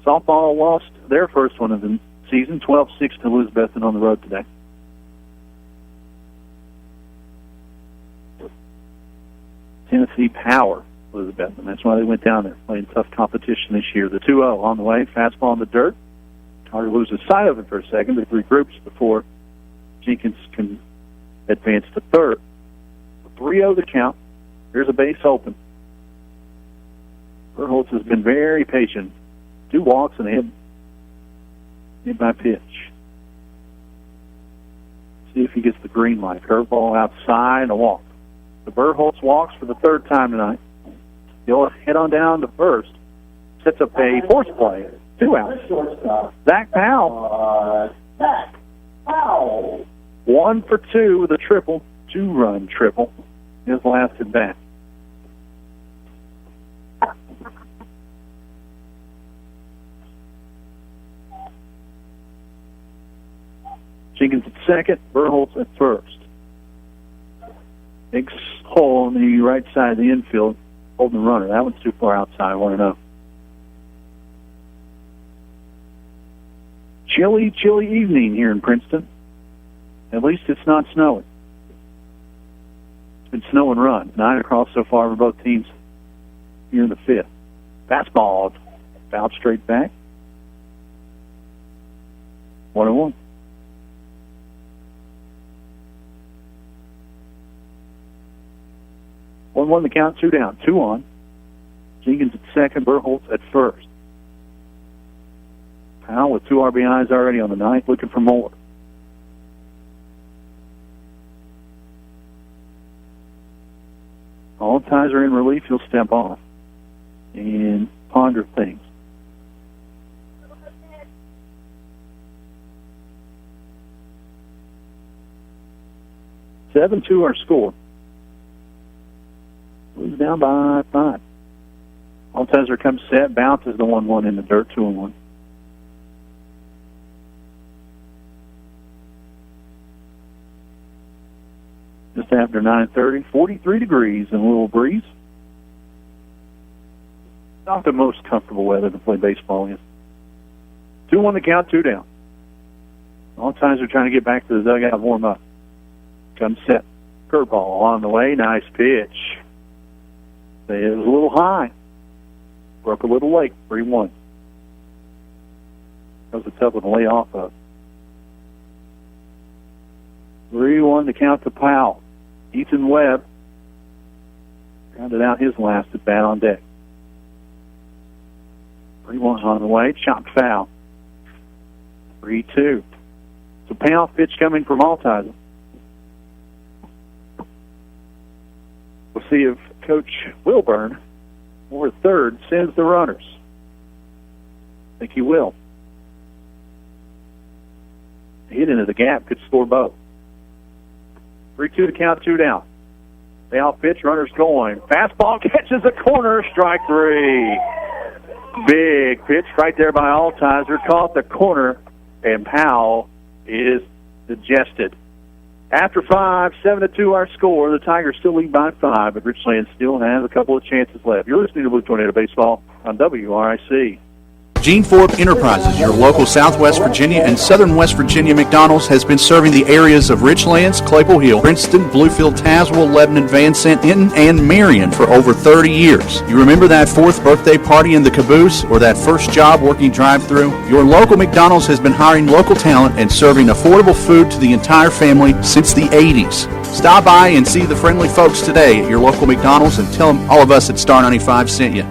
Softball lost their first one of the season, 12-6 to Elizabethton on the road today. Tennessee Power, Elizabethton. That's why they went down there, playing tough competition this year. The 2-0 on the way, fastball in the dirt. Carter loses sight of it for a second, but regroups before Jenkins can advance to third. 3-0 the count. Here's a base open. Burholtz has been very patient. 2 walks and a hit by pitch. See if he gets the green light. Curveball outside and a walk. The Burholtz walks for the 3rd time tonight. He'll head on down to first. Sets up a force play. 2 outs. Zach Powell. 1 for 2 with a triple. 2-run triple. His last at bat. Jenkins at second, Burholtz at first. Big hole on the right side of the infield, holding the runner. That one's too far outside, 1-0. Chilly, chilly evening here in Princeton. At least it's not snowing. It's been snow and run. 9 across so far for both teams here in the fifth. Fastball, fouled straight back. 1-1. The count, 2 down, 2 on. Jenkins at second, Burholtz at first. Powell with 2 RBIs already on the ninth, looking for more. All ties are in relief. He'll step off and ponder things. Seven 2 our score. Moves down by 5. Altizer comes set, bounces the 1-1 in the dirt, 2-1. Just after 9:30, 43 degrees and a little breeze. Not the most comfortable weather to play baseball in. 2-1 the count, 2 down. Altizer trying to get back to the dugout and warm up. Comes set. Curveball on the way, nice pitch. It was a little high. Broke a little late, 3-1. That was a tough one to lay off of. 3-1 to count to Powell. Ethan Webb rounded out his last at bat on deck. 3-1 on the way, chopped foul. 3-2. So payoff pitch coming from Altizer. We'll see if Coach Wilburn, over third, sends the runners. I think he will. Hit into the gap, could score both. 3-2 to count, 2 down. Payoff pitch, runners going. Fastball catches the corner, strike 3. Big pitch right there by Altizer, caught the corner, and Powell is digested. After 5, 7-2 our score. The Tigers still lead by 5, but Richlands still has a couple of chances left. You're listening to Blue Tornado Baseball on WRIC. Gene Thorpe Enterprises, your local Southwest Virginia and Southern West Virginia McDonald's, has been serving the areas of Richlands, Claypool Hill, Princeton, Bluefield, Tazewell, Lebanon, Van Sant, Hinton, and Marion for over 30 years. You remember that 4th birthday party in the caboose or that first job working drive-thru? Your local McDonald's has been hiring local talent and serving affordable food to the entire family since the 80s. Stop by and see the friendly folks today at your local McDonald's and tell them all of us at Star 95 sent you.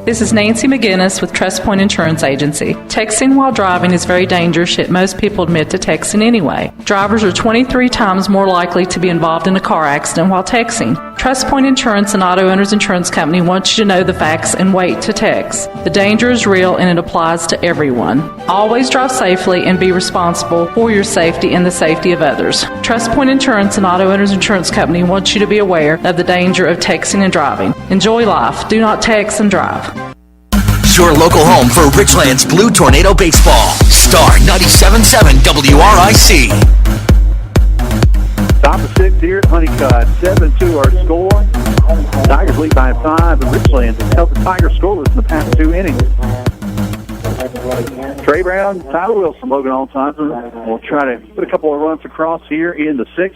This is Nancy McGinnis with Trust Point Insurance Agency. Texting while driving is very dangerous, yet most people admit to texting anyway. Drivers are 23 times more likely to be involved in a car accident while texting. Trust Point Insurance and Auto Owners Insurance Company wants you to know the facts and wait to text. The danger is real and it applies to everyone. Always drive safely and be responsible for your safety and the safety of others. Trust Point Insurance and Auto Owners Insurance Company wants you to be aware of the danger of texting and driving. Enjoy life. Do not text and drive. Your local home for Richlands Blue Tornado Baseball. Star 97.7 WRIC. Top of 6 here at Honeycutt. 7-2 our score. Tigers lead by 5, and Richlands has held the Tigers scoreless in the past 2 innings. Trey Brown, Tyler Wilson, Logan Altizer will try to put a couple of runs across here in the 6th.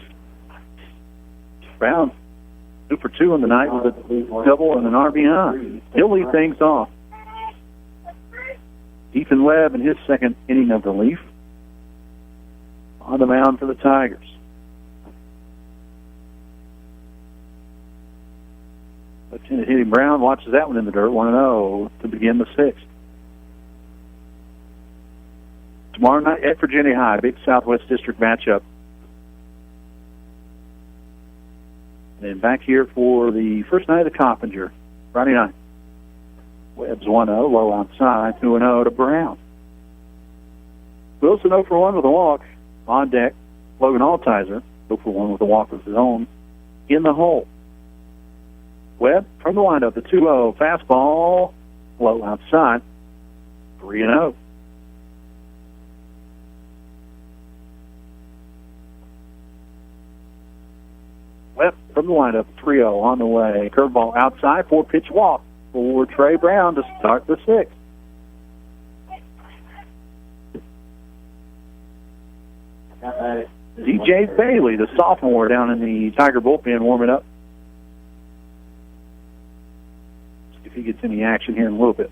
Brown 2 for 2 on the night with a double and an RBI. He'll lead things off. Ethan Webb in his second inning of relief on the mound for the Tigers. Lieutenant hitting Brown watches that one in the dirt, 1-0 to begin the 6th. Tomorrow night at Virginia High, big Southwest District matchup. And back here for the first night of the Coppinger, Friday night. Webb's 1-0, low outside, 2-0 to Brown. Wilson 0 for 1 with a walk. On deck, Logan Altizer 0 for 1 with a walk of his own in the hole. Webb from the windup, the 2-0 fastball, low outside, 3-0. from the lineup, 3-0 on the way. Curveball outside, 4-pitch walk for Trey Brown to start the sixth. DJ Bailey, the sophomore, down in the Tiger bullpen warming up. See if he gets any action here in a little bit.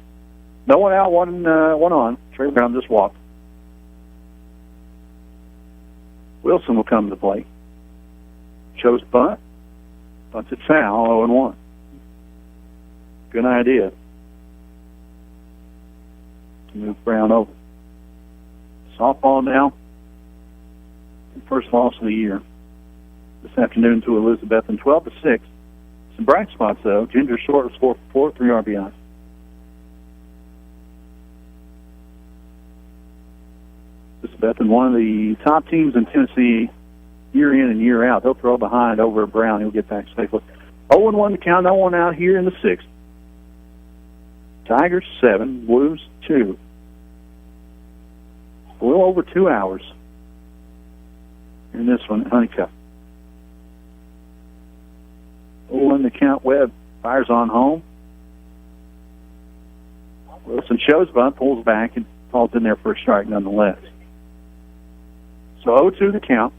No one out, one on. Trey Brown just walked. Wilson will come to the plate. Shows bunt. Bunts it foul, 0-1. Good idea. Move Brown over. Softball now. First loss of the year this afternoon to Elizabeth, and 12-6. Some bright spots, though. Ginger Short was 4 for 4, 3 RBI. Elizabeth, and one of the top teams in Tennessee year in and year out. They'll throw behind over at Brown. He'll get back safely. 0-1 to count. No one out here in the sixth. Tigers 7, Blues 2. A little over 2 hours in this one at Honeycutt. 0-1 to count. Webb fires on home. Wilson shows bunt, pulls back, and falls in there for a strike nonetheless. So 0-2 the count.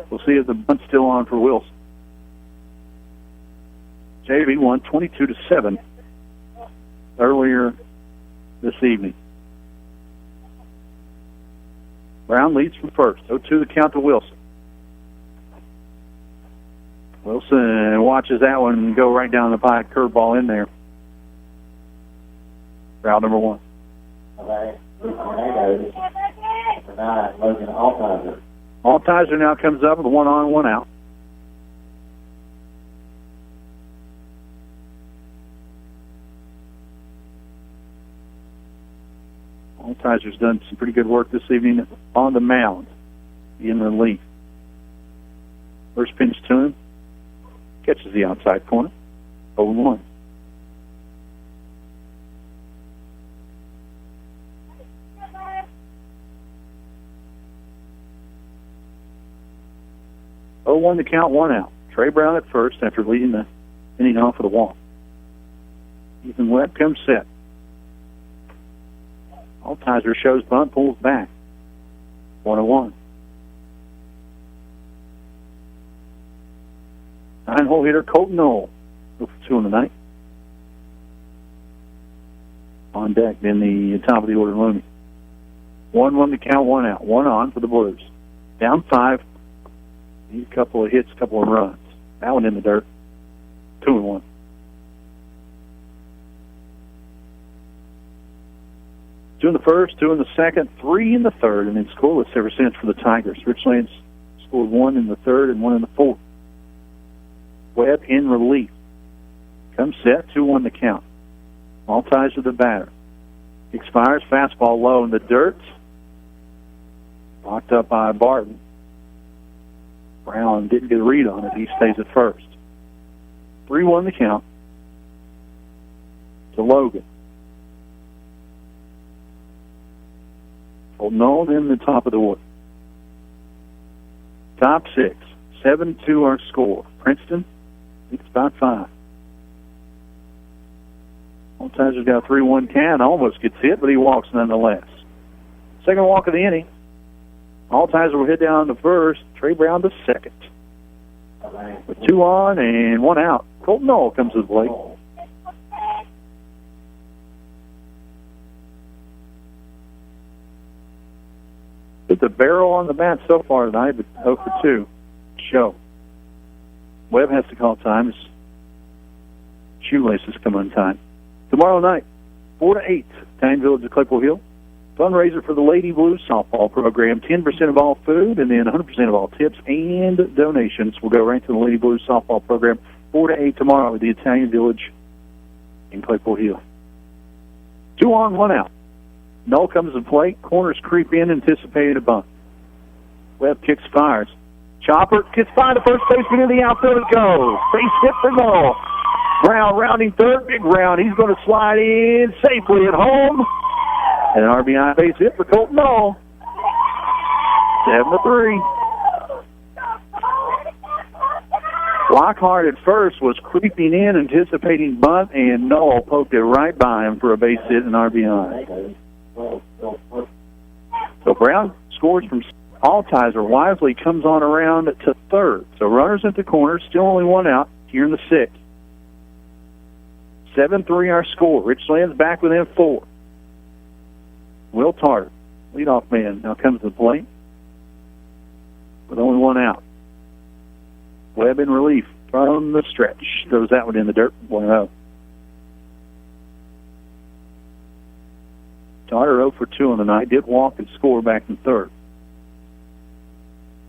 We'll see if the bunt's still on for Wilson. JV won 22-7 earlier this evening. Brown leads from first. 0-2 the count to Wilson. Wilson watches that one go right down the pipe. Curveball in there. Foul number 1. Altizer now comes up with a 1-on, 1 out. Altizer's done some pretty good work this evening on the mound in relief. First pitch to him. Catches the outside corner. 0-1. To count, 1 out. Trey Brown at first after leading the inning off with a walk. Ethan Webb comes set. Altizer shows bunt, pulls back. 1-1. 9-hole hitter Colton Knoll. 2 in the night. On deck, then the top of the order looming. 1-1 to count, 1 out. 1 on for the Blues. Down 5. Need a couple of hits, a couple of runs. That one in the dirt. 2-1. Two in the first, 2 in the second, 3 in the third, and then scoreless ever since for the Tigers. Richlands scored 1 in the third and 1 in the fourth. Webb in relief. Comes set, 2-1 the count. Altizer the batter. Expires, fastball low in the dirt. Locked up by Barton. Brown didn't get a read on it. He stays at first. 3-1 the count to Logan. Knolled in the top of the order. Top 6. 7-2 our score. Princeton, it's about 5. Altizer's got a 3-1 count. Almost gets hit, but he walks nonetheless. Second walk of the inning. Altizer will hit down to first. Trey Brown to second. With 2 on and 1 out. Colton Knoll comes to the plate. Hit the barrel on the bat so far tonight, but 0 for 2. Show. Webb has to call time. His shoelaces come untied. Tomorrow night, 4 to 8, Time Village of Claypool Hill. Fundraiser for the Lady Blues softball program. 10% of all food and then 100% of all tips and donations will go right to the Lady Blues softball program. 4 to 8 tomorrow at the Italian Village in Claypool Hill. 2 on, 1 out. Knoll comes to the plate. Corners creep in, anticipating a bunt. Webb kicks, fires. Chopper gets by the first baseman in the outfield. It goes. Base hit for Knoll. Brown rounding third. Big round. He's going to slide in safely at home. And an RBI base hit for Colton Knoll. 7-3. Lockhart at first was creeping in, anticipating bunt, and Noel poked it right by him for a base hit and RBI. So Brown scores from Altizer. Wisely comes on around to third. So runners at the corner, still only one out here in the sixth. 7-3 our score. Richlands back within 4. Will Tarter, leadoff man, now comes to the plate with only one out. Webb in relief from the stretch. Throws that one in the dirt. 1-0. Tarter 0 for 2 on the night. Did walk and score back in third.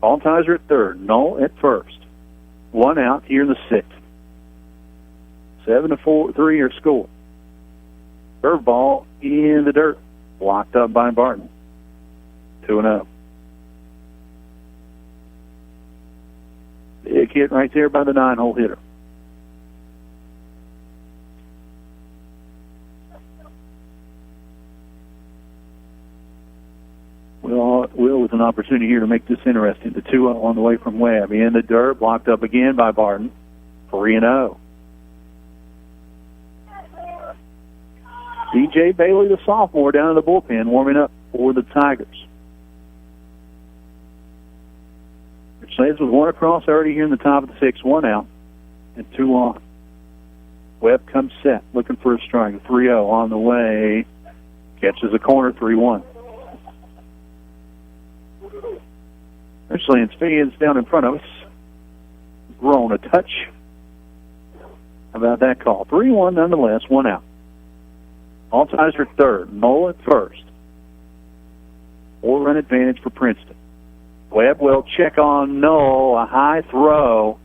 Altizer at third. Noel at first. One out here in the sixth. 7-3 your score. Curveball in the dirt. Blocked up by Barton. 2-0. Big hit right there by the 9-hole hitter. Will with an opportunity here to make this interesting. The 2-0 on the way from Webb. In the dirt, blocked up again by Barton. 3-0. D.J. Bailey, the sophomore, down in the bullpen, warming up for the Tigers. Richlands with one across already here in the top of the sixth. One out and 2 on. Webb comes set, looking for a strike. 3-0 on the way. Catches a corner, 3-1. Richlands fans down in front of us. Grown a touch. How about that call? 3-1 nonetheless, one out. Altizer third. Noel at first. 4-run advantage for Princeton. Webb will check on Noel. A high throw.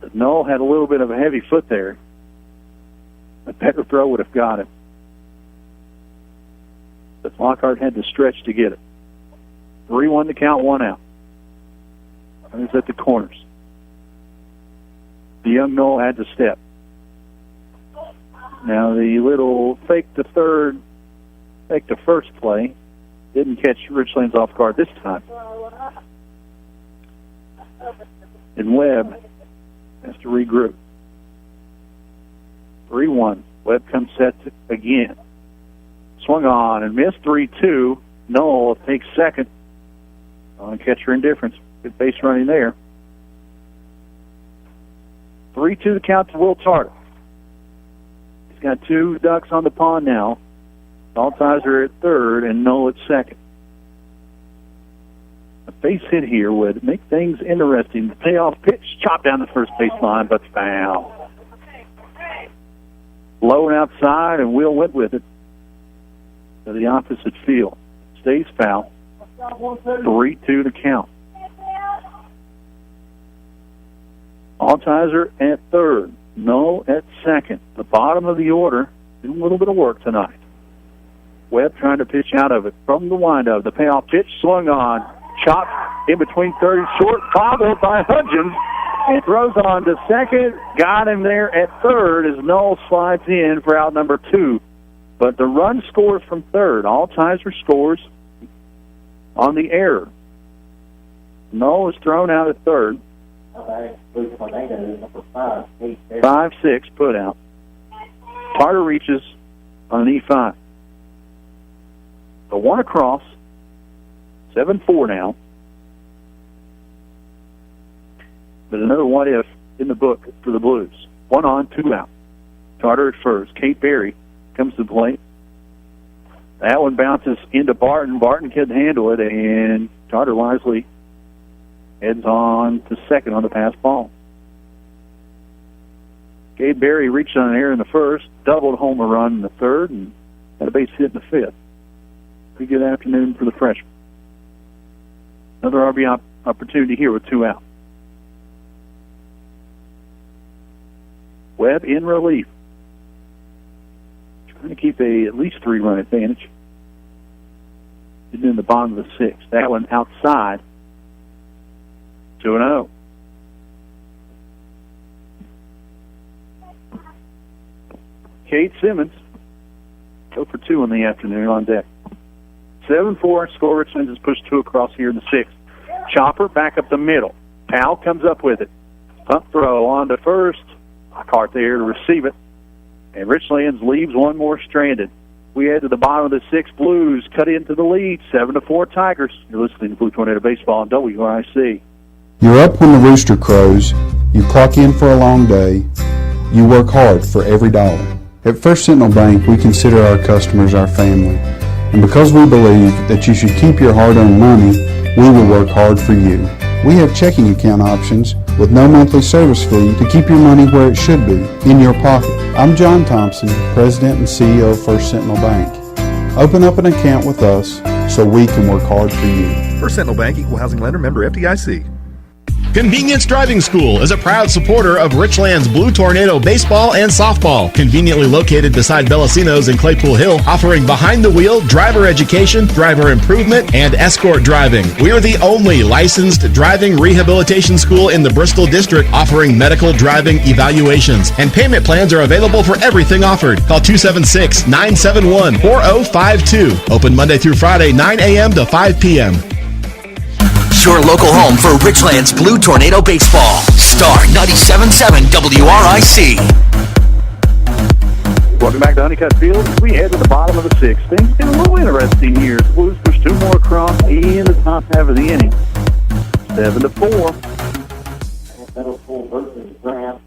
But Noel had a little bit of a heavy foot there. A better throw would have got it. But Lockhart had to stretch to get it. 3-1 to count, one out. Runners at the corners. The young Noel had to step. Now the little fake to first play didn't catch Richlands off guard this time. And Webb has to regroup. 3-1. Webb comes set again. Swung on and missed. 3-2. Noel takes second. On catcher indifference. Good base running there. 3-2 the count to Will Tarter. He's got 2 ducks on the pond now. Altizer at third and Noel at second. A base hit here would make things interesting. The payoff pitch chopped down the first base line, but foul. Low and outside, and Will went with it to the opposite field. Stays foul. 3-2 to count. Altizer at third. Noel at second. The bottom of the order doing a little bit of work tonight. Webb trying to pitch out of it from the windup. The payoff pitch swung on. Chopped in between third and short. Fouled by Hudgens. It throws on to second. Got him there at third as Noel slides in for out number 2. But the run scores from third. Altizer scores on the error. Noel is thrown out at third. 5-6 put out. Tarter reaches on an E5. So one across. 7-4 now. But another what if in the book for the Blues. 1 on, 2 out. Tarter at first. Kate Berry comes to the plate. That one bounces into Barton. Barton couldn't handle it, and Tarter wisely heads on to second on the pass ball. Gabe Berry reached on an error in the first, doubled home a run in the third, and had a base hit in the fifth. Pretty good afternoon for the freshman. Another RBI opportunity here with 2 out. Webb in relief. Trying to keep at least 3-run advantage. He's in the bottom of the sixth. That one outside. 2-0. Kate Simmons, 0 for 2 in the afternoon on deck. 7-4 score. Richlands has pushed 2 across here in the sixth. Chopper back up the middle. Powell comes up with it. Punt throw on to first. Lockhart there to receive it. And Richlands leaves one more stranded. We head to the bottom of the sixth. Blues cut into the lead, 7-4 Tigers. You're listening to Blue Tornado Baseball on WRIC. You're up when the rooster crows. You clock in for a long day. You work hard for every dollar. At First Sentinel Bank, we consider our customers our family. And because we believe that you should keep your hard-earned money, we will work hard for you. We have checking account options with no monthly service fee to keep your money where it should be, in your pocket. I'm John Thompson, President and CEO of First Sentinel Bank. Open up an account with us so we can work hard for you. First Sentinel Bank, Equal Housing Lender, member FDIC. Convenience Driving School is a proud supporter of Richlands Blue Tornado Baseball and Softball. Conveniently located beside Bellacino's in Claypool Hill, offering behind-the-wheel driver education, driver improvement, and escort driving. We are the only licensed driving rehabilitation school in the Bristol District offering medical driving evaluations. And payment plans are available for everything offered. Call 276-971-4052. Open Monday through Friday, 9 a.m. to 5 p.m. Your local home for Richlands Blue Tornado Baseball. Star 97.7 WRIC. Welcome back to Honeycutt Field. We head to the bottom of the sixth. Things get a little interesting here. The Blues push two more across in the top half of the inning. 7-4.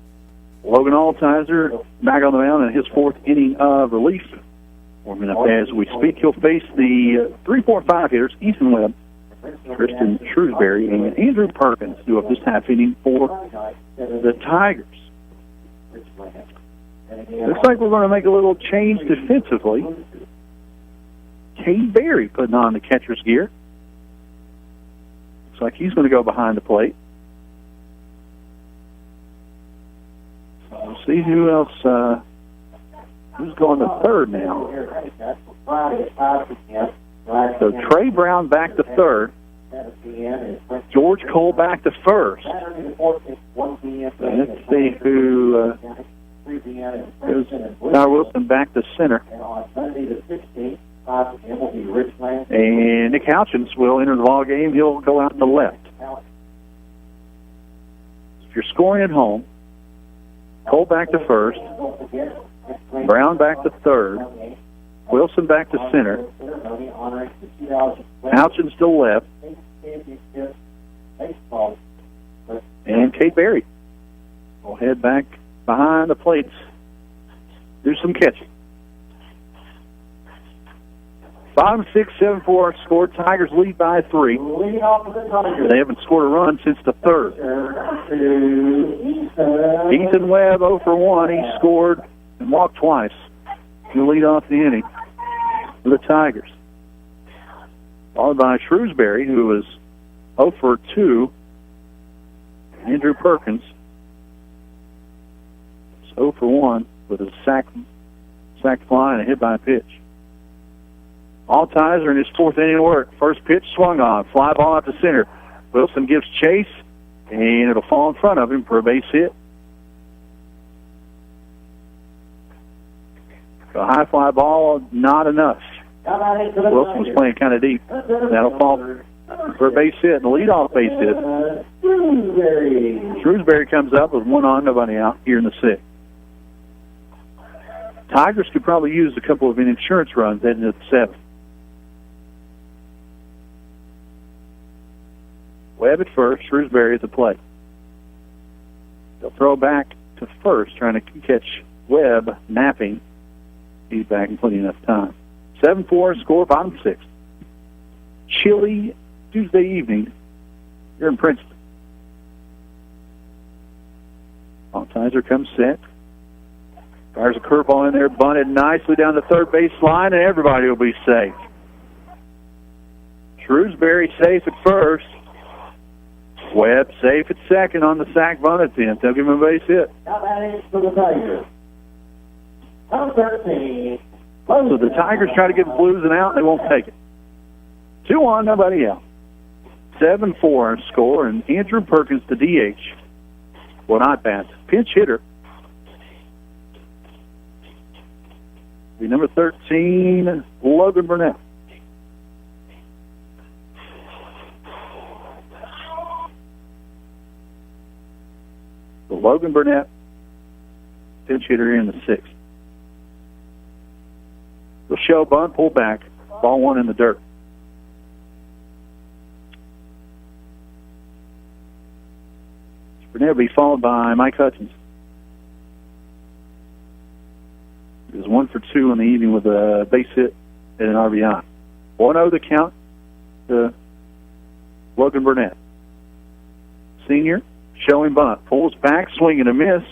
Logan Altizer back on the mound in his fourth inning of relief. Warming up as we speak. He'll face the 3-4-5 hitters, Ethan Webb, Tristan Shrewsbury, and Andrew Perkins do up this half inning for the Tigers. Looks like we're going to make a little change defensively. Cade Berry putting on the catcher's gear. Looks like he's going to go behind the plate. So we'll see who else, who's going to third now. So Trey Brown back to third. George Cole back to first. Let's see who goes. Tyler Wilson back to center. And Nick Houchins will enter the ball game. He'll go out to left. If you're scoring at home, Cole back to first. Brown back to third. Wilson back to center. Houchins still left. And Kate Berry will head back behind the plates. Do some catching. 5, 6, 7, 4 scored. Tigers lead by 3. They haven't scored a run since the third. Ethan Webb 0 for 1. He scored and walked twice. He'll lead off the inning for the Tigers. Followed by Shrewsbury, who was 0 for 2. Andrew Perkins is 0 for 1 with a sack fly and a hit by pitch. Altizer in his fourth inning work. First pitch swung on. Fly ball out to center. Wilson gives chase, and it'll fall in front of him for a base hit. A high fly ball, not enough. Wilson was playing kind of deep. That'll fall for a base hit, and the leadoff base hit. Shrewsbury comes up with one on, nobody out here in the sixth. Tigers could probably use a couple of insurance runs heading to the seventh. Webb at first, Shrewsbury at the plate. They'll throw back to first, trying to catch Webb napping. He's back in plenty enough time. 7-4 score, bottom sixth. Chilly Tuesday evening here in Princeton. Altizer comes set. Fires a curveball in there, bunted nicely down the third base line, and everybody will be safe. Shrewsbury safe at first. Webb safe at second on the sack bunt attempt. They'll give him a base hit. So the Tigers try to get the Blues an out. They won't take it. 2 on, nobody out. 7-4 score, and Andrew Perkins, the DH. Well, not bad. Pinch hitter. Be number 13, Logan Burnett. Logan Burnett, pinch hitter here in the 6th. The show bunt, pull back, ball 1 in the dirt. Burnett will be followed by Mike Hutchins. He was 1 for 2 in the evening with a base hit and an RBI. 1-0 the count to Logan Burnett. Senior, showing bunt, pulls back, swing and a miss.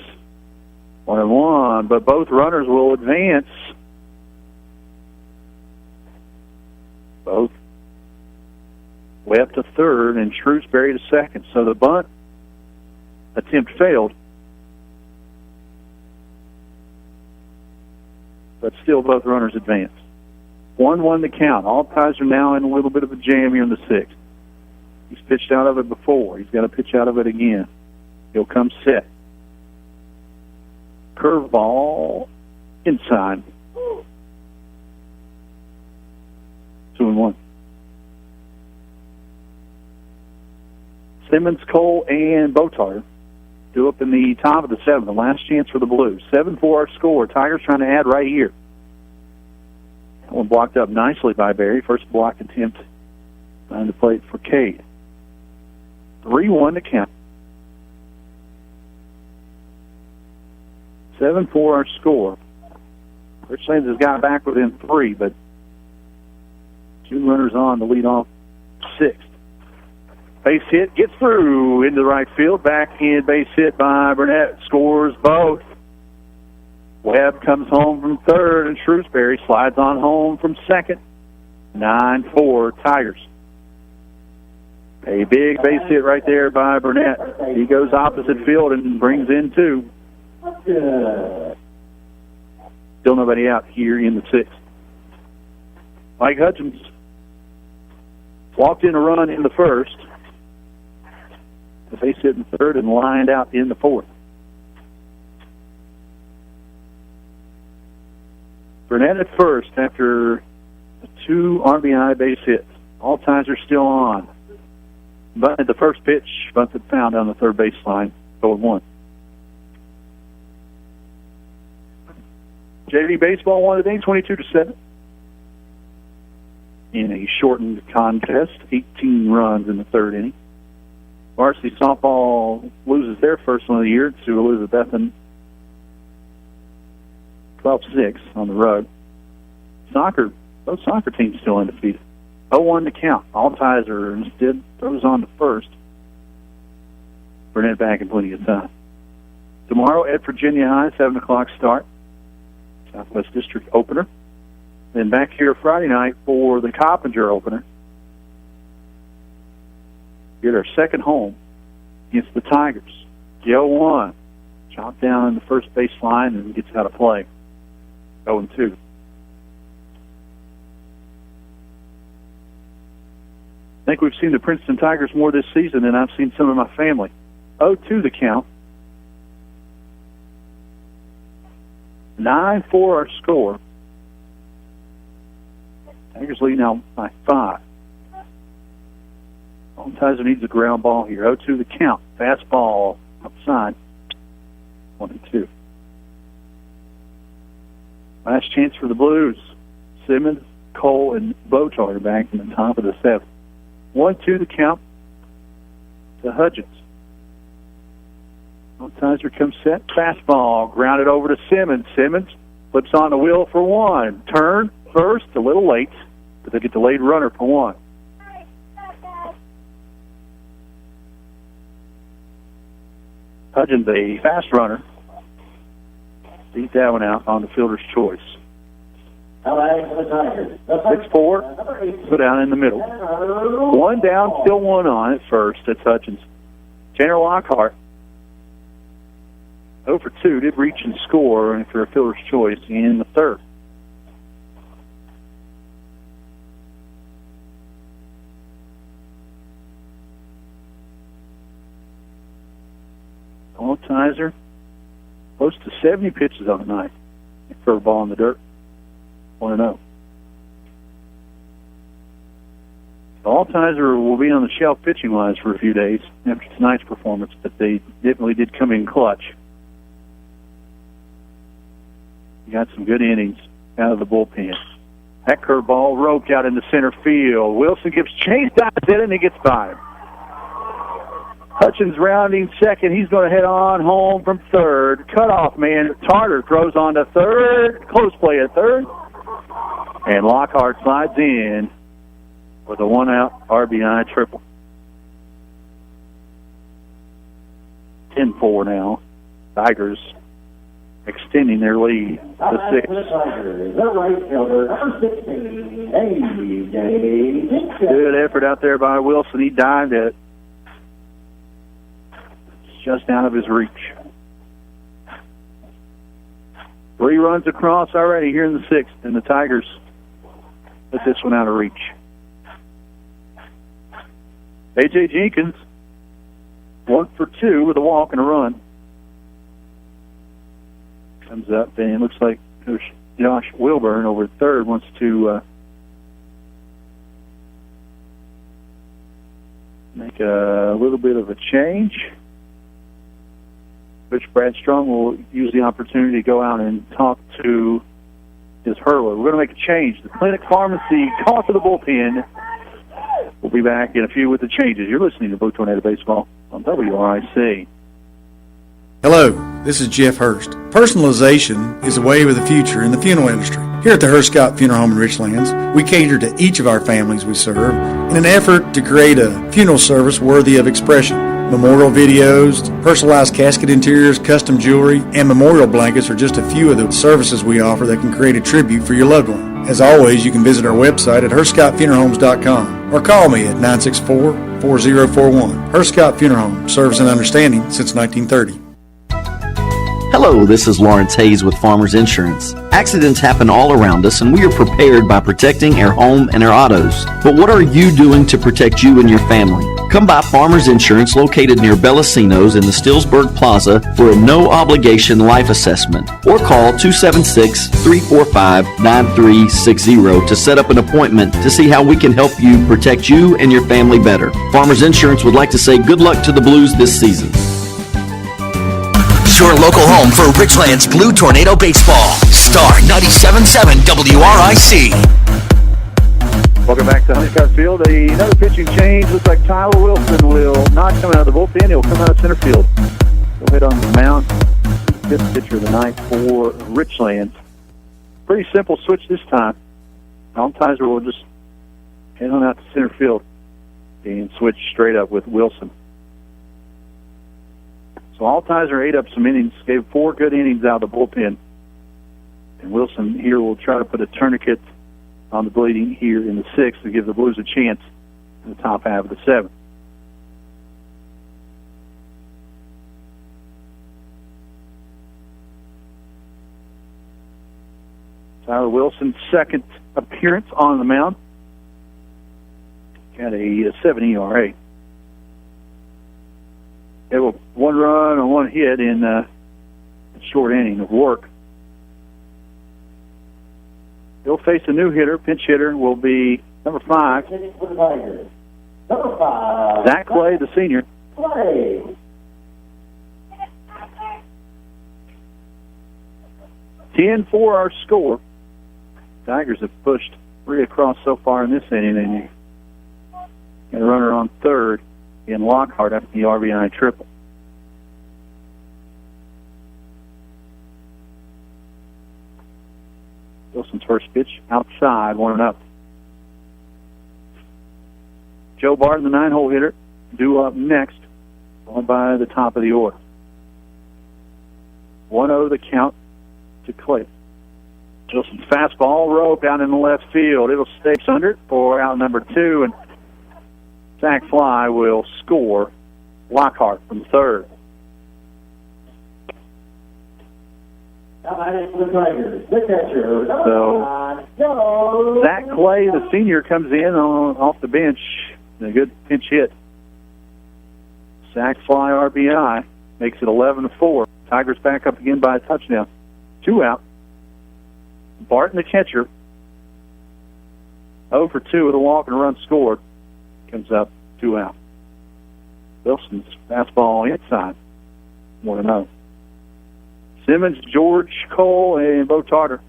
1-1, but both runners will advance. Both Webb to third and Shrewsbury to second. So the bunt attempt failed. But still both runners advance. 1-1 the count. All ties are now in a little bit of a jam here in the 6th. He's pitched out of it before. He's got to pitch out of it again. He'll come set. Curveball inside. 2-1. Simmons, Cole, and Botar due up in the top of the 7th. The last chance for the Blues. 7-4 our score. Tigers trying to add right here. That one blocked up nicely by Barry. First block attempt behind the plate for Cade. 3-1 to count. 7-4 our score. Richlands has got back within 3, but 2 runners on to lead off 6th. Base hit, gets through into the right field. Back in, base hit by Burnett. Scores both. Webb comes home from 3rd, and Shrewsbury slides on home from 2nd. 9-4 Tigers. A big base hit right there by Burnett. He goes opposite field and brings in 2. Still nobody out here in the 6th. Mike Hutchins walked in a run in the 1st. The base hit in 3rd and lined out in the 4th. Burnett at 1st after 2 RBI base hits. All ties are still on. Bunted the first pitch, bunted found on the 3rd baseline, 0-1. JV baseball won today, 22-7. In a shortened contest, 18 runs in the 3rd inning. Varsity softball loses their first one of the year to Elizabethan, 12-6 on the road. Both soccer teams still undefeated. 0-1 to count. All ties are instead throws on to 1st. Burnett back in plenty of time. Tomorrow at Virginia High, 7 o'clock start. Southwest District opener. Then back here Friday night for the Coppinger opener. Get our second home against the Tigers. The 0-1. Chopped down in the first baseline and gets out of play. 0-2. I think we've seen the Princeton Tigers more this season than I've seen some of my family. 0-2 the count. 9-4 our score. Tigers lead now by 5. Altizer needs a ground ball here. 0-2 the count. Fastball outside. 1-2. Last chance for the Blues. Simmons, Cole, and Botar are back in the top of the 7th. 1-2 the count to Hutchins. Altizer comes set. Fastball grounded over to Simmons. Simmons flips on the wheel for 1. Turn first, a little late, but they get the late runner for 1. Hutchins, a fast runner, beat that one out on the fielder's choice. 6-4, put down in the middle. 1 down, still 1 on at first. That's Hutchins. Tanner Lockhart, 0 for 2, did reach and score for a fielder's choice in the 3rd. Altizer, close to 70 pitches on the night. Throw a ball in the dirt. 1-0. Altizer will be on the shelf pitching-wise for a few days after tonight's performance, but they definitely did come in clutch. Got some good innings out of the bullpen. That curveball roped out into center field. Wilson gives chase, dives in, and he gets by. Hutchins rounding second. He's going to head on home from third. Cutoff man Tarter throws on to third. Close play at third. And Lockhart slides in with a one-out RBI triple. 10-4 now. Tigers extending their lead to 6. Good effort out there by Wilson. He dived it just out of his reach. 3 runs across already here in the 6th, and the Tigers put this one out of reach. A.J. Jenkins, 1 for 2 with a walk and a run. Comes up, and it looks like Coach Josh Wilburn over at third wants to make a little bit of a change. Coach Brad Strong will use the opportunity to go out and talk to his hurler. We're going to make a change. The Clinic Pharmacy call for the bullpen. We'll be back in a few with the changes. You're listening to Blue Tornado Baseball on WRIC. Hello, this is Jeff Hurst. Personalization is a wave of the future in the funeral industry. Here at the Hurst Scott Funeral Home in Richlands, we cater to each of our families we serve in an effort to create a funeral service worthy of expression. Memorial videos, personalized casket interiors, custom jewelry, and memorial blankets are just a few of the services we offer that can create a tribute for your loved one. As always, you can visit our website at HurstScottFuneralHomes.com or call me at 964-4041. Hurst Scott Funeral Home, service and understanding since 1930. Hello, this is Lawrence Hayes with Farmers Insurance. Accidents happen all around us, and we are prepared by protecting our home and our autos. But what are you doing to protect you and your family? Come by Farmers Insurance located near Bellasinos in the Stillsburg Plaza for a no-obligation life assessment, or call 276-345-9360 to set up an appointment to see how we can help you protect you and your family better. Farmers Insurance would like to say good luck to the Blues this season. Your local home for Richlands Blue Tornado Baseball. Star 97.7 WRIC. Welcome back to Honeycutt Field. Another pitching change. Looks like Tyler Wilson will not come out of the bullpen. He'll come out of center field. He'll hit on the mound. Fifth pitcher of the night for Richlands. Pretty simple switch this time. Altizer will just head on out to center field and switch straight up with Wilson. So Altizer ate up some innings, gave 4 good innings out of the bullpen. And Wilson here will try to put a tourniquet on the bleeding here in the 6th to give the Blues a chance in the top half of the 7th. Tyler Wilson's second appearance on the mound. Got a 7 ERA. They were 1 run and 1 hit in a short inning of work. He'll face a new hitter. Pinch hitter will be number 5. Zach Clay, the senior. 10-4 our score. Tigers have pushed 3 across so far in this inning. And got a runner on third in Lockhart after the RBI triple. Wilson's first pitch outside, 1-0. Joe Barton, the 9-hole hitter, due up next, going by the top of the order. 1-0 the count to Clay. Wilson's fastball roped out in the left field. It'll stay under for out number 2, and Zach Fly will score. Lockhart from third. So Zach Clay, the senior, comes in off the bench. A good pinch hit. Zach Fly RBI makes it 11-4. Tigers back up again by a touchdown. 2 out. Barton, the catcher, 0 for 2 with a walk and a run scored. Comes up, 2 out. Wilson's fastball inside. 1-0. Simmons, George, Cole, and Bo Tarter.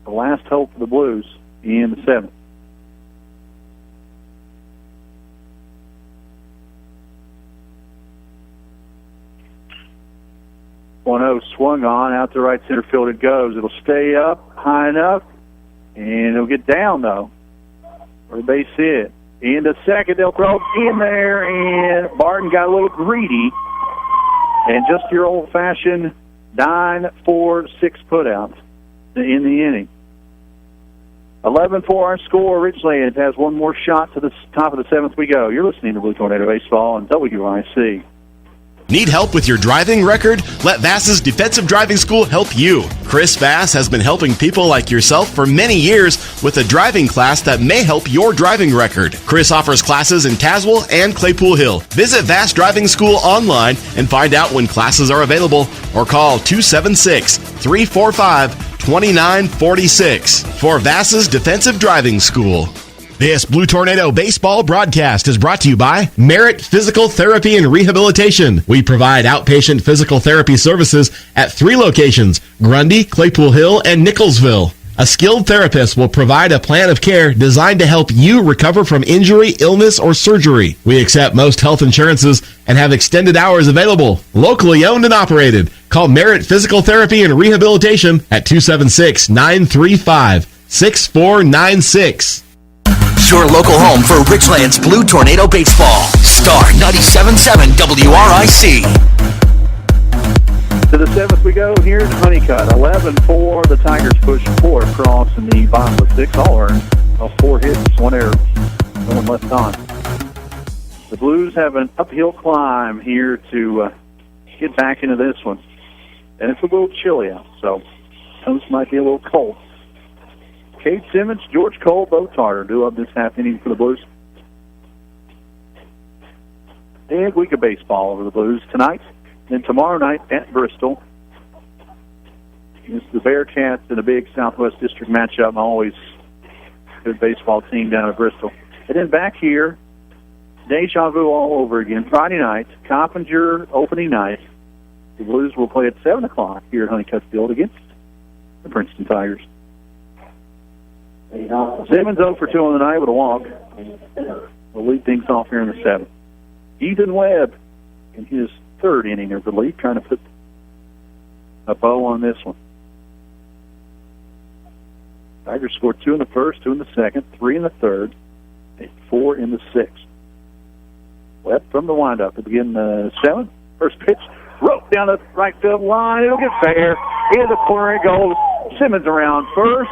The last hope for the Blues in the 7th. Swung on, out to right center field it goes. It'll stay up high enough, and it'll get down, though, for a base hit. Into second, they'll throw in there, and Barton got a little greedy, and just your old-fashioned 9-4-6 putout in the inning. 11-4 our score. Richlands has one more shot to the top of the 7th we go. You're listening to Blue Tornado Baseball on WIC. Need help with your driving record? Let Vass's Defensive Driving School help you. Chris Vass has been helping people like yourself for many years with a driving class that may help your driving record. Chris offers classes in Tazewell and Claypool Hill. Visit Vass Driving School online and find out when classes are available or call 276-345-2946 for Vass's Defensive Driving School. This Blue Tornado Baseball broadcast is brought to you by Merit Physical Therapy and Rehabilitation. We provide outpatient physical therapy services at 3 locations, Grundy, Claypool Hill, and Nicholsville. A skilled therapist will provide a plan of care designed to help you recover from injury, illness, or surgery. We accept most health insurances and have extended hours available. Locally owned and operated. Call Merit Physical Therapy and Rehabilitation at 276-935-6496. Your local home for Richlands Blue Tornado Baseball. Star 97.7 WRIC. To the 7th we go. Here's Honeycutt. 11-4. The Tigers push 4 across in the bottom of 6. All earned. 4 hits, 1 error. No one left on. The Blues have an uphill climb here to get back into this one. And it's a little chilly out, so this might be a little cold. Cade Simmons, George Cole, Bo Tarter do up this half inning for the Blues. And week of baseball over the Blues tonight. Then tomorrow night at Bristol. It's the Bearcats in a big Southwest District matchup. Always good baseball team down at Bristol. And then back here, deja vu all over again. Friday night, Coppinger opening night. The Blues will play at 7 o'clock here at Honeycutt Field against the Princeton Tigers. Simmons 0 for 2 on the night with a walk. We'll lead things off here in the 7th. Ethan Webb in his 3rd inning of relief, trying to put a bow on this one. Tigers scored 2 in the 1st, 2 in the 2nd, 3 in the 3rd, and 4 in the 6th. Webb from the windup to begin the 7th. First pitch, rope down the right field line. It'll get fair. In the corner it goes. Simmons around first.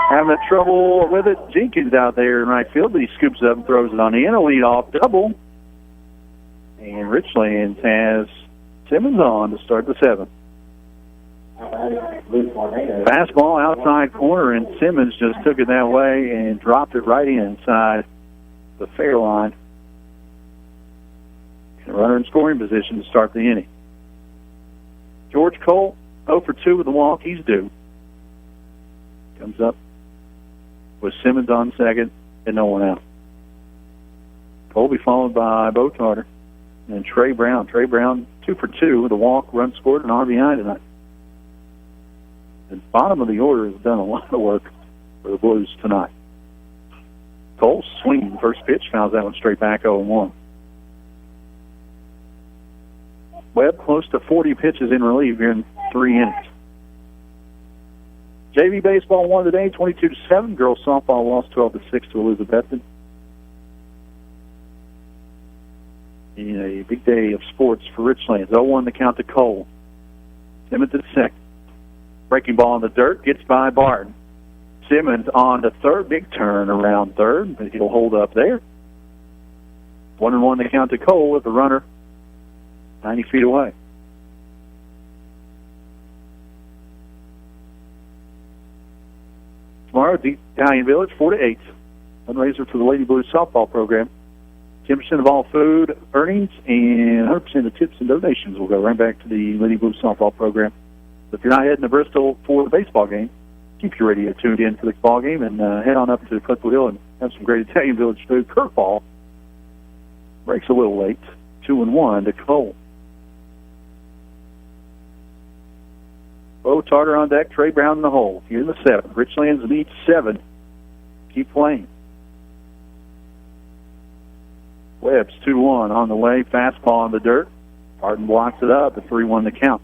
Having trouble with it. Jenkins out there in right field, but he scoops up and throws it on the end. A lead-off double. And Richlands has Simmons on to start the 7th. Fastball outside corner, and Simmons just took it that way and dropped it right inside the fair line. And a runner in scoring position to start the inning. George Cole, 0 for 2 with a walk. He's due. Comes up with Simmons on second and no one out. Colby followed by Bo Tarter and Trey Brown. Trey Brown 2 for 2 with a walk, run scored, and RBI tonight. The bottom of the order has done a lot of work for the Blues tonight. Cole swinging the first pitch, fouls that one straight back 0-1. Webb close to 40 pitches in relief here in 3 innings. JV baseball won today, 22-7. Girls softball lost 12-6 to Elizabethton. In a big day of sports for Richlands. 0-1 the count to Cole. Simmons at second. Breaking ball in the dirt, gets by Barton. Simmons on to third, big turn around third, but he'll hold up there. 1-1 the count to Cole with the runner 90 feet away. Tomorrow at the Italian Village, 4-8. Fundraiser for the Lady Blues softball program. 10% of all food earnings and 100% of tips and donations will go right back to the Lady Blues softball program. So if you're not heading to Bristol for the baseball game, keep your radio tuned in for the ball game and head on up to Claypool Hill and have some great Italian Village food. Curveball breaks a little late. 2-1 to Cole. Bo Tarter on deck. Trey Brown in the hole. Here in the 7th. Richlands leads 7. Keep playing. Webb's 2-1 on the way. Fastball on the dirt. Barton blocks it up. A 3-1 to count.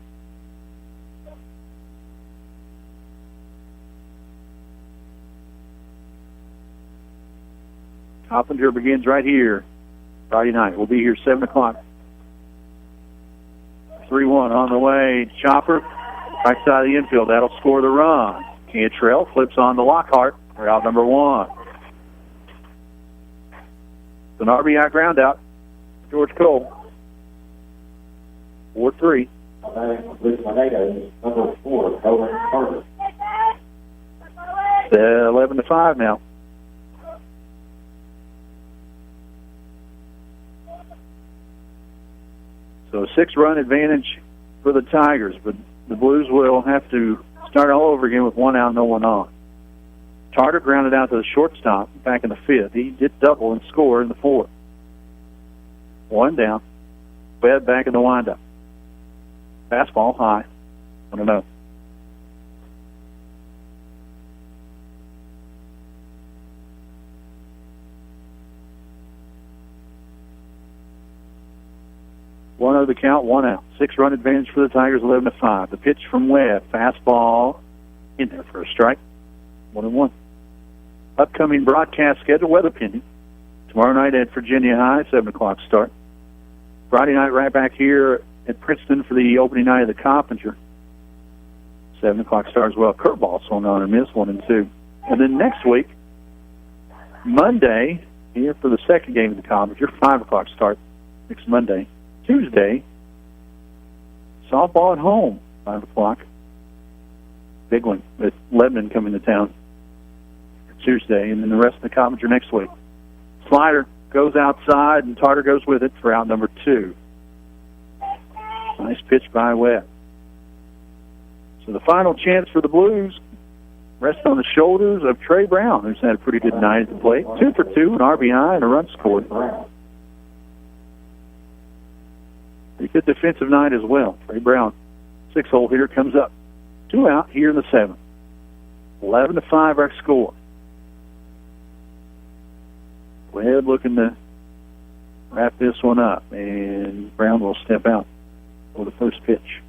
Coppinger begins right here Friday night. We'll be here 7 o'clock. 3-1 on the way. Chopper, right side of the infield. That'll score the run. Cantrell flips on to Lockhart. We're out number 1. It's an RBI ground out. George Cole. 4-3. Number 4, Carter. 11-5 now. So a 6-run advantage for the Tigers, but the Blues will have to start all over again with 1 out, no one on. Tarter grounded out to the shortstop back in the 5th. He did double and score in the 4th. 1 down. Webb back in the windup. Fastball high. 1-0. One of the count, 1 out. 6-run advantage for the Tigers, 11-5. The pitch from Webb, fastball in there for a strike. 1-1. Upcoming broadcast schedule, weather pending. Tomorrow night at Virginia High, 7 o'clock start. Friday night right back here at Princeton for the opening night of the Coppinger. 7 o'clock start as well. Curveball swung on and missed 1 and 2. And then next week, Monday, here for the second game of the Coppinger, 5 o'clock start next Monday. Tuesday, softball at home, 5 o'clock. Big one with Lebanon coming to town Tuesday, and then the rest of the Coppinger next week. Slider goes outside, and Tarter goes with it for out number 2. Nice pitch by Webb. So the final chance for the Blues rests on the shoulders of Trey Brown, who's had a pretty good night at the plate. 2 for 2, an RBI, and a run scored. Pretty good defensive night as well. Trey Brown, 6-hole hitter, comes up. 2 out here in the 7th. 11-5 our score. Webb looking to wrap this one up, and Brown will step out for the first pitch.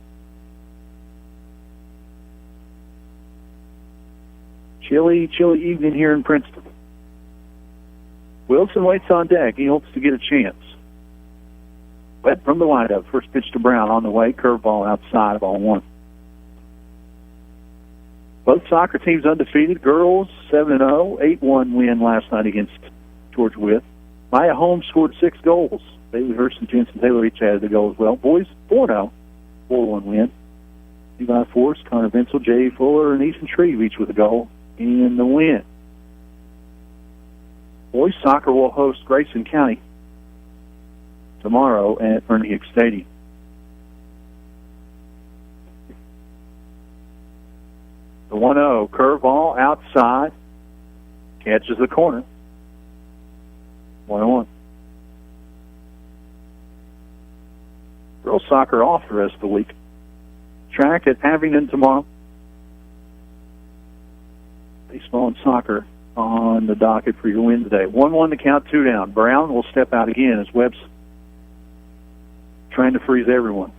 Chilly evening here in Princeton. Wilson waits on deck. He hopes to get a chance. Webb from the windup. First pitch to Brown on the way. Curveball outside, ball 1. Both soccer teams undefeated. Girls 7-0. 8-1 win last night against George Wythe. Maya Holmes scored 6 goals. Bailey Hurst and Jensen Taylor each added a goal as well. Boys 4-0. 4-1 win. Levi Forrest, Connor Vincel, Jay Fuller, and Ethan Shreve each with a goal in the win. Boys soccer will host Grayson County tomorrow at Ernie Hicks Stadium. The 1-0 curveball outside catches the corner. 1-1. Girls soccer off the rest of the week. Track at Abingdon tomorrow. Baseball and soccer on the docket for your Wednesday. 1-1 to count, 2 down. Brown will step out again as Webb's trying to freeze everyone.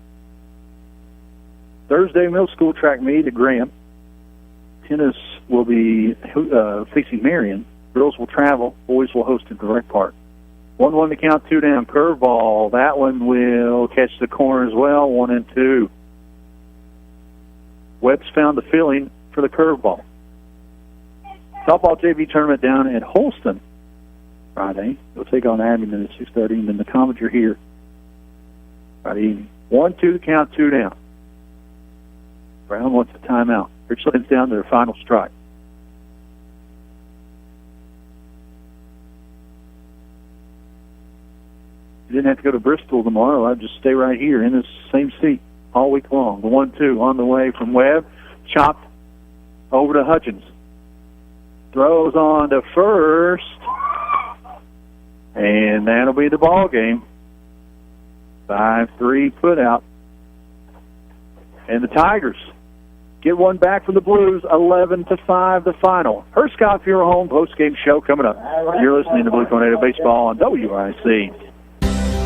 Thursday, middle school track meet at Graham. Tennis will be facing Marion. Girls will travel. Boys will host at the Rec Park. 1-1 to count, 2 down. Curveball. That one will catch the corner as well. 1-2. Webb's found the feeling for the curveball. Softball JV tournament down at Holston Friday. They'll take on Abingdon at 6:30, and then the Coppinger here Friday evening. 1-2 to count, 2 down. Brown wants a timeout. Richlands down to their final strike. You didn't have to go to Bristol tomorrow. I'd just stay right here in this same seat all week long. The 1-2 on the way from Webb. Chopped over to Hutchins. throws on to first, and that'll be the ball game. 5-3 put out. And the Tigers get one back from the Blues, 11-5 the final. Her Scott Funeral Home post-game show coming up. You're listening to Blue Tornado Baseball on WIC.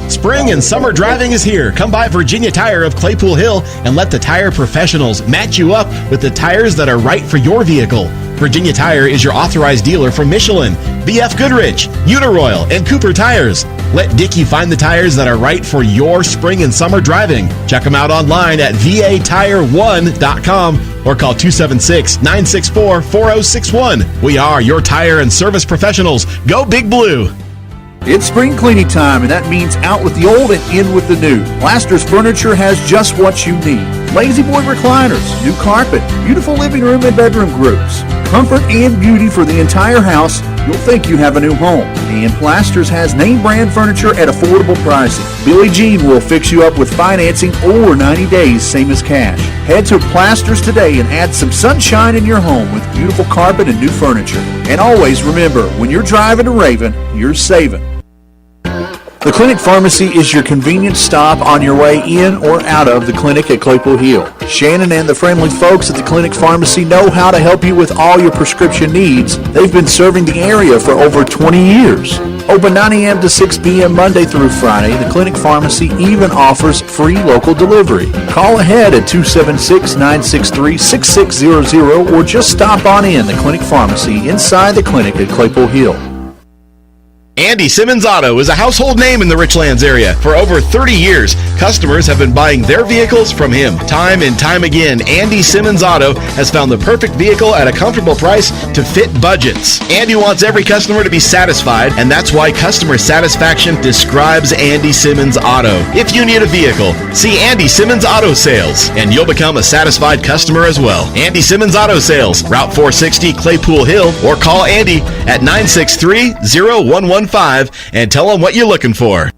Spring and summer driving is here. Come by Virginia Tire of Claypool Hill and let the tire professionals match you up with the tires that are right for your vehicle. Virginia Tire is your authorized dealer from Michelin, BF Goodrich, Uniroyal, and Cooper Tires. Let Dickie find the tires that are right for your spring and summer driving. Check them out online at vatire1.com or call 276-964-4061. We are your tire and service professionals. Go Big Blue. It's spring cleaning time, and that means out with the old and in with the new. Blasters Furniture has just what you need. Lazy Boy recliners, new carpet, beautiful living room and bedroom groups. Comfort and beauty for the entire house. You'll think you have a new home. And Blasters has name brand furniture at affordable pricing. Billie Jean will fix you up with financing or 90 days, same as cash. Head to Blasters today and add some sunshine in your home with beautiful carpet and new furniture. And always remember, when you're driving to Raven, you're saving. The Clinic Pharmacy is your convenient stop on your way in or out of the clinic at Claypool Hill. Shannon and the friendly folks at the Clinic Pharmacy know how to help you with all your prescription needs. They've been serving the area for over 20 years. Open 9 a.m. to 6 p.m. Monday through Friday. The Clinic Pharmacy even offers free local delivery. Call ahead at 276-963-6600 or just stop on in the Clinic Pharmacy inside the clinic at Claypool Hill. Andy Simmons Auto is a household name in the Richlands area. For over 30 years, customers have been buying their vehicles from him. Time and time again, Andy Simmons Auto has found the perfect vehicle at a comfortable price to fit budgets. Andy wants every customer to be satisfied, and that's why customer satisfaction describes Andy Simmons Auto. If you need a vehicle, see Andy Simmons Auto Sales, and you'll become a satisfied customer as well. Andy Simmons Auto Sales, Route 460, Claypool Hill, or call Andy at 963-0115 and tell them what you're looking for.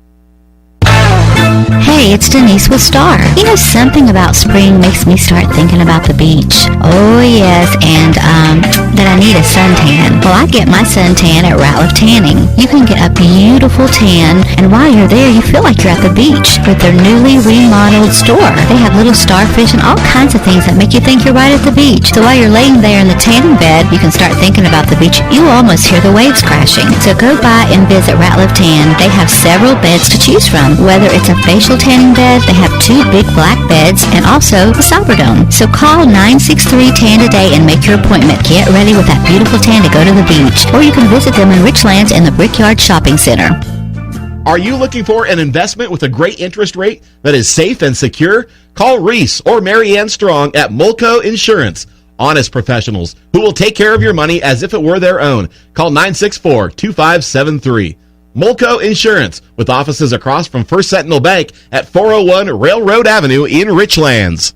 Hey, it's Denise with Star. You know, something about spring makes me start thinking about the beach. Oh, yes, and, that I need a suntan. Well, I get my suntan at Ratliff Tanning. You can get a beautiful tan, and while you're there, you feel like you're at the beach with their newly remodeled store. They have little starfish and all kinds of things that make you think you're right at the beach. So while you're laying there in the tanning bed, you can start thinking about the beach. You almost hear the waves crashing. So go by and visit Ratliff Tan. They have several beds to choose from. Whether it's a facial tanning bed, they have 2 big black beds, and also a Cyber Dome. So call 963-TAN today and make your appointment. Get ready with that beautiful tan to go to the beach. Or you can visit them in Richlands in the Brickyard Shopping Center. Are you looking for an investment with a great interest rate that is safe and secure? Call Reese or Mary Ann Strong at Mulco Insurance. Honest professionals who will take care of your money as if it were their own. Call 964-2573. Mulco Insurance, with offices across from First Sentinel Bank at 401 Railroad Avenue in Richlands.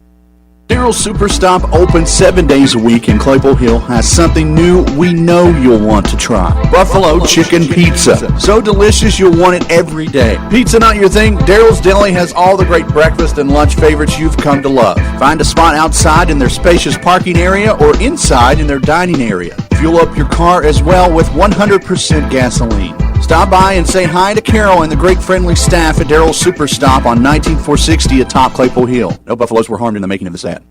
Daryl's Superstop, open 7 days a week in Claypool Hill, has something new we know you'll want to try. Buffalo Chicken Pizza. So delicious you'll want it every day. Pizza not your thing? Daryl's Deli has all the great breakfast and lunch favorites you've come to love. Find a spot outside in their spacious parking area or inside in their dining area. Fuel up your car as well with 100% gasoline. Stop by and say hi to Carol and the great friendly staff at Daryl's Superstop on 19460 atop Claypool Hill. No buffaloes were harmed in the making of this ad.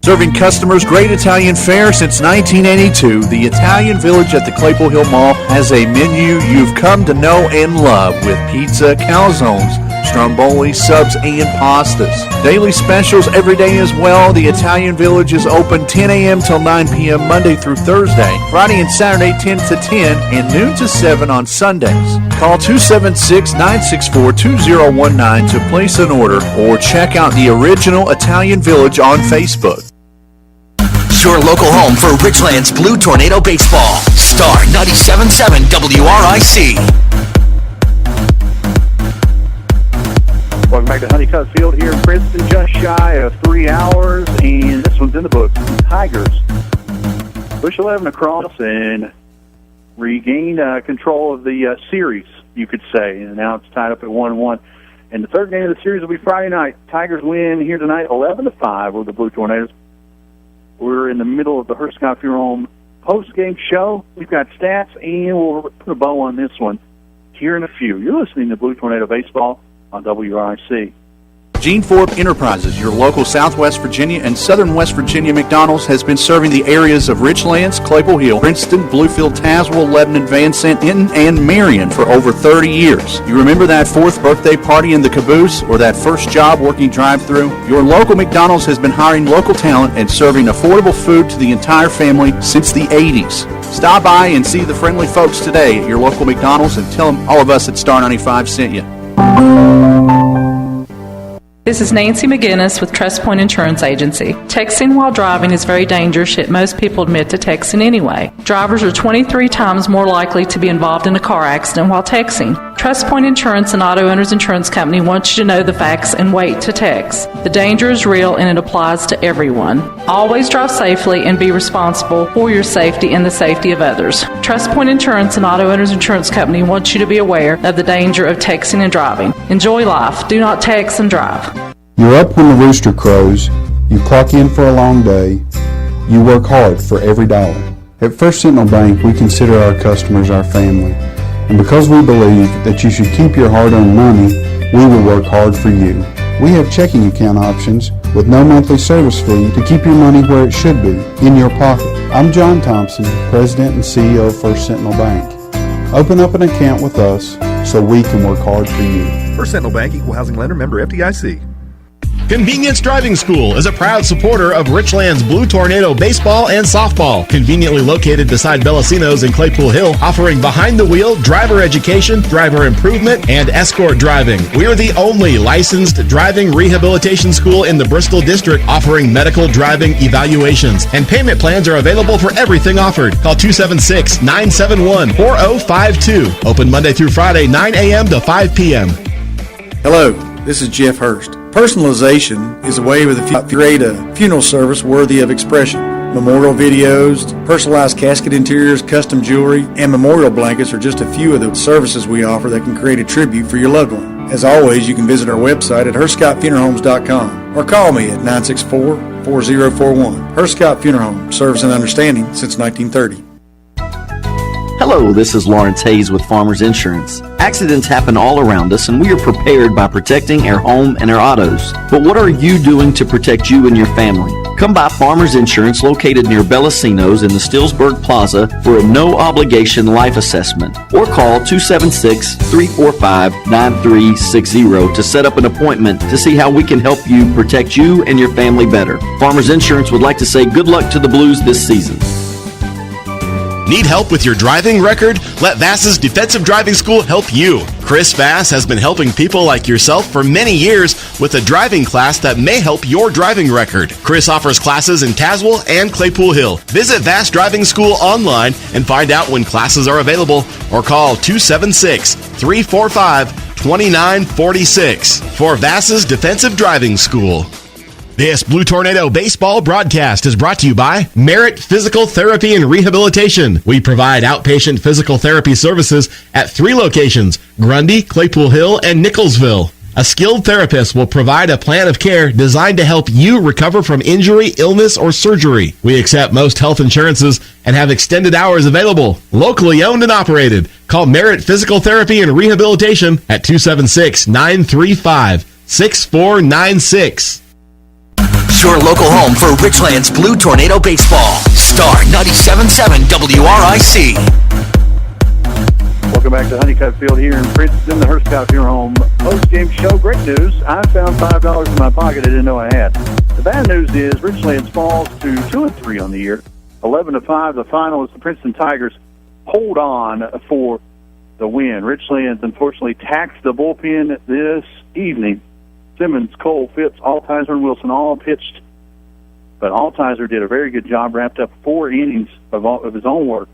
Serving customers great Italian fare since 1982, the Italian Village at the Claypool Hill Mall has a menu you've come to know and love with pizza, calzones, stromboli, subs, and pastas. Daily specials every day as well. The Italian Village is open 10 a.m. till 9 p.m. Monday through Thursday, Friday and Saturday 10 to 10, and noon to 7 on Sundays. Call 276-964-2019 to place an order or check out the original Italian Village on Facebook. Your local home for Richlands Blue Tornado Baseball. Star 97.7 WRIC. Welcome back to Honeycutt Field here in Princeton, just shy of 3 hours, and this one's in the books. Tigers push 11 across and regain control of the series, you could say, and now it's tied up at 1-1. And the third game of the series will be Friday night. Tigers win here tonight 11-5 over the Blue Tornadoes. We're in the middle of the Scott Funeral Home post-game show. We've got stats, and we'll put a bow on this one here in a few. You're listening to Blue Tornado Baseball on WRIC. Gene Forbes Enterprises, your local Southwest Virginia and Southern West Virginia McDonald's, has been serving the areas of Richlands, Claypool Hill, Princeton, Bluefield, Tazewell, Lebanon, Van Sant, Hinton, and Marion for over 30 years. You remember that 4th birthday party in the caboose or that first job working drive-thru? Your local McDonald's has been hiring local talent and serving affordable food to the entire family since the 80s. Stop by and see the friendly folks today at your local McDonald's and tell them all of us at Star 95 sent you. This is Nancy McGinnis with Trust Point Insurance Agency. Texting while driving is very dangerous, yet most people admit to texting anyway. Drivers are 23 times more likely to be involved in a car accident while texting. Trust Point Insurance and Auto Owners Insurance Company wants you to know the facts and wait to text. The danger is real and it applies to everyone. Always drive safely and be responsible for your safety and the safety of others. Trust Point Insurance and Auto Owners Insurance Company wants you to be aware of the danger of texting and driving. Enjoy life. Do not text and drive. You're up when the rooster crows, you clock in for a long day, you work hard for every dollar. At First Sentinel Bank, we consider our customers our family, and because we believe that you should keep your hard-earned money, we will work hard for you. We have checking account options with no monthly service fee to keep your money where it should be, in your pocket. I'm John Thompson, President and CEO of First Sentinel Bank. Open up an account with us so we can work hard for you. First Sentinel Bank, Equal Housing Lender, member FDIC. Convenience Driving School is a proud supporter of Richlands Blue Tornado Baseball and Softball. Conveniently located beside Bellacino's in Claypool Hill, offering behind-the-wheel driver education, driver improvement, and escort driving. We are the only licensed driving rehabilitation school in the Bristol District offering medical driving evaluations. And payment plans are available for everything offered. Call 276-971-4052. Open Monday through Friday, 9 a.m. to 5 p.m. Hello, this is Jeff Hurst. Personalization is a way with a create a funeral service worthy of expression. Memorial videos, personalized casket interiors, custom jewelry, and memorial blankets are just a few of the services we offer that can create a tribute for your loved one. As always, you can visit our website at HurstScottFuneralHomes.com or call me at 964-4041. Hurst Scott Funeral Home, service and understanding since 1930. Hello, this is Lawrence Hayes with Farmers Insurance. Accidents happen all around us, and we are prepared by protecting our home and our autos. But what are you doing to protect you and your family? Come by Farmers Insurance located near Bellacino's in the Stillsburg Plaza for a no-obligation life assessment. Or call 276-345-9360 to set up an appointment to see how we can help you protect you and your family better. Farmers Insurance would like to say good luck to the Blues this season. Need help with your driving record? Let Vass's Defensive Driving School help you. Chris Vass has been helping people like yourself for many years with a driving class that may help your driving record. Chris offers classes in Tazewell and Claypool Hill. Visit Vass Driving School online and find out when classes are available or call 276-345-2946 for Vass's Defensive Driving School. This Blue Tornado Baseball broadcast is brought to you by Merit Physical Therapy and Rehabilitation. We provide outpatient physical therapy services at 3 locations, Grundy, Claypool Hill, and Nicholsville. A skilled therapist will provide a plan of care designed to help you recover from injury, illness, or surgery. We accept most health insurances and have extended hours available. Locally owned and operated. Call Merit Physical Therapy and Rehabilitation at 276-935-6496. Your local home for Richlands Blue Tornado Baseball. Star 97.7 WRIC. Welcome back to Honeycutt Field here in Princeton, the Hurst Scott Funeral Home post-game show. Great news. I found $5 in my pocket I didn't know I had. The bad news is Richlands falls to 2-3 on the year. 11-5. The final is the Princeton Tigers hold on for the win. Richlands unfortunately taxed the bullpen this evening. Simmons, Cole, Phipps, Altizer, and Wilson all pitched, but Altizer did a very good job, wrapped up 4 innings of his own work.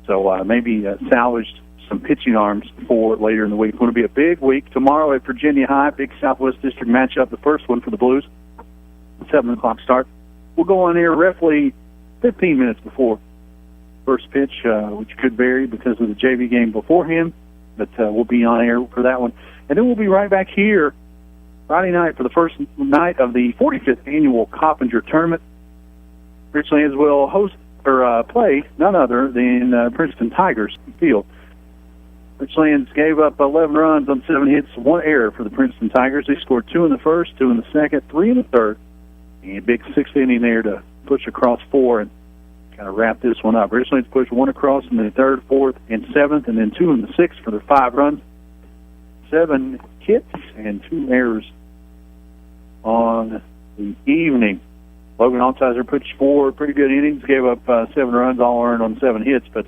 So maybe salvaged some pitching arms for later in the week. It's going to be a big week. Tomorrow at Virginia High, big Southwest District matchup, the first one for the Blues. 7 o'clock start. We'll go on air roughly 15 minutes before first pitch, which could vary because of the JV game beforehand, but we'll be on air for that one. And then we'll be right back here Friday night for the first night of the 45th annual Coppinger Tournament. Richlands will host play none other than Princeton Tigers field. Richlands gave up 11 runs on 7 hits, 1 error for the Princeton Tigers. They scored 2 in the first, 2 in the second, 3 in the third, and a big 6th inning there to push across 4 and kind of wrap this one up. Richlands pushed 1 across in the 3rd, 4th, and 7th, and then 2 in the 6th for their 5 runs, 7 hits, and 2 errors on the evening. Logan Altizer pitched 4 pretty good innings, gave up 7 runs, all earned on 7 hits, but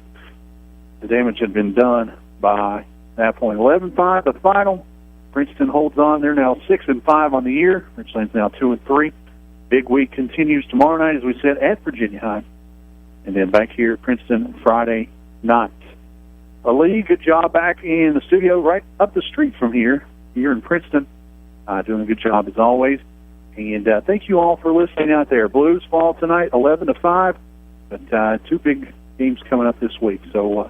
the damage had been done by that point. 11-5, the final. Princeton holds on. They're now 6-5 on the year. Richlands now 2-3. Big week continues tomorrow night, as we said, at Virginia High. And then back here at Princeton Friday night. Lee, good job back in the studio right up the street from here in Princeton. Doing a good job as always. And thank you all for listening out there. Blues fall tonight, 11-5. But 2 big games coming up this week. So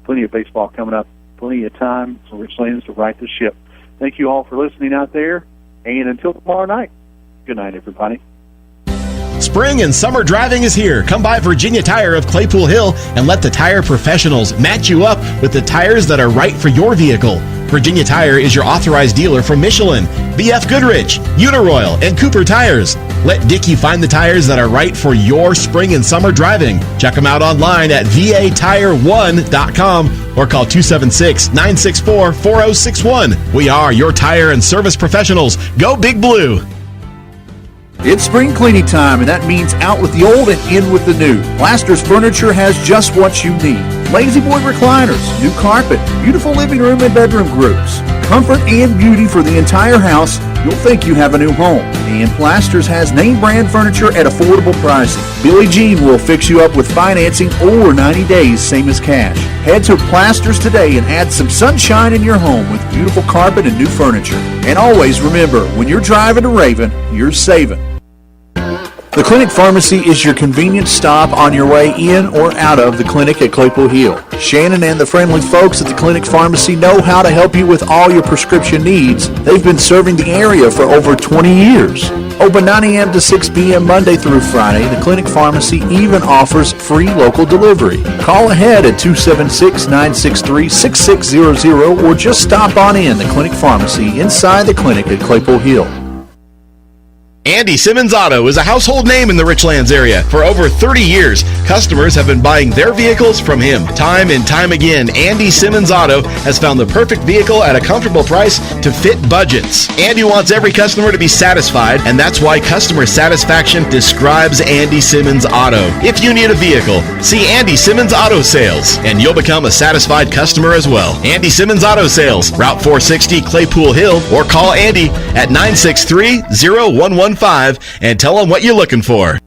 plenty of baseball coming up. Plenty of time for Richlands to right the ship. Thank you all for listening out there. And until tomorrow night, good night, everybody. Spring and summer driving is here. Come by Virginia Tire of Claypool Hill and let the tire professionals match you up with the tires that are right for your vehicle. Virginia Tire is your authorized dealer from Michelin, BF Goodrich, Uniroyal, and Cooper Tires. Let Dickie find the tires that are right for your spring and summer driving. Check them out online at vatire1.com or call 276-964-4061. We are your tire and service professionals. Go Big Blue. It's spring cleaning time, and that means out with the old and in with the new. Blasters Furniture has just what you need. Lazy Boy recliners, new carpet, beautiful living room and bedroom groups. Comfort and beauty for the entire house. You'll think you have a new home. And Blasters has name brand furniture at affordable pricing. Billie Jean will fix you up with financing or 90 days, same as cash. Head to Blasters today and add some sunshine in your home with beautiful carpet and new furniture. And always remember, when you're driving to Raven, you're saving. The Clinic Pharmacy is your convenient stop on your way in or out of the clinic at Claypool Hill. Shannon and the friendly folks at the Clinic Pharmacy know how to help you with all your prescription needs. They've been serving the area for over 20 years. Open 9 a.m. to 6 p.m. Monday through Friday, the Clinic Pharmacy even offers free local delivery. Call ahead at 276-963-6600 or just stop on in the Clinic Pharmacy inside the clinic at Claypool Hill. Andy Simmons Auto is a household name in the Richlands area. For over 30 years, customers have been buying their vehicles from him. Time and time again, Andy Simmons Auto has found the perfect vehicle at a comfortable price to fit budgets. Andy wants every customer to be satisfied, and that's why customer satisfaction describes Andy Simmons Auto. If you need a vehicle, see Andy Simmons Auto Sales, and you'll become a satisfied customer as well. Andy Simmons Auto Sales, Route 460, Claypool Hill, or call Andy at 963-0115 and tell them what you're looking for.